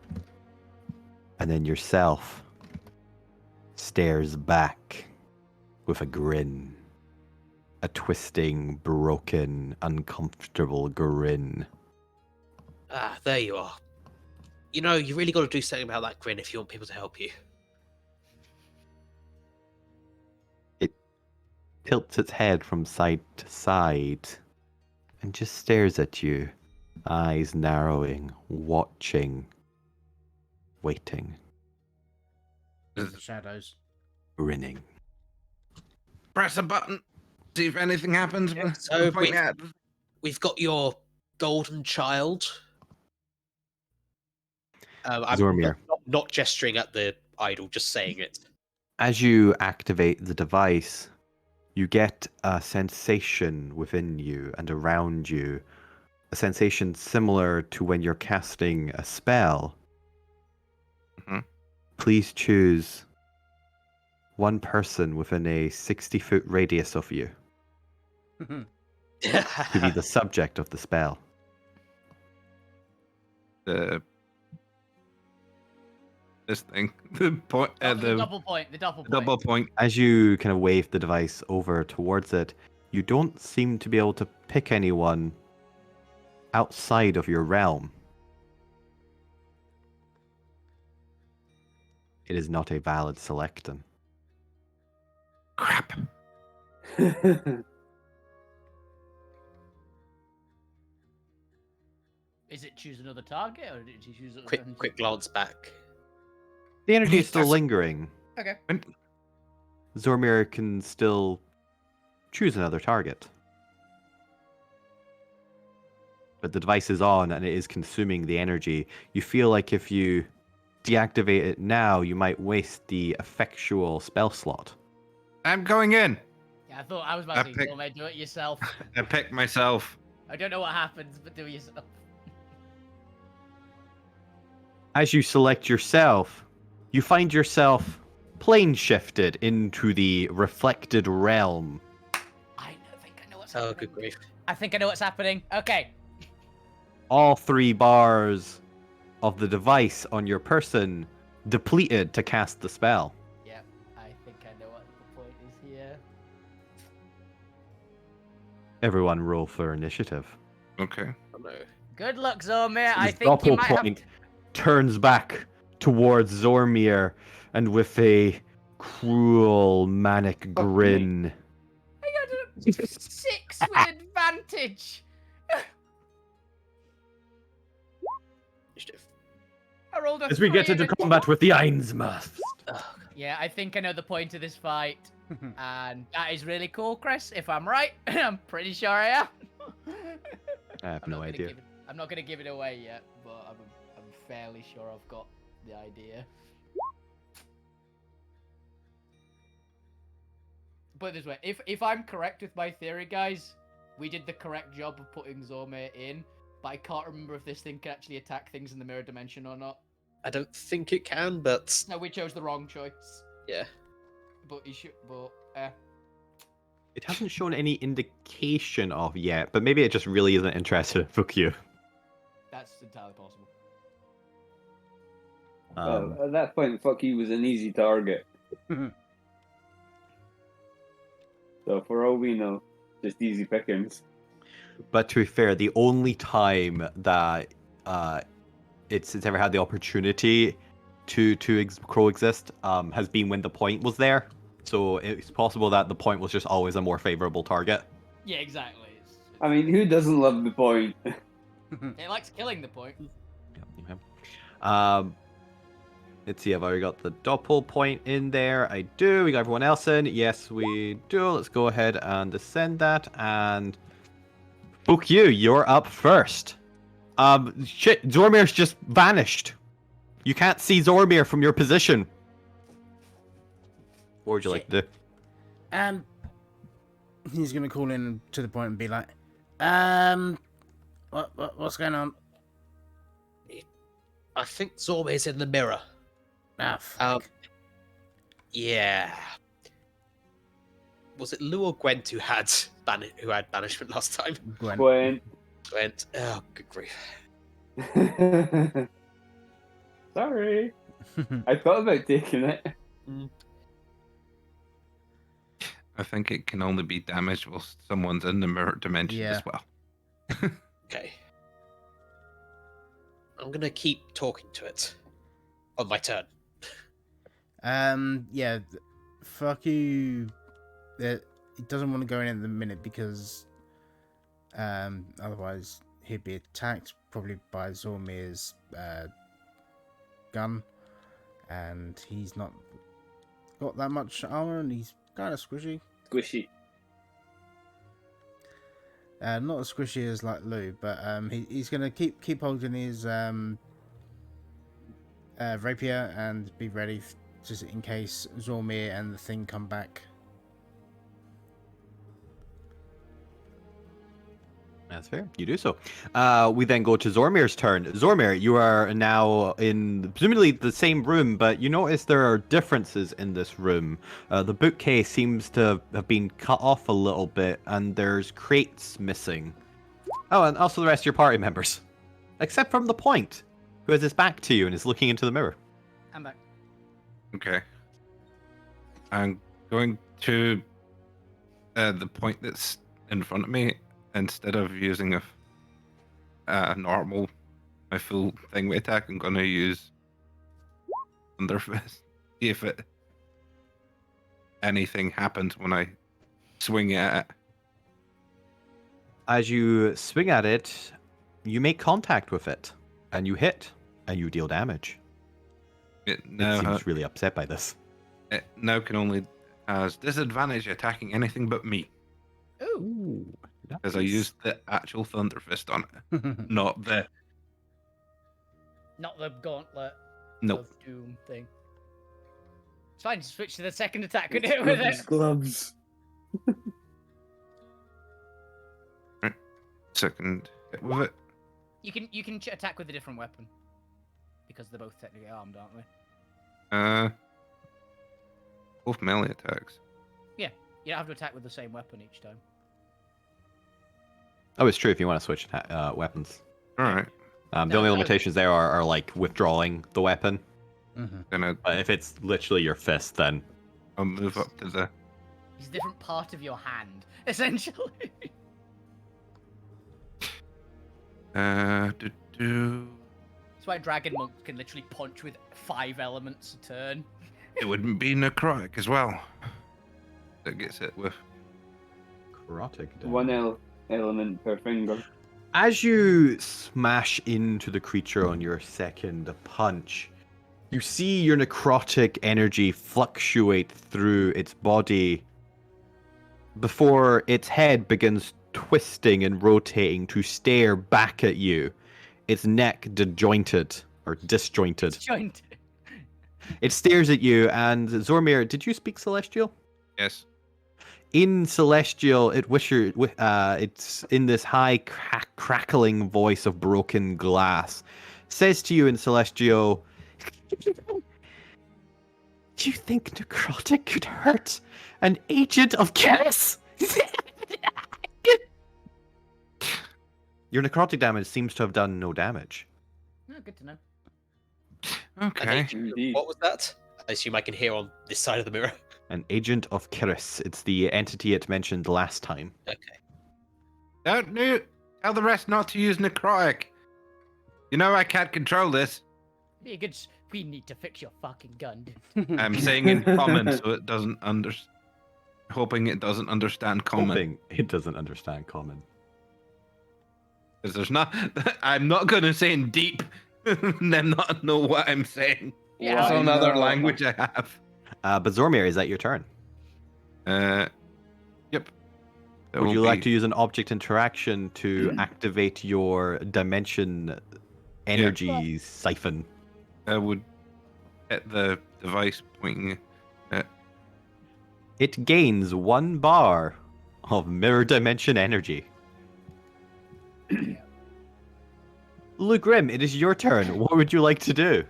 And then yourself stares back with a grin. A twisting, broken, uncomfortable grin. Ah, there you are. You know, you really got to do something about that grin if you want people to help you. It tilts its head from side to side and just stares at you, eyes narrowing, watching, waiting, In the shadows. grinning. Press a button. See if anything happens. So Point at. we've got your golden child. I'm Zormir. not gesturing at the idol, just saying it. As you activate the device, you get a sensation within you and around you. A sensation similar to when you're casting a spell. Mhm. Please choose one person within a 60-foot radius of you to be the subject of the spell. This thing. The point. The The double point. The double point. double point. As you kind of wave the device over towards it, you don't seem to be able to pick anyone outside of your realm. It is not a valid selection. Crap. Is it choose another target or did you choose? Quick glance back. The energy is still That's- lingering. Okay. Zormir can still choose another target. But the device is on and it is consuming the energy. You feel like if you deactivate it now, you might waste the effectual spell slot. I'm going in. Yeah, I thought I was about to pick- say, do it yourself. I picked myself. I don't know what happens, but do it yourself. As you select yourself, you find yourself plane shifted into the reflected realm. Think I know what's Oh, happening. good grief. I think I know what's happening. Okay. All 3 bars of the device on your person depleted to cast the spell. Yeah, I think I know what the point is here. Everyone roll for initiative. Okay. Oh, no. Good luck, Zormir. I This think you might have. point turns back towards Zormir and with a cruel, manic grin. I got a 6 with advantage. Initiative. I rolled a As we get 3 into and a combat with the Aizmirst. Oh, Yeah, I think I know the point of this fight. And that is really cool, Chris, if I'm right. I'm pretty sure I am. I have no idea. I'm not going to give it away yet, but I'm fairly sure I've got the idea. Put it this way, if I'm correct with my theory, guys, we did the correct job of putting Zormir in, but I can't remember if this thing can actually attack things in the mirror dimension or not. I don't think it can, but No, we chose the wrong choice. yeah. But you should, It hasn't shown any indication of yet, but maybe it just really isn't interested in Fuck you. that's entirely possible. At that point, fuck you was an easy target. So for all we know, just easy pickings. But to be fair, the only time that it's ever had the opportunity to coexist has been when the point was there. So it's possible that the point was just always a more favorable target. Yeah, exactly. I mean, who doesn't love the point? It likes killing the point. Let's see, I've already got the doppel point in there. I do. We got everyone else in. Yes, we do. Let's go ahead and descend that. And Fuck you, you're up first. Shit, Zormir's just vanished. You can't see Zormir from your position. What would you like to do? He's gonna call in to the point and be like, what's going on? I think Zormir's in the mirror. Ah, fuck. Yeah. Was it Lou or Gwent who had banishment last time? Gwen. Gwent. Oh, good grief. Sorry. I thought about taking it. I think it can only be damaged while someone's in the mirror dimension Yeah. as well. Okay. I'm gonna keep talking to it on my turn. Yeah, fuck you. He doesn't want to go in at the minute because, otherwise he'd be attacked probably by Zormir's gun, and he's not got that much armor, and he's kind of squishy. Squishy. Not as squishy as like Lou, but he's gonna keep holding his rapier and be ready just in case Zormir and the thing come back. That's fair. You do so. We then go to Zormir's turn. Zormir, you are now in presumably the same room, but you notice there are differences in this room. The bookcase seems to have been cut off a little bit, and there's crates missing. Oh, and also the rest of your party members. Except from the Point, who has his back to you and is looking into the mirror. I'm back. Okay. I'm going to the point that's in front of me. Instead of using a normal, my full thing with attack, I'm going to use Thunder Fist. See if anything happens when I swing at it. As you swing at it, you make contact with it, and you hit, and you deal damage. It It now, seems really upset by this. it now can only has disadvantage attacking anything but me. Ooh. Because I used the actual Thunder Fist on it, not the... Not the gauntlet Nope. of doom thing. It's fine, just switch to the second attack and hit with it. Gloves. Second hit with it. You can attack with a different weapon. Because they're both technically armed, aren't they? Both melee attacks. You don't have to attack with the same weapon each time. Oh, it's true if you want to switch weapons. Alright. The No, only I- limitations there are like withdrawing the weapon. Gonna But if it's literally your fist, then I'll move up to the... It's a different part of your hand, essentially. do. That's why dragon monks can literally punch with 5 elements a turn. It wouldn't be necrotic as well. That gets hit with. necrotic damage. One element per finger. As you smash into the creature on your second punch, you see your necrotic energy fluctuate through its body before its head begins twisting and rotating to stare back at you. Its neck disjointed. Joint. It stares at you, and Zormir, did you speak Celestial? Yes. In Celestial, it's in this high crackling voice of broken glass. Says to you in Celestial, "Do you think necrotic could hurt an agent of chaos?" Your necrotic damage seems to have done no damage. Oh, good to know. Okay. Indeed. What was that? I assume I can hear on this side of the mirror. An agent of Kiris. It's the entity it mentioned last time. Okay. Tell the rest not to use necrotic. You know I can't control this. Yeah, good. We need to fix your fucking gun. I'm saying in common so it doesn't hoping it doesn't understand common. Hoping it doesn't understand common. Because there's not I'm not gonna say in deep and then not know what I'm saying. Yeah, It's I another know. language I have. But Zormir, is that your turn? Yep. That Would will you like be- to use an object interaction to activate your dimension energy siphon? would hit the device pointing at. It gains 1 bar of mirror dimension energy. Luke Grimm, it is your turn. What would you like to do?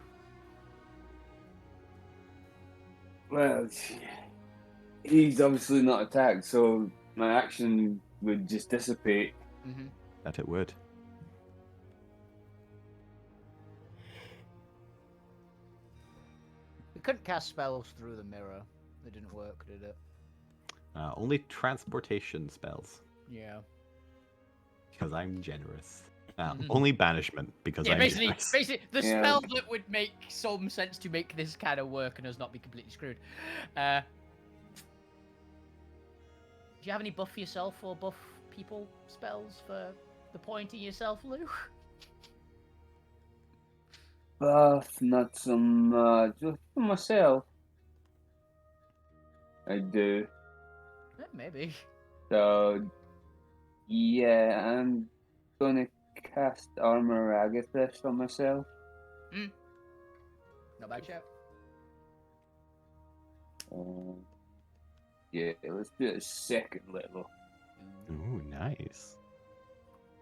Well, he's obviously not attacked, so my action would just dissipate. Mm-hmm. That it would. We couldn't cast spells through the mirror. It didn't work, did it? Only transportation spells. Yeah. Because I'm generous. Only banishment, because Yeah, I'm basically, generous. the spell that would make some sense to make this kind of work and us not be completely screwed. Do you have any buff yourself or buff people spells for the pointing yourself, Lou? Buff, not so much. Just for myself. I do. Maybe. So, yeah, I'm gonna cast Armor Agathis on myself. Not bad shout. Yeah, let's do it at 2nd level. Ooh, nice.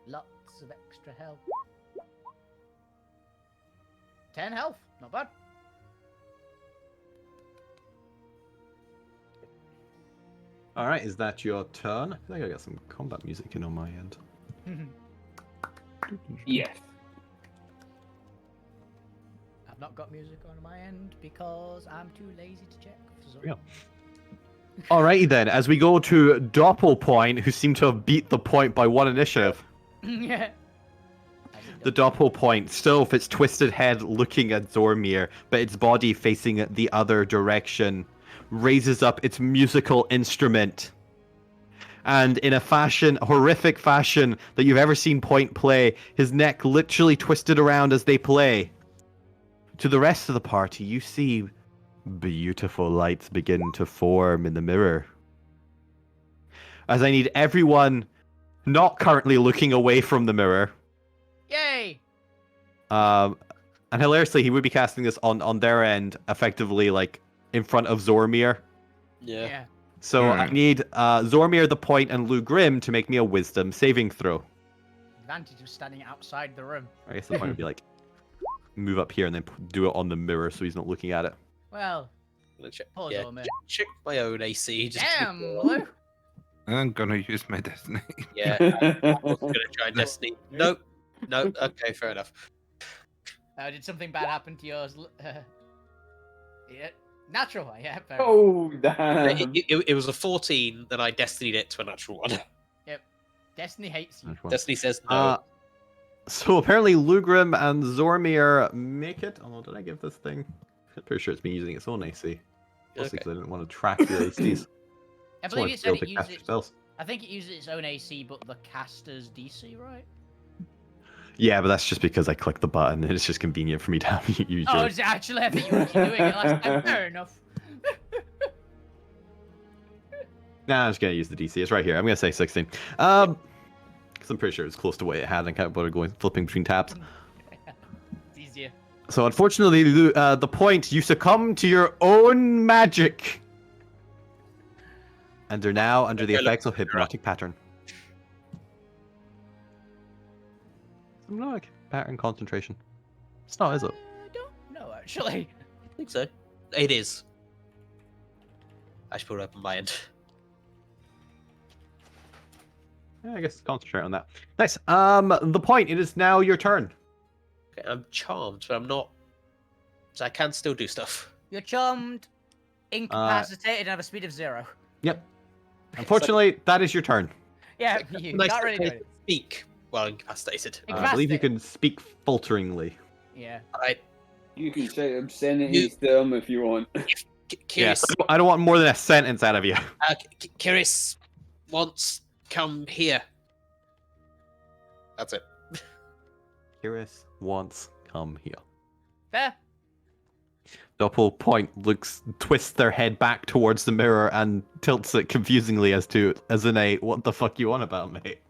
Lots of extra health. 10 health. Not bad. Alright, is that your turn? I think I got some combat music in on my end. Yes. I've not got music on my end because I'm too lazy to check. For Yeah. Alrighty then, as we go to Doppelpoint, who seem to have beat the point by 1 initiative. Yeah. The Doppelpoint, still with its twisted head looking at Zormir, but its body facing the other direction, raises up its musical instrument. And in a horrific fashion that you've ever seen Point play, his neck literally twisted around as they play. To the rest of the party, you see beautiful lights begin to form in the mirror. As I need everyone not currently looking away from the mirror. Yay! And hilariously, he would be casting this on their end, effectively, like, in front of Zormir. Yeah. So I need Zormir the Point and Lou Grimm to make me a wisdom saving throw. Advantage of standing outside the room. I guess the point would be like, move up here and then do it on the mirror so he's not looking at it. Well, Check, on me. check my own AC. Just Damn, Lou. I'm gonna use my destiny. Yeah, I was gonna try Destiny. Nope. No. Okay, fair enough. Did something bad happen to yours? Yeah. Natural, yeah. Fair Oh, damn. It was a 14, then I Destinied it to a natural one. Yep. Destiny hates you. Destiny says no. So apparently Lugrim and Zormir make it. Oh, did I give this thing? I'm pretty sure it's been using its own AC. Mostly because I didn't want to track the ACs. I believe it said it uses I think it uses its own AC, but the caster's DC, right? Yeah, but that's just because I clicked the button and it's just convenient for me to have you use Oh, yours. actually, I think you were doing it last time. Fair enough. Nah, I'm just gonna use the DC. It's right here. I'm gonna say 16. Because I'm pretty sure it was close to what it had and kind of started going flipping between tabs. It's easier. So unfortunately, the point, you succumb to your own magic. And are now under the effects of hypnotic pattern. Hypnotic pattern concentration. It's not, is it? I don't know, actually. I think so. It is. I should put it up on my end. Yeah, I guess concentrate on that. Nice. The point, it is now your turn. Okay, I'm charmed, but I'm not. So I can still do stuff. You're charmed, incapacitated, and have a speed of 0. Yep. Unfortunately, that is your turn. Yeah, you Nice not to really doing it. speak while incapacitated. I believe you can speak falteringly. Yeah. You can say obscenities to them if you want. Curious. Yes, I don't want more than a sentence out of you. Curious wants come here. That's it. Curious wants come here. Fair. Doppel Point twists their head back towards the mirror and tilts it confusingly as in a, what the fuck you on about, mate?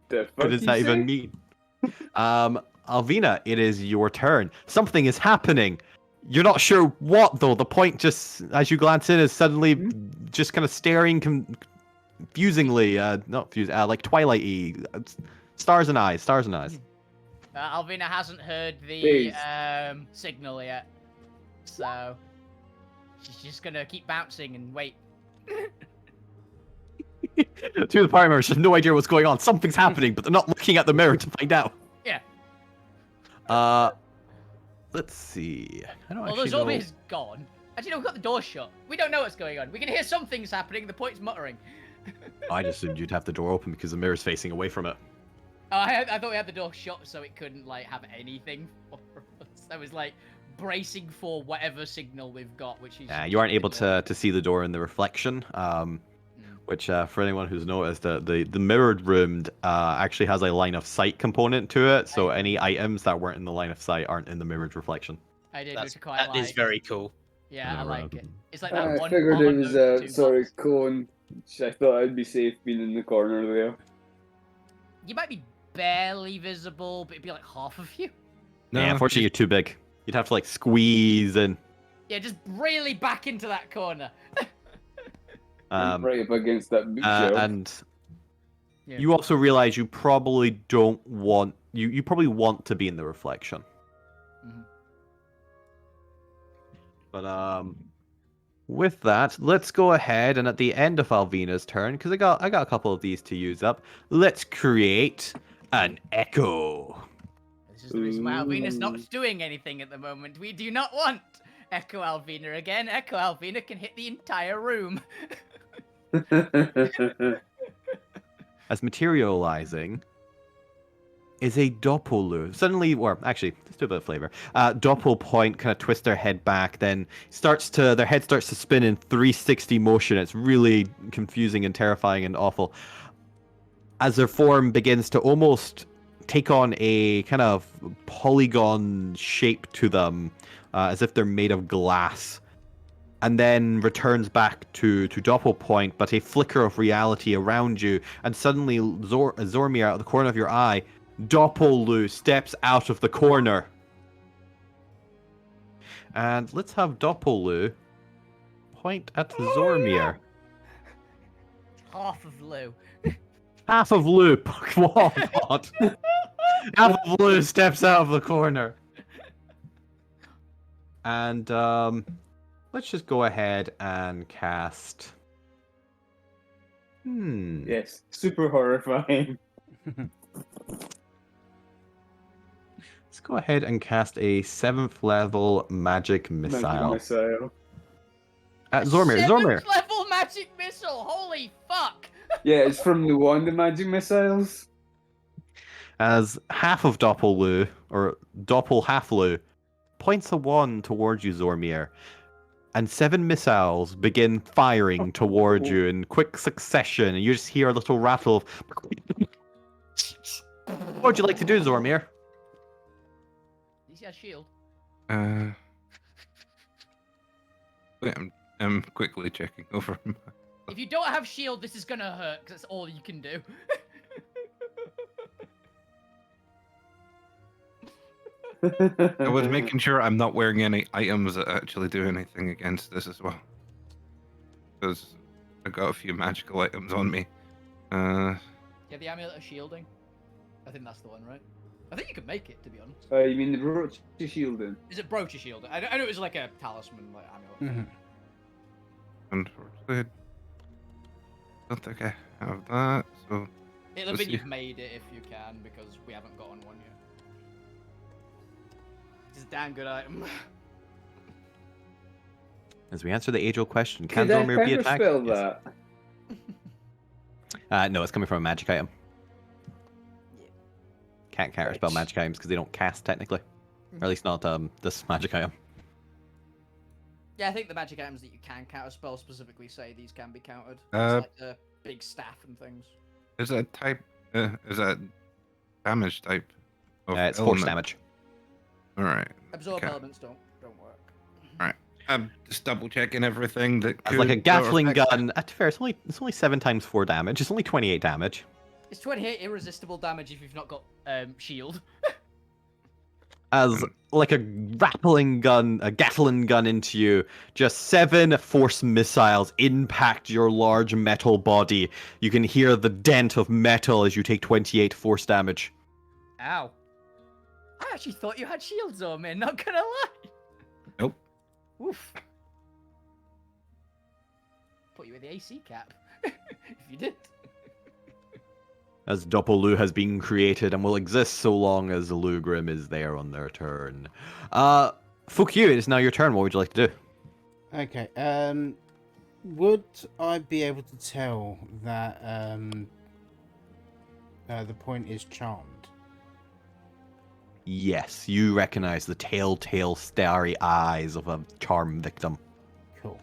The fuck What does you that say? even mean? Alvina, it is your turn. Something is happening. You're not sure what, though. The point just, as you glance in, is suddenly just kind of staring confusingly, like Twilight-y. Stars and eyes. Alvina hasn't heard the Please. signal yet, so she's just gonna keep bouncing and wait. Two of the party members have no idea what's going on. Something's happening, but they're not looking at the mirror to find out. Yeah. Let's see. I don't Well, actually the zombie know. is gone. Actually, no, we've got the door shut. We don't know what's going on. We can hear something's happening. The point's muttering. I just assumed you'd have the door open because the mirror's facing away from it. Oh, I thought we had the door shut so it couldn't like have anything for us. I was like bracing for whatever signal we've got, which is. You aren't able to see the door in the reflection. Which, for anyone who's noticed, the mirrored room actually has a line of sight component to it, so any items that weren't in the line of sight aren't in the mirrored reflection. I did, That quite like. is very cool. Yeah, I like it. It's like I that one. figured it was a a cone. I thought I'd be safe being in the corner there. You might be barely visible, but it'd be like half of you. No, Yeah, unfortunately, you're too big. You'd have to like squeeze in. Yeah, just really back into that corner. Right up against that bookshelf. And Yeah. you also realize you probably don't want you probably want to be in the reflection. Mhm. But with that, let's go ahead and at the end of Alvina's turn, because I got a couple of these to use up. Let's create an echo. This is the reason why Alvina's not doing anything at the moment. We do not want Echo Alvina again. Echo Alvina can hit the entire room. As materializing is a doppelu. Suddenly, or actually, let's do a bit of flavor. Doppel point kind of twist their head back, then their head starts to spin in 360 motion. It's really confusing and terrifying and awful. As their form begins to almost take on a kind of polygon shape to them, as if they're made of glass. And then returns back to Doppel point, but a flicker of reality around you, and suddenly Zormir, out of the corner of your eye, Doppelu steps out of the corner. And let's have Doppelu point at Zormir. Half of Lou. Half of Lou. Oh, God. Half of Lou steps out of the corner. And, let's just go ahead and cast... Yes, super horrifying. Let's go ahead and cast a 7th level magic missile. Zormir. 7th level magic missile. Holy fuck! Yeah, it's from the one, the magic missiles. As half of Doppelu, or Doppel half Lu, points a wand towards you, Zormir, and 7 missiles begin firing towards you in quick succession, and you just hear a little rattle of... What would you like to do, Zormir? He's got a shield. Wait, I'm quickly checking over. If you don't have shield, this is gonna hurt, because that's all you can do. I was making sure I'm not wearing any items that actually do anything against this as well. Because I got a few magical items on me. Yeah, the amulet of shielding. I think that's the one, right? I think you could make it, to be honest. You mean the brooch to shielding? Is it brooch of shielding? I know it was like a talisman, like amulet. Unfortunately, I don't think I have that, so... It'll have let's been see. you've made it if you can, because we haven't gotten one yet. It's a damn good item. As we answer the age-old question, can Did I Zormir be attacked? spell Yes. that? No, it's coming from a magic item. Can't counterspell magic items because they don't cast technically, or at least not this magic item. Yeah, I think the magic items that you can counter spell specifically say these can be countered. It's like the big staff and things. Is that type... is that damage type? Of It's force element? damage. Alright. Absorb okay. elements don't work. Alright. I'm just double checking everything that It's like a could Gatling affect- gun. To be fair, it's only 7 times 4 damage. It's only 28 damage. It's 28 irresistible damage if you've not got shield. as like a grappling gun, a Gatling gun into you, just 7 force missiles impact your large metal body. You can hear the dent of metal as you take 28 force damage. Ow. I actually thought you had shields on me, not gonna lie. Nope. Oof. Put you in the AC cap. If you did. As Doppelu has been created and will exist so long as Lugrim is there on their turn. Fuck you, it is now your turn. What would you like to do? Okay. Would I be able to tell that the point is charmed? Yes, you recognize the telltale starry eyes of a charm victim. Cool.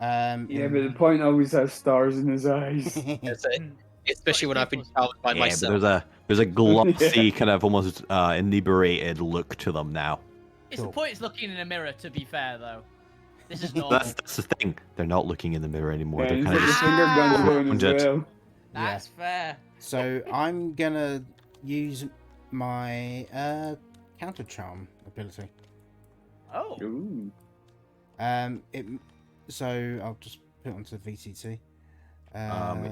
Yeah, but the point always has stars in his eyes. That's it. Especially when I've been charmed by But myself. there's a glossy kind of almost inebriated look to them now. It's Cool. the point is looking in a mirror, to be fair, though. This is normal. That's the thing. They're not looking in the mirror anymore. Yeah, They're he's kind got of the just finger guns going as grounded. well. That's fair. So I'm gonna use my counter charm ability. Oh. Ooh. So I'll just put it onto the VTT.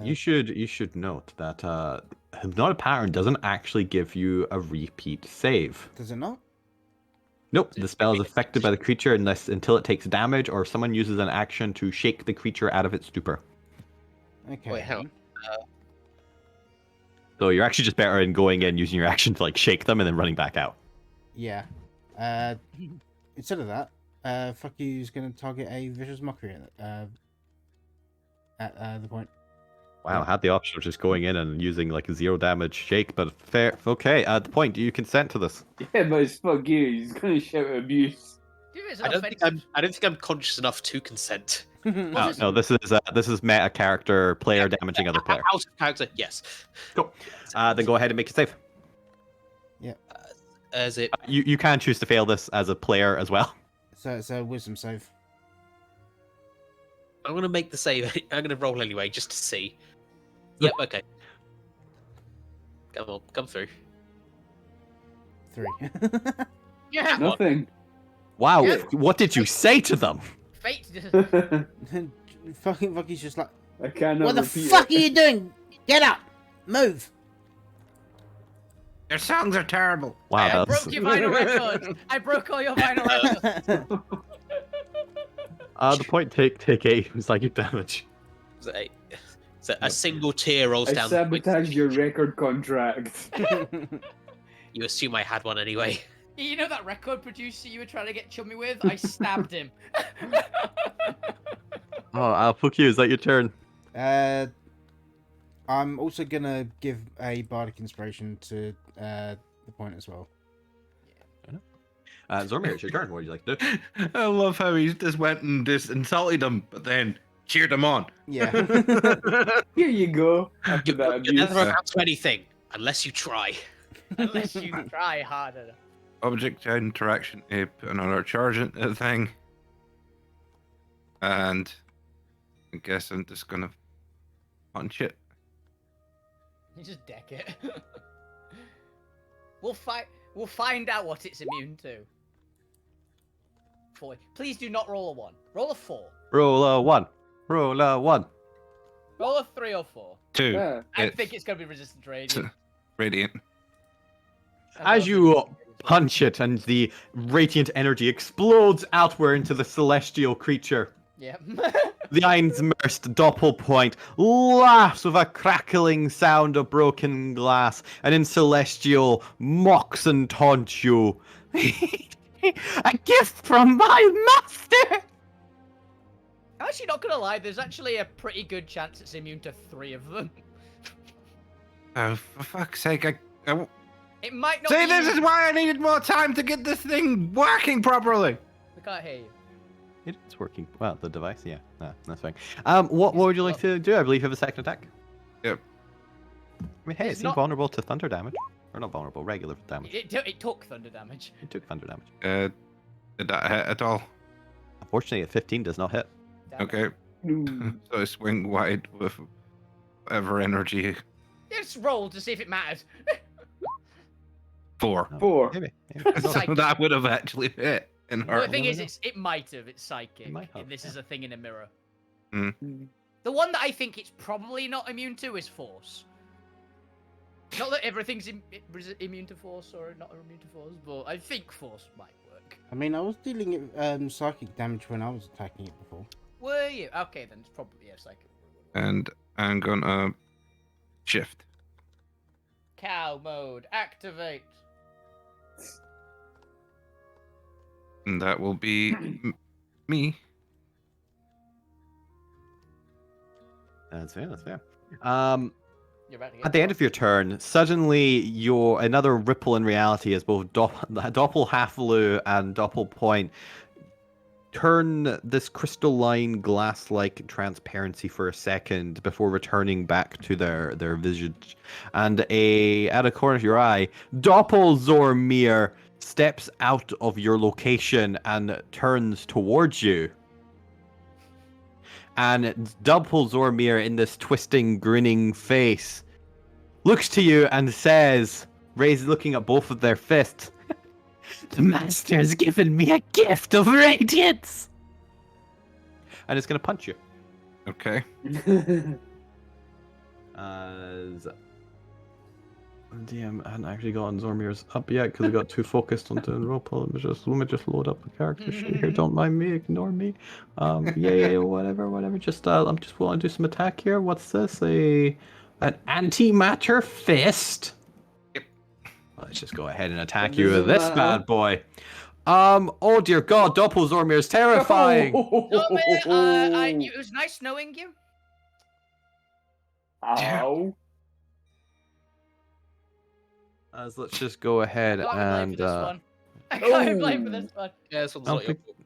You should note that Hypnotic Pattern doesn't actually give you a repeat save. Does it not? Nope, the spell is affected by the creature until it takes damage or someone uses an action to shake the creature out of its stupor. Okay. Wait, hang on. So you're actually just better in going in, using your action to like shake them and then running back out. Yeah. Instead of that, fuck you is gonna target a vicious mockery at the point. Wow, I had the option of just going in and using like a 0 damage shake, but fair. Okay, the point. Do you consent to this? Yeah, but it's fuck you. He's gonna shout abuse. Dude, it's I don't think I'm conscious enough to consent. No, this is meta character player damaging other player. Out of character, yes. Cool. Then go ahead and make a save. As it You can choose to fail this as a player as well. So it's a wisdom save. I'm gonna make the save. I'm gonna roll anyway, just to see. Yep, okay. Come on, come through. 3. Yeah. Nothing. Wow, Yeah. what did you say to them? Fate just... Fucky's just like, I cannot What the repeat fuck it. are you doing? Get up! Move! Their songs are terrible. Wow, I that's broke your vinyl records. I broke all your vinyl records. the point. Take 8 psychic damage. So a single tear rolls I down. sabotaged your record contract. You assume I had one anyway. You know that record producer you were trying to get chummy with? I stabbed him. Oh, fuck you. Is that your turn? I'm also gonna give a bardic inspiration to the point as well. Zormir, it's your turn. What would you like to do? I love how he just went and just insulted them, but then cheered them on. Yeah. Here you go. After that You're abuse. never amount to anything unless you try. Unless you try harder. Object interaction, put another charge into the thing. And I guess I'm just gonna punch it. You just deck it. We'll find out what it's immune to. 4. Please do not roll a 1. Roll a 4. Roll a 1. Roll a 1. Roll a 3 or 4. 2. Yeah. I think it's gonna be resistant to radiant. Radiant. As you punch it and the radiant energy explodes outward into the celestial creature, Yeah. the Aizmirst doppelpoint laughs with a crackling sound of broken glass, and in celestial mocks and taunts you. A gift from my master! I'm actually not gonna lie, there's actually a pretty good chance it's immune to 3 of them. Oh, for fuck's sake! It might not See, be this is why I needed more time to get this thing working properly. We can't hear you. It's working. Well, the device, yeah. No, that's fine. What would you like to do? I believe you have a second attack. Yep. I mean, hey, It's it seemed not- vulnerable to thunder damage. Or not vulnerable, regular damage. It took thunder damage. It took thunder damage. Did that hit at all? Unfortunately, a 15 does not hit. Damn it. Okay. Ooh. So I swing wide with whatever energy. Just roll to see if it matters. 4. No, 4. Maybe. So that would have actually hit in The her. thing is, know. it might have. It's psychic. might have, and this is yeah. a thing in a mirror. Mm. The one that I think it's probably not immune to is force. Not that everything's immune to force or not immune to force, but I think force might work. I mean, I was dealing psychic damage when I was attacking it before. Were you? Okay, then it's probably psychic. And I'm gonna shift. Cow mode activate. And that will be me. That's fair. That's fair. You're about to get At the end of your turn, suddenly another ripple in reality as both Doppel Halflu and Doppel Point turn this crystalline glass-like transparency for a second before returning back to their visage. And out of corner of your eye, Doppelzormir steps out of your location and turns towards you. And Doppelzormir, in this twisting, grinning face, looks to you and says, looking at both of their fists, "The Master has given me a gift of radiance!" And it's going to punch you. Okay. As... Damn, I hadn't actually gotten Zormir's up yet because I got too focused on doing roleplay. Let me just load up the character sheet here. Don't mind me, ignore me. Yeah, whatever. Just I'm just want to do some attack here. What's this? An antimatter fist. Yep. Let's just go ahead and attack It you with doesn't this matter. bad bow. Oh dear God, Doppelzormir is terrifying. No, man, it was nice knowing you. Ow. Let's just go ahead I can't and blame for this one. I can't blame for Oh. this one. Yeah, this one's I don't not your think- fault.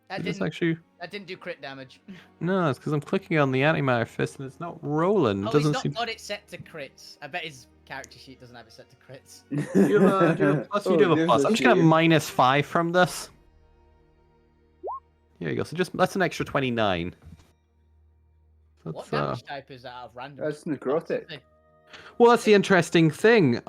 That it's didn't. actually That didn't do crit damage. no, it's because I'm clicking on the antimatter fist and it's not rolling. It Oh, he's doesn't not seem. got it set to crits. I bet his character sheet doesn't have it set to crits. You have a plus. You do have a there's plus. I'm just gonna shit. -5 from this. Here you go. So that's an extra 29. What That's, damage type is that out of random? That's necrotic. well, that's the interesting thing.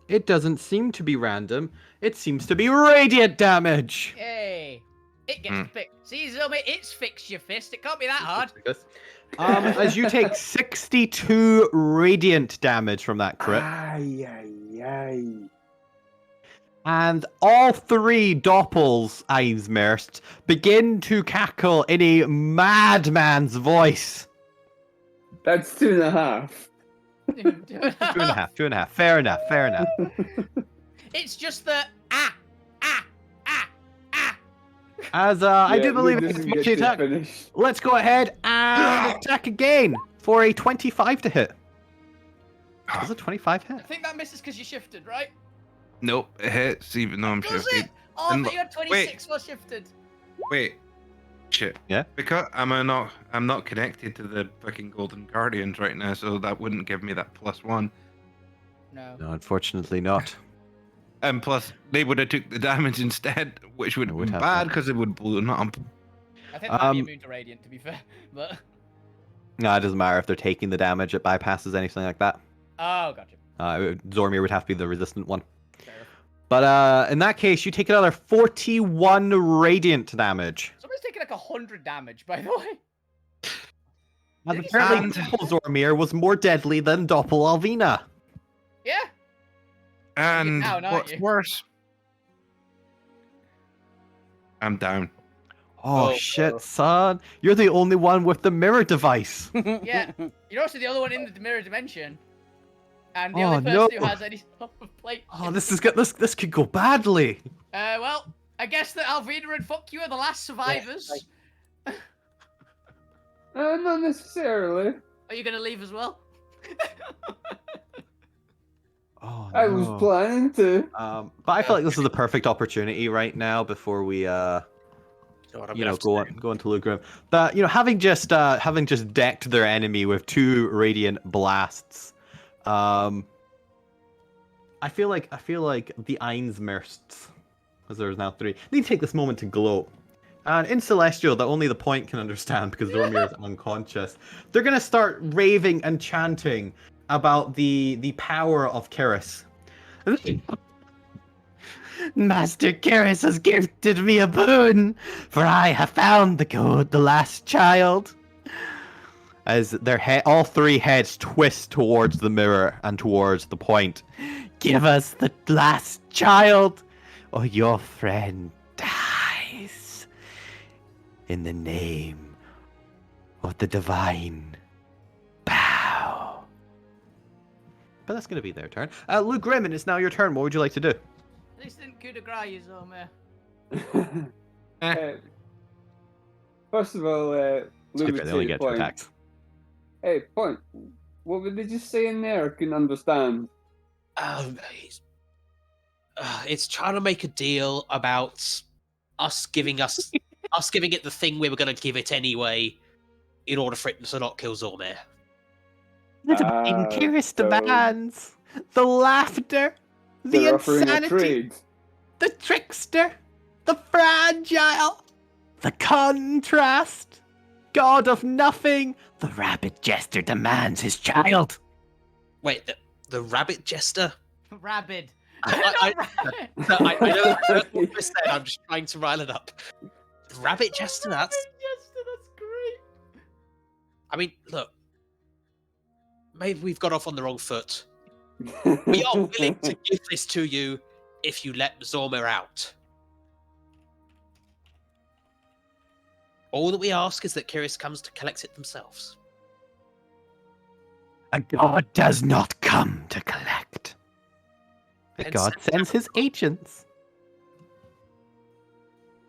It doesn't seem to be random. It seems to be radiant damage. Yay! It gets to pick. See, Zombie, it's fixed your fist. It can't be that hard. As you take 62 radiant damage from that crit. Ay. And all 3 Doppels, Aizmirst, begin to cackle in a madman's voice. That's 2.5. 2.5. Fair enough. It's just the As I do Yeah, believe this it's is much get attack. finished. Let's go ahead and attack again for a 25 to hit. Does a 25 I hit? think that misses because you shifted, right? Nope, it hits even though I'm Does shifted. it? Oh, I And thought you had 26 while shifted. Wait. Shit. Yeah? Because I'm not connected to the fucking Golden Guardians right now, so that wouldn't give me that +1. No. No, unfortunately not. And plus, they would have took the damage instead, which would It have would been have bad done. because it would blown up. I think they're immune to radiant, to be fair. But No, it doesn't matter if they're taking the damage. It bypasses anything like that. oh, gotcha. Zormir would have to be the resistant one. Fair enough. But in that case, you take another 41 radiant damage. Somebody's taking like 100 damage, by the way. And Did he apparently, stand? Zormir was more deadly than Doppel Alvina. Yeah. And down, aren't what's you? worse? I'm down. Oh, Oh, shit, oh. son. You're the only one with the mirror device. Yeah. You're also the other one in the mirror dimension. And the Oh, only person who no. has any sort of plate. Oh, this could go badly. Well, I guess that Alvina and Fuck You are the last survivors. Not necessarily. Are you going to leave as well? Oh, I was no. planning to. But I feel like this is the perfect opportunity right now before we God, I'm gonna have to go into Lugrim. But having just decked their enemy with 2 radiant blasts, I feel like the Aizmirsts, as there's now 3, need to take this moment to gloat. And in Celestial, that only the point can understand because Zormir is unconscious, they're gonna start raving and chanting about the power of Kiris. Master Karis has gifted me a boon, for I have found the last child. As all three heads twist towards the mirror and towards the point. Give us the last child, or your friend dies. In the name of the divine. Bow. But that's going to be their turn. Luke Grimmin, it's now your turn. What would you like to do? Listen, coup de grace, Zomer. First of all, Lou would They only say get 2 point. attacks. Hey, point. What were they just saying there? I couldn't understand. It's trying to make a deal about us giving it the thing we were going to give it anyway, in order for it to not kill Zormir. The divine Karis demands the laughter, the They're offering a insanity, trade. the trickster, the fragile, the contrast. God of nothing, the rabbit jester demands his child. Wait, the rabbit jester? Rabid. I know what I said. I'm just trying to rile it up. The rabbit jester. That's great. I mean, look. Maybe we've got off on the wrong foot. We are willing to give this to you if you let Zormir out. All that we ask is that Kiris comes to collect it themselves. A god does not come to collect. A And god sends his agents.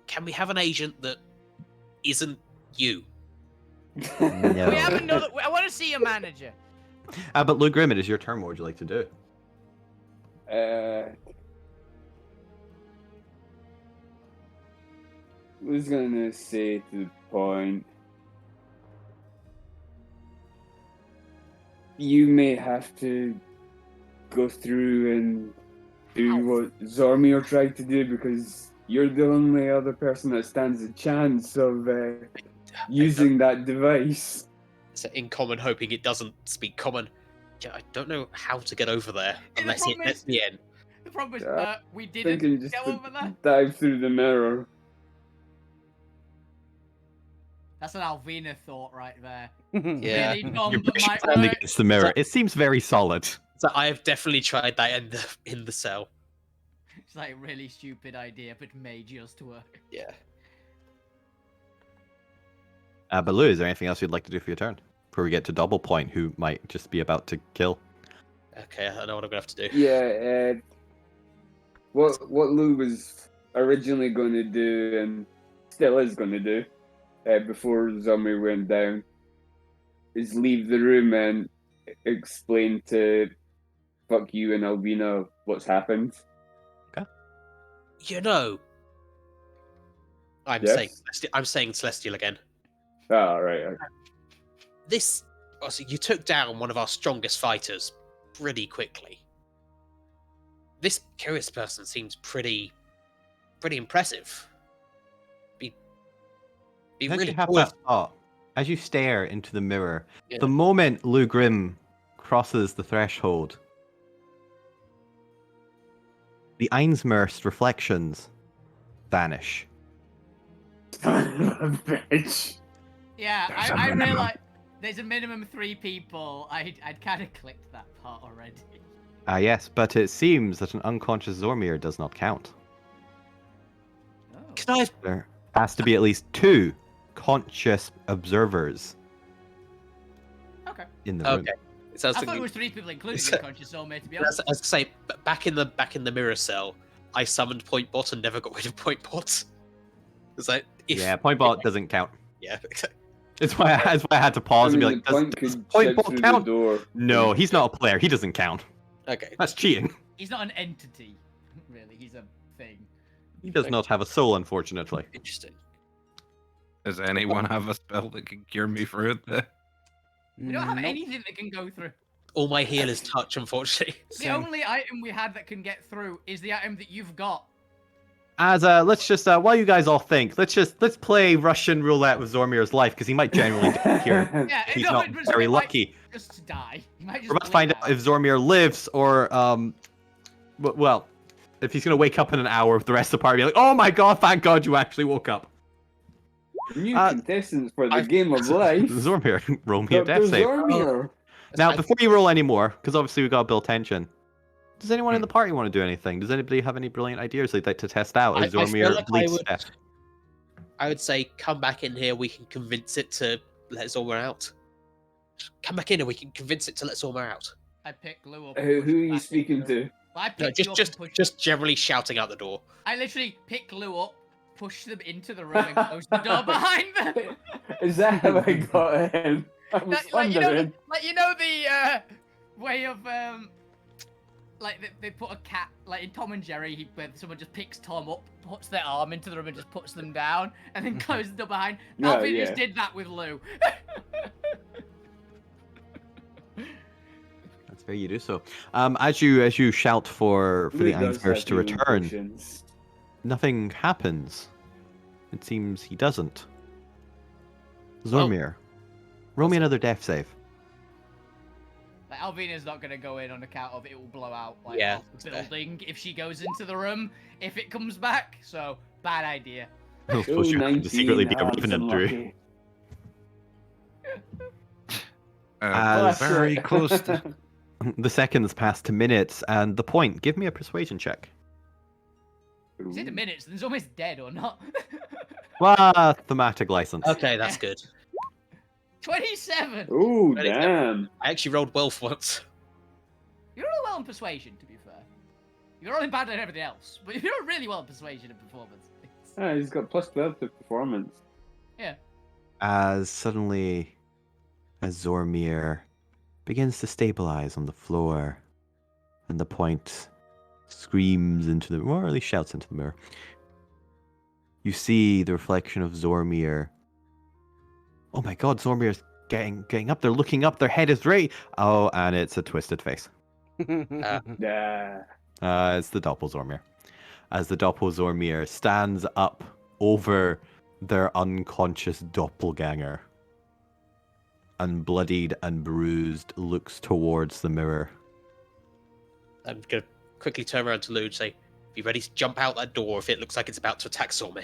Can we have an agent that isn't you? No. We have another. I want to see your manager. But Luke Grimm, it is your turn. What would you like to do? Was gonna say to the point. You may have to go through and do what Zormir tried to do because you're the only other person that stands a chance of using that device. So in common, hoping it doesn't speak common. Yeah, I don't know how to get over there unless it lets me in. The problem is, we Thinking didn't just go to over there. dive through the mirror. That's an Alvina thought right there. Yeah. Really dumb, You're but might standing work. against the mirror. It seems very solid. So I have definitely tried that in the cell. It's like a really stupid idea, but made just work. Yeah. But Lou, is there anything else you'd like to do for your turn? Before we get to Double Point, who might just be about to kill. Okay, I know what I'm gonna have to do. Yeah, what Lou was originally going to do and still is going to do before Zombie went down is leave the room and explain to fuck you and Albina what's happened. You know, I'm Yes? saying Celestial again. Oh, right. This, also, you took down one of our strongest fighters pretty quickly. This curious person seems pretty impressive. Be As you really have cool. that thought, as you stare into the mirror, Yeah. the moment Lou Grimm crosses the threshold, the Aizmirst reflections vanish. Son of a bitch. Yeah, There's a I minimum. realize there's a minimum 3 people. I'd kind of clicked that part already. Yes, but it seems that an unconscious Zormir does not count. Oh. Can I? There has to be at least 2 conscious observers Okay. in the room. Okay. So I was I thought thinking, it was 3 people, including So- the unconscious soulmate, to be honest. as I say, back in the mirror cell, I summoned Point Bot and never got rid of Point Bot. It's like, Yeah, Point Bot doesn't count. yeah. That's why I had to pause and be like, the point does could Point check Bot through count? the door. No, he's not a player. He doesn't count. Okay. That's cheating. He's not an entity, really. He's a thing. He does not have a soul, unfortunately. Interesting. Does anyone have a spell that can cure me through it? There? We don't have Nope. anything that can go through. All my healers touch, unfortunately. The Same. only item we had that can get through is the item that you've got. As let's just while you guys all think, let's play Russian roulette with Zormir's life because he might genuinely get cured. Yeah, He's no, not but very Zormir might lucky. just die. He might just We're about to bleed find out out. if Zormir lives or well, if he's gonna wake up in an hour, the rest of the party be like, "Oh my god, thank God you actually woke up." New contestants for the game of life. Zormir, roll me a Dr. death save. Zormir. Now, before you roll any more, because obviously we've got to build tension. Does anyone in the party want to do anything? Does anybody have any brilliant ideas they'd like to test out as I feel Zormir like leads Steph? I would say come back in here. We can convince it to let Zormir out. Come back in and we can convince it to let Zormir out. I pick Lou up. Who are you speaking to? I No, pick you up and push just generally shouting out the door. I literally pick Lou up, push them into the room, and close the door behind them. Is that how I got in? I was Like wondering. you know the way of like they put a cat like in Tom and Jerry, where someone just picks Tom up, puts their arm into the room, and just puts them down, and then closes the door behind. No, Alvin yeah. just did that with Lou. That's fair, you do so. As you shout for the Lou does Aizmirst have to healing return, potions. nothing happens. It seems he doesn't. Zormir, roll me another death save. Like Alvina's not gonna go in on account of it will blow out like Yeah, half the building if she goes into the room if it comes back. So bad idea. I suppose you're going to secretly be a revenant, Drew. unlucky. Very close to. The seconds pass to minutes, and the point. Give me a persuasion check. Is it a minute? So there's almost dead or not? Thematic license. Okay, that's good. 27. Ooh, 27. damn. I actually rolled well for once. You're all well in persuasion, to be fair. You're all in bad at everything else, but you're really well in persuasion and performance. Ah, he's got plus 12 to performance. As suddenly, as Zormir begins to stabilize on the floor, and the point screams into the, or at least shouts into the mirror, you see the reflection of Zormir. Oh my god, Zormir's getting up there, looking up, their head is right. Oh, and it's a twisted face. Yeah. It's the Doppel Zormir. As the Doppel Zormir stands up over their unconscious doppelganger, and bloodied and bruised, looks towards the mirror. I'm gonna quickly turn around to Lou and say, "Be ready to jump out that door if it looks like it's about to attack Zormir."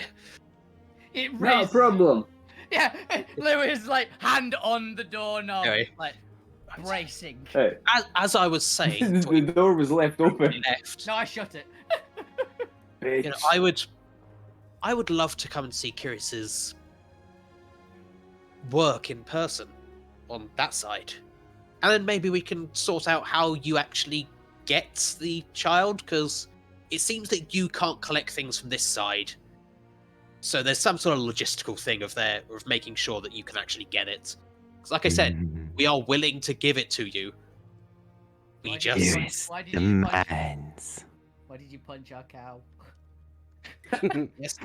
It Not a raises. problem. Yeah, Lou is like hand on the doorknob, Anyway. like bracing. Hey, As I was saying, the door was left open. left. No, I shut it. Bitch. You know, I would love to come and see Curious's work in person on that side, and then maybe we can sort out how you actually get the child, because it seems that you can't collect things from this side. So there's some sort of logistical thing of making sure that you can actually get it. 'Cause like I said, we are willing to give it to you. We Why did just you punch- why did you punch- Why did you punch our cow? yes.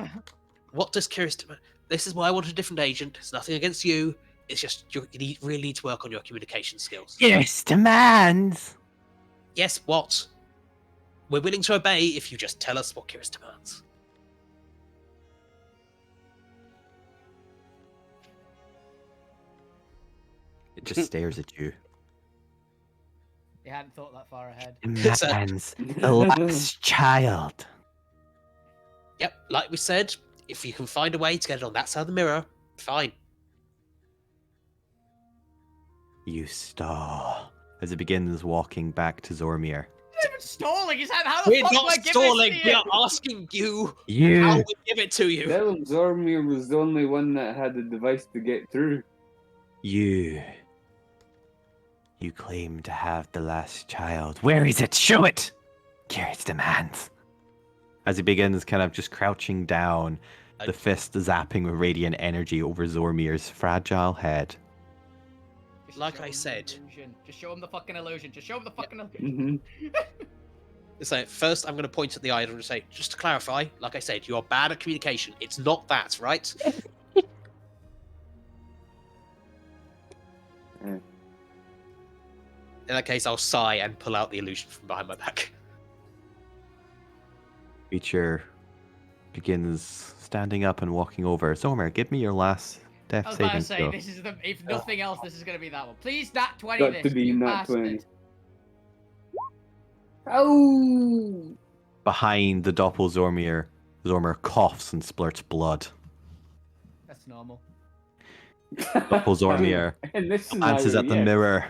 What does Curious demand? This is why I want a different agent. It's nothing against you. It's just really need to work on your communication skills. Yes, demands. Yes, what? We're willing to obey if you just tell us what Curious demands. It just stares at you. You hadn't thought that far ahead. Demands the last child. Yep, like we said, if you can find a way to get it on that side of the mirror, fine. You stall as it begins walking back to Zormir. He's not even stalling. He's how the We're fuck do I not give stalling. this to We you? are asking you how You. we give it to you. Tell him Zormir was the only one that had the device to get through. You claim to have the last child. Where is it? Show it. Curious demands. As he begins kind of just crouching down, the fist zapping with radiant energy over Zormir's fragile head. Just Like show I him the said. illusion. Just show him the fucking illusion. Just show him the fucking illusion. Mm-hmm. So first, I'm going to point at the idol and say, just to clarify, like I said, you are bad at communication. It's not that, right? In that case, I'll sigh and pull out the illusion from behind my back. Creature begins standing up and walking over. Zormir, give me your last I death was about saving to say, throw. this is the. If nothing else, this is gonna be that one. Please, nat 20 Got this. to be you nat bastard. 20. Oh! behind the Doppel Zormir, Zormir coughs and splurts blood. That's normal. Doppel Zormir In this glances scenario, at the yes. mirror,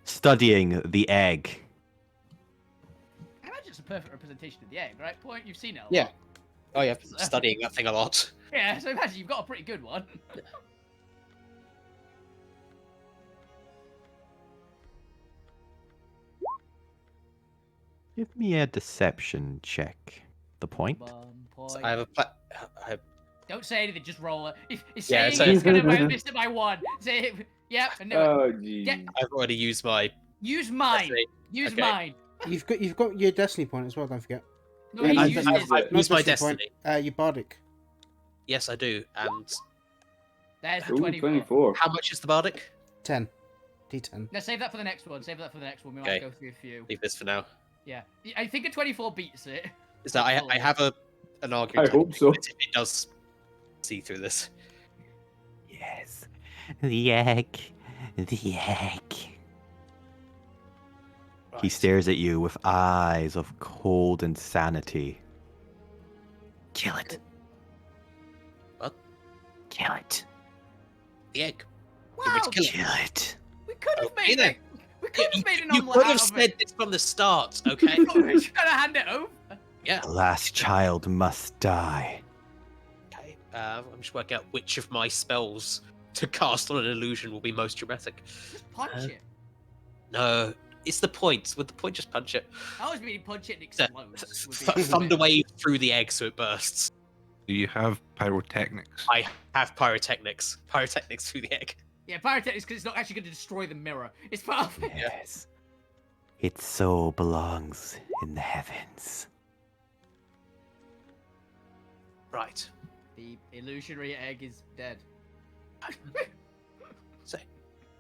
studying the egg. I imagine it's a perfect representation of the egg, right? Point, you've seen it a lot. Yeah. Oh, yeah, I've been studying that thing a lot. Yeah, so imagine you've got a pretty good one. Give me a deception check. The point. So I have a Don't say anything, just roll it. If Yeah, saying so- it's gonna miss it by 1. Say it. Yep, I know it. Oh, geez. Yeah. I've already used my. Use mine. Destiny. Use Okay. mine. You've got your destiny point as well. Don't forget. No, Yeah, he I- used I- his. I've Not used my destiny point, destiny. your bardic. Yes, I do. And There's the Ooh, 24. 24. how much is the bardic? 10. D10. Now save that for the next one. Save that for the next one. We might Okay. go through a few. Leave this for now. Yeah. I think a 24 beats it. Is that I Hopefully. have an argument. I hope so. If it does see through this. Yes. The egg. The egg. He Right. stares at you with eyes of cold insanity. Kill it. What? Kill it. The egg. Wow, Did we kill it? Kill it. we could have Okay made then. it. We could have made an You omelette could have out of said it. this from the start, okay? We're trying to hand it over. Yeah. The last child must die. Okay. I'm just working out which of my spells to cast on an illusion will be most dramatic. Just punch it. No, it's the point. Would the point just punch it? I was meaning punch it and So, explodes. would be Thunder wave through the egg so it bursts. Do you have pyrotechnics? I have pyrotechnics. Pyrotechnics through the egg. Yeah, pyrotechnics because it's not actually going to destroy the mirror. It's part of it. Yes. Its soul belongs in the heavens. Right. The illusionary egg is dead. So,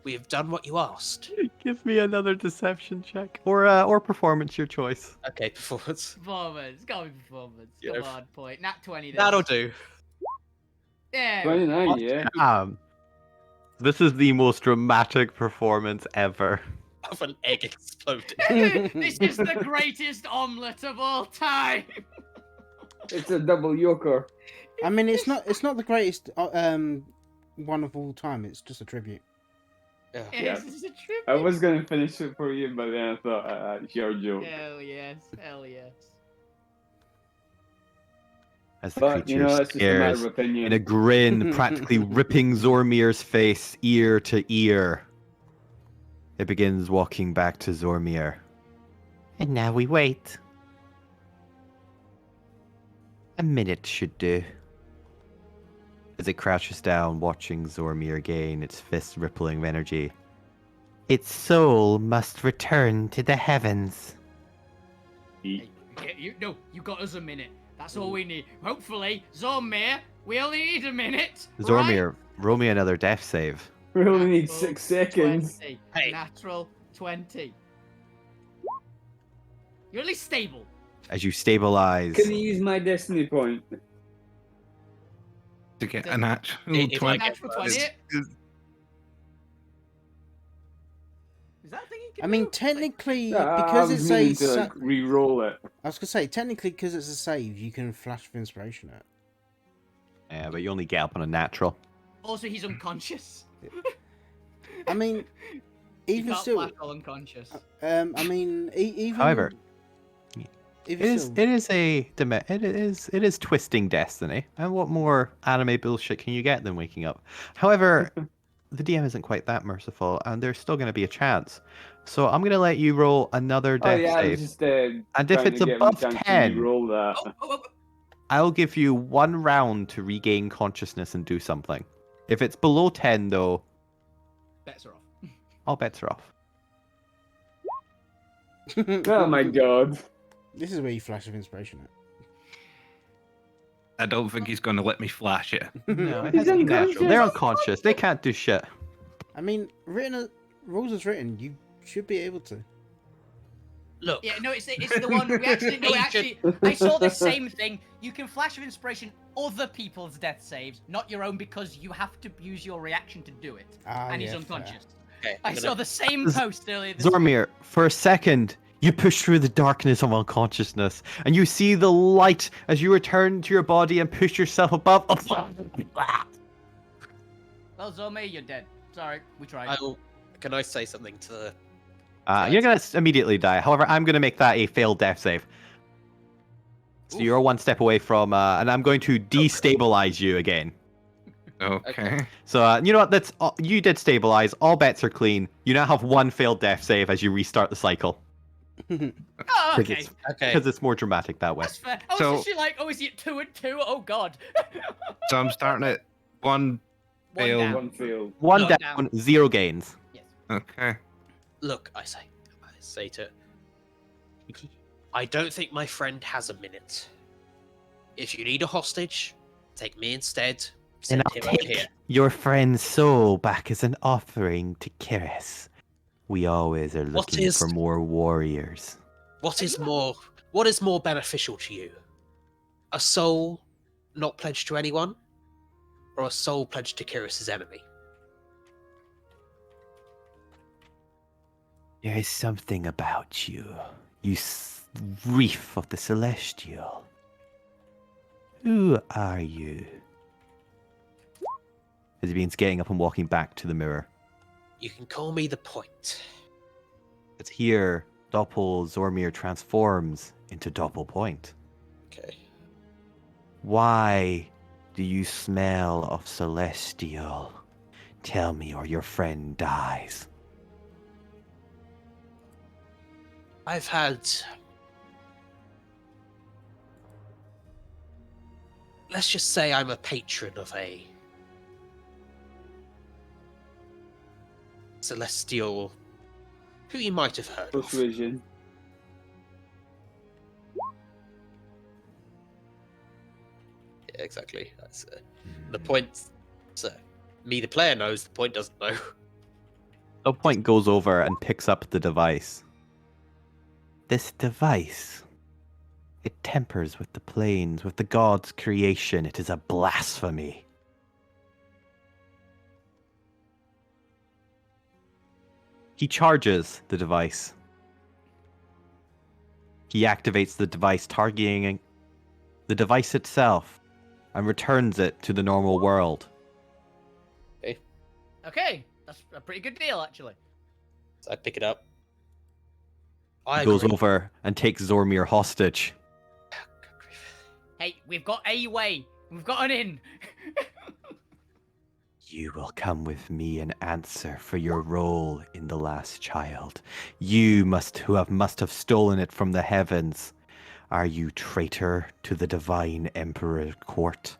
we have done what you asked. Give me another deception check. Or performance, your choice. Okay, performance. Performance. Gotta be performance. Yeah. Come on, point. Nat 20 then. That'll do. Yeah. 29, yeah. This is the most dramatic performance ever. Of an egg exploding. This is the greatest omelette of all time. It's a double yoker. I mean, it's not the greatest one of all time. It's just a tribute. Yeah. Yeah. This is a tribute. I was gonna finish it for you, but then I thought, it's your joke. Hell yes. Hell yes. As the But, creature it's just a matter stares of opinion. in a grin, practically ripping Zormir's face ear to ear. It begins walking back to Zormir. And now we wait. A minute should do. As it crouches down, watching Zormir gain its fist rippling of energy. Its soul must return to the heavens. Hey, no, you got us a minute. That's all we need. Hopefully, Zormir, we only need a minute. Zormir, roll me another death save. We only need Natural 6 seconds. 20. Hey. Natural 20. You're at least stable. As you stabilize. Can you use my destiny point? To get a natural If I 20. get Natural worse. 20. Is- Is that a thing you can I mean, do? technically, Yeah, because I it's was a. meaning to like, re-roll it. I was gonna say, technically, because it's a save, you can flash of inspiration at. Yeah, but you only get up on a natural. Also, he's unconscious. I mean, You even can't still, flash while unconscious. I mean, even. However, even It is. still, It is a. It is twisting destiny. And what more anime bullshit can you get than waking up? However, the DM isn't quite that merciful, and there's still going to be a chance. So I'm going to let you roll another Oh death yeah, I save, was just and if trying it's to get me above chance to 10, re-roll that. Oh, I'll give you 1 round to regain consciousness and do something. If it's below 10, though, bets are off. all bets are off. Oh my god. this is where you flash of inspiration at. I don't think he's going to let me flash it. No, it He's has to be natural. unconscious. They're unconscious. They can't do shit. I mean, rules as written, you should be able to. Look, Yeah, no, it's the one we actually. No, actually, I saw the same thing. You can flash of inspiration other people's death saves, not your own, because you have to use your reaction to do it. Ah, And he's yeah, unconscious. okay, I I'm saw gonna- the same post earlier this Zormir, for a second, You push through the darkness of unconsciousness, and you see the light as you return to your body and push yourself above. Well, Zomi, you're dead. Sorry, we tried. Can I say something to the... You're gonna immediately die. However, I'm gonna make that a failed death save. So you're one step away from, and I'm going to destabilize you again. Okay. So you know what? That's you did stabilize. All bets are clean. You now have one failed death save as you restart the cycle. Oh, okay. Because it's more dramatic that way. That's fair. I was So- actually like, oh, is he at 2 and 2? Oh, God. So I'm starting at one One failed. down. One field. One One down, 0 gains. Yes. Okay. Look, I say to... I don't think my friend has a minute. If you need a hostage, take me instead. Send And I'll him over take here. your friend's soul back as an offering to Kiris. We always are looking for more warriors. What is more beneficial to you? A soul not pledged to anyone? Or a soul pledged to Kiris's enemy? There is something about you. You reef of the celestial. Who are you? As he begins getting up and walking back to the mirror. You can call me the Point. It's here Doppel Zormir transforms into Doppel Point. Okay. Why do you smell of celestial? Tell me or your friend dies. I've had... Let's just say I'm a patron of a... celestial... who you might have heard of. Persuasion. Yeah, exactly. That's the Point... So, me, the player, knows. The Point doesn't know. The Point goes over and picks up the device. This device, it tempers with the planes, with the gods' creation. It is a blasphemy. He charges the device. He activates the device, targeting the device itself, and returns it to the normal world. Okay, that's a pretty good deal, actually. So I pick it up. He goes over and takes Zormir hostage. Hey, we've got a way. We've got an in. You will come with me and answer for your role in the last child. You must have stolen it from the heavens. Are you traitor to the divine emperor court?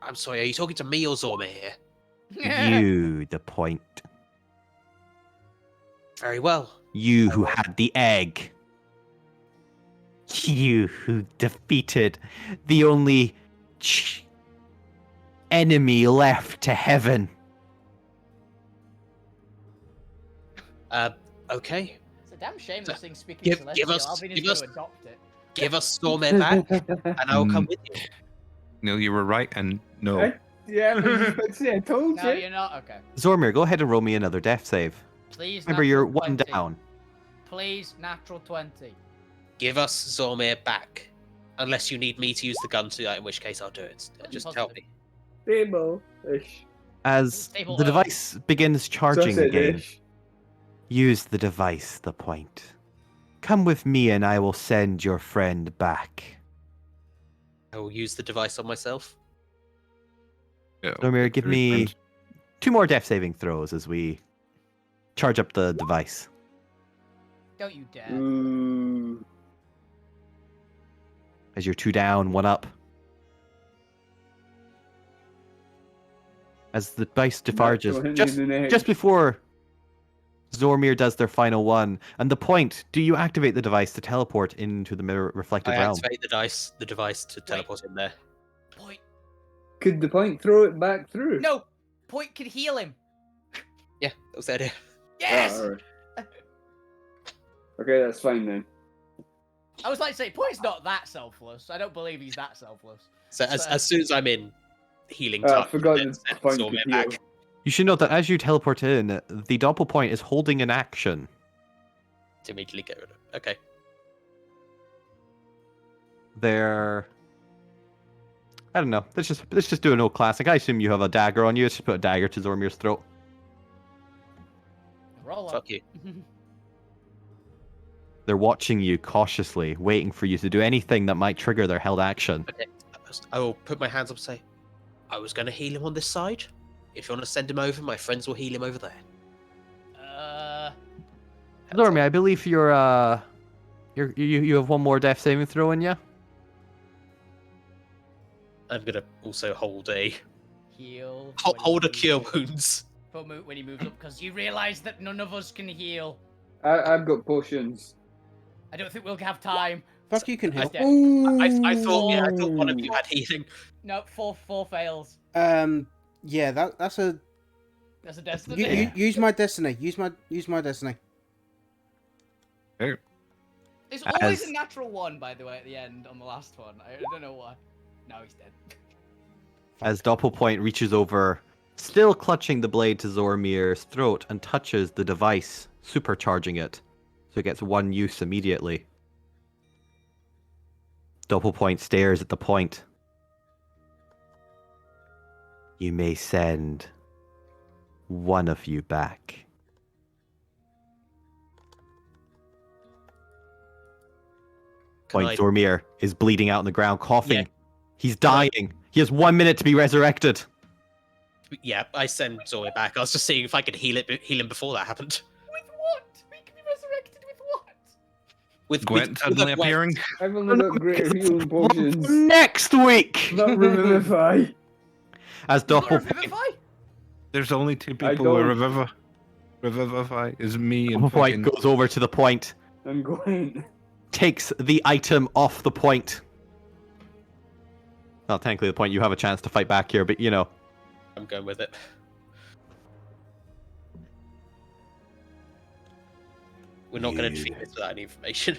I'm sorry, are you talking to me or Zormir here? You, the Point. Very well. You who had the egg. You who defeated the only enemy left to heaven. Okay. It's a damn shame this thing's speaking Give celestial. us- I've been give going us- to adopt it. Give us Zormir back, and I'll come with you. No, you were right, and no. Yeah, I was just about to say, I told No, you. you're not. Okay. Zormir, go ahead and roll me another death save. Please. Remember, you're natural one 20. down. Please, natural 20. Give us Zormir back. Unless you need me to use the gun to do that, in which case I'll do it. Just tell me. Stable-ish. As Stable the Earth. device begins charging again, Sausage-ish. use the device, the Point. Come with me and I will send your friend back. I will use the device on myself. Yeah, Zormir, give me 2 more death saving throws as we charge up the device. Don't you dare. Ooh. As you're 2 down, 1 up. As the dice defarges, Natural just hitting in the neck. just before Zormir does their final one, and the Point, do you activate the device to teleport into the mirror reflected I realm? activate the device to teleport in there. Point. Could the Point throw it back through? No. Point can heal him. Yeah, that was the idea. Yes. alright. Okay, that's fine then. I was like to say, Point's not that selfless. I don't believe he's that selfless. So as soon as I'm in healing I touch, forgot then the send Point Zormir could back. heal. You should note that as you teleport in, the Doppel Point is holding an action. To immediately get rid of it. Okay. They're... I don't know. Let's just do an old classic. I assume you have a dagger on you. Let's just put a dagger to Zormir's throat. Roll Fuck you. They're watching you cautiously, waiting for you to do anything that might trigger their held action. Okay. I will put my hands up and say, I was going to heal him on this side. If you want to send him over, my friends will heal him over there. Zormir, I believe you have one more death saving throw in you. I'm going to also hold a Heal. hold a cure wounds. When he moves up, because you realise that none of us can heal. I've got potions. I don't think we'll have time. Fuck, you can He's help. dead. I thought one of you had healing. No, four fails. Yeah, that's a. That's a destiny. Use my destiny. Use my destiny. It's always a natural one, by the way, at the end on the last one. I don't know why. No, he's dead. As Doppelpoint reaches over, still clutching the blade to Zormir's throat, and touches the device, supercharging it, so it gets one use immediately. Doppelpoint stares at the point. You may send one of you back. Point Zormir is bleeding out on the ground, coughing. Yeah. He's dying. He has 1 minute to be resurrected. Yeah, I send Zormir back. I was just seeing if I could heal him before that happened. With what? We can be resurrected with what? With Gwent suddenly appearing. I've only got greater healing potions. Next week! Not revivify. As Doppelpoint... Revivify? There's only two I people who don't. revivify. Is me and Doppelpoint fucking... goes over to the point, I'm going. takes the item off the point. Well, technically the point you have a chance to fight back here, but you know. I'm going with it. We're not going to defeat this without any information.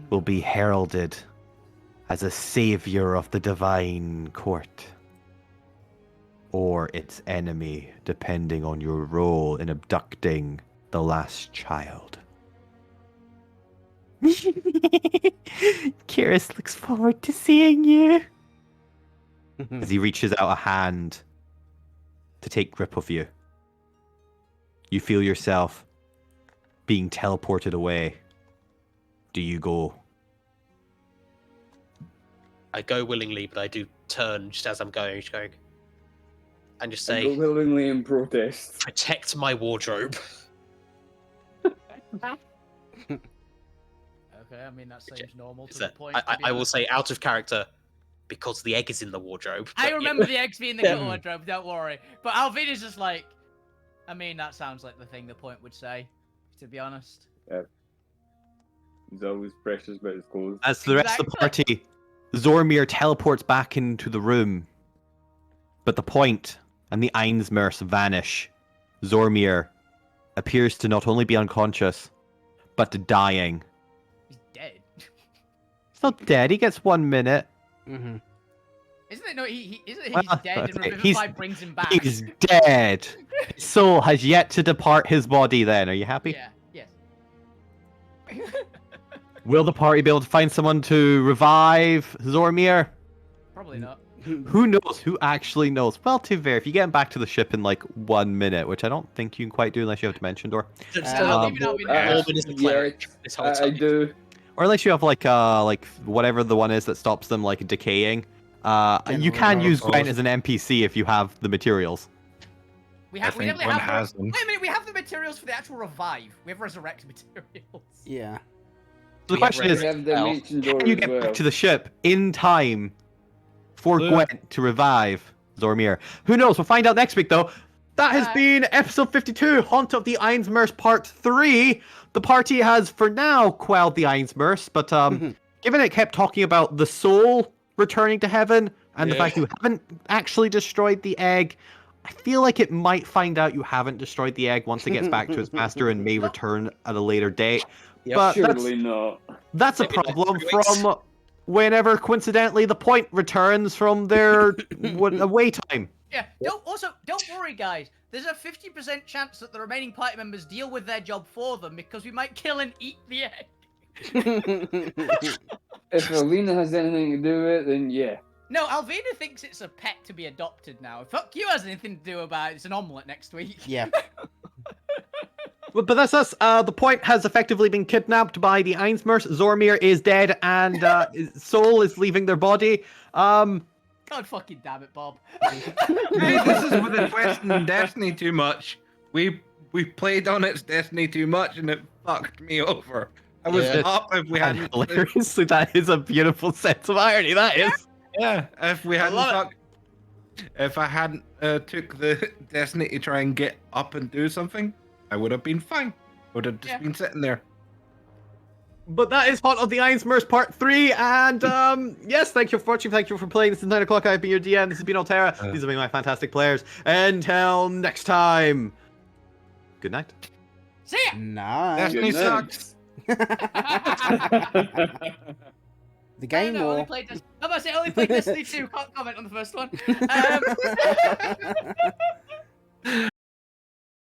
Will be heralded as a savior of the divine court. Or its enemy, depending on your role in abducting the last child. Kiris looks forward to seeing you. As he reaches out a hand to take grip of you. You feel yourself being teleported away. Do you go? I go willingly, but I do turn just as I'm going, and just I go say, willingly in protest. protect my wardrobe. Okay, I mean that seems normal to Is the that- point. I will say out of character, because the egg is in the wardrobe. I but, remember the eggs being in the Yeah. wardrobe, don't worry. But Alvina's just like, I mean, that sounds like the thing the point would say, to be honest. He's always precious about his clothes. As the rest of the party, Zormir teleports back into the room. But the point and the Aizmirst vanish. Zormir appears to not only be unconscious, but dying. He's dead. He's not dead, he gets 1 minute. Mm-hmm. Isn't it? No, isn't it? Well, He's dead and okay, Revivify brings him back. He's dead. His soul has yet to depart his body then. Are you happy? Yeah, yes. Will the party be able to find someone to revive Zormir? Probably not. Who knows? Who actually knows? Well, to be fair, if you get him back to the ship in like 1 minute, which I don't think you can quite do unless you have Dimension Door, I'll leave it out in there. Orban is the cleric this whole I time. do. or unless you have like whatever the one is that stops them like decaying. You can use Gwent as an NPC if you have the materials. We I have. We think definitely one have. has them. Wait a minute. We have the materials for the actual revive. We have resurrect materials. Yeah. So the We have question is, We have Dimension Door can you as get well. back to the ship in time for Yeah. Gwent to revive Zormir? Who knows? We'll find out next week, though. That has been episode 52, Haunt of the Aizmirst Part 3. The party has, for now, quelled the Aizmirst, but given it kept talking about the soul returning to heaven and the Yeah. fact you haven't actually destroyed the egg, I feel like it might find out you haven't destroyed the egg once it gets back to its master and may return at a later date. Yep. But Surely not. that's a Maybe like problem 3 weeks. from whenever, coincidentally, the point returns from their away time. Yeah. Don't worry, guys. there's a 50% chance that the remaining party members deal with their job for them because we might kill and eat the egg. If Alina has anything to do with it, then yeah. No, Alvina thinks it's a pet to be adopted now. Fuck you has anything to do about it. It's an omelette next week. Yeah. But that's us. The point has effectively been kidnapped by the Aizmirst. Zormir is dead, and his soul is leaving their body. God fucking damn it, Bob. Hey, this is with the question Destiny too much. We played on its Destiny too much, and it fucked me over. I was up if we hadn't. Hilariously, that is a beautiful sense of irony. That is. Yeah, if we hadn't if I hadn't took the Destiny to try and get up and do something, I would have been fine. Would have just been sitting there. But that is Haunt of the Aizmirst Part 3, and yes, thank you for watching, thank you for playing. This is 9 o'clock, I've been your DM, this has been Alterra, these have been my fantastic players. Until next time, good night. See ya! Nice. Destiny sucks. The game I only or... played Destiny 2, can't comment on the first one.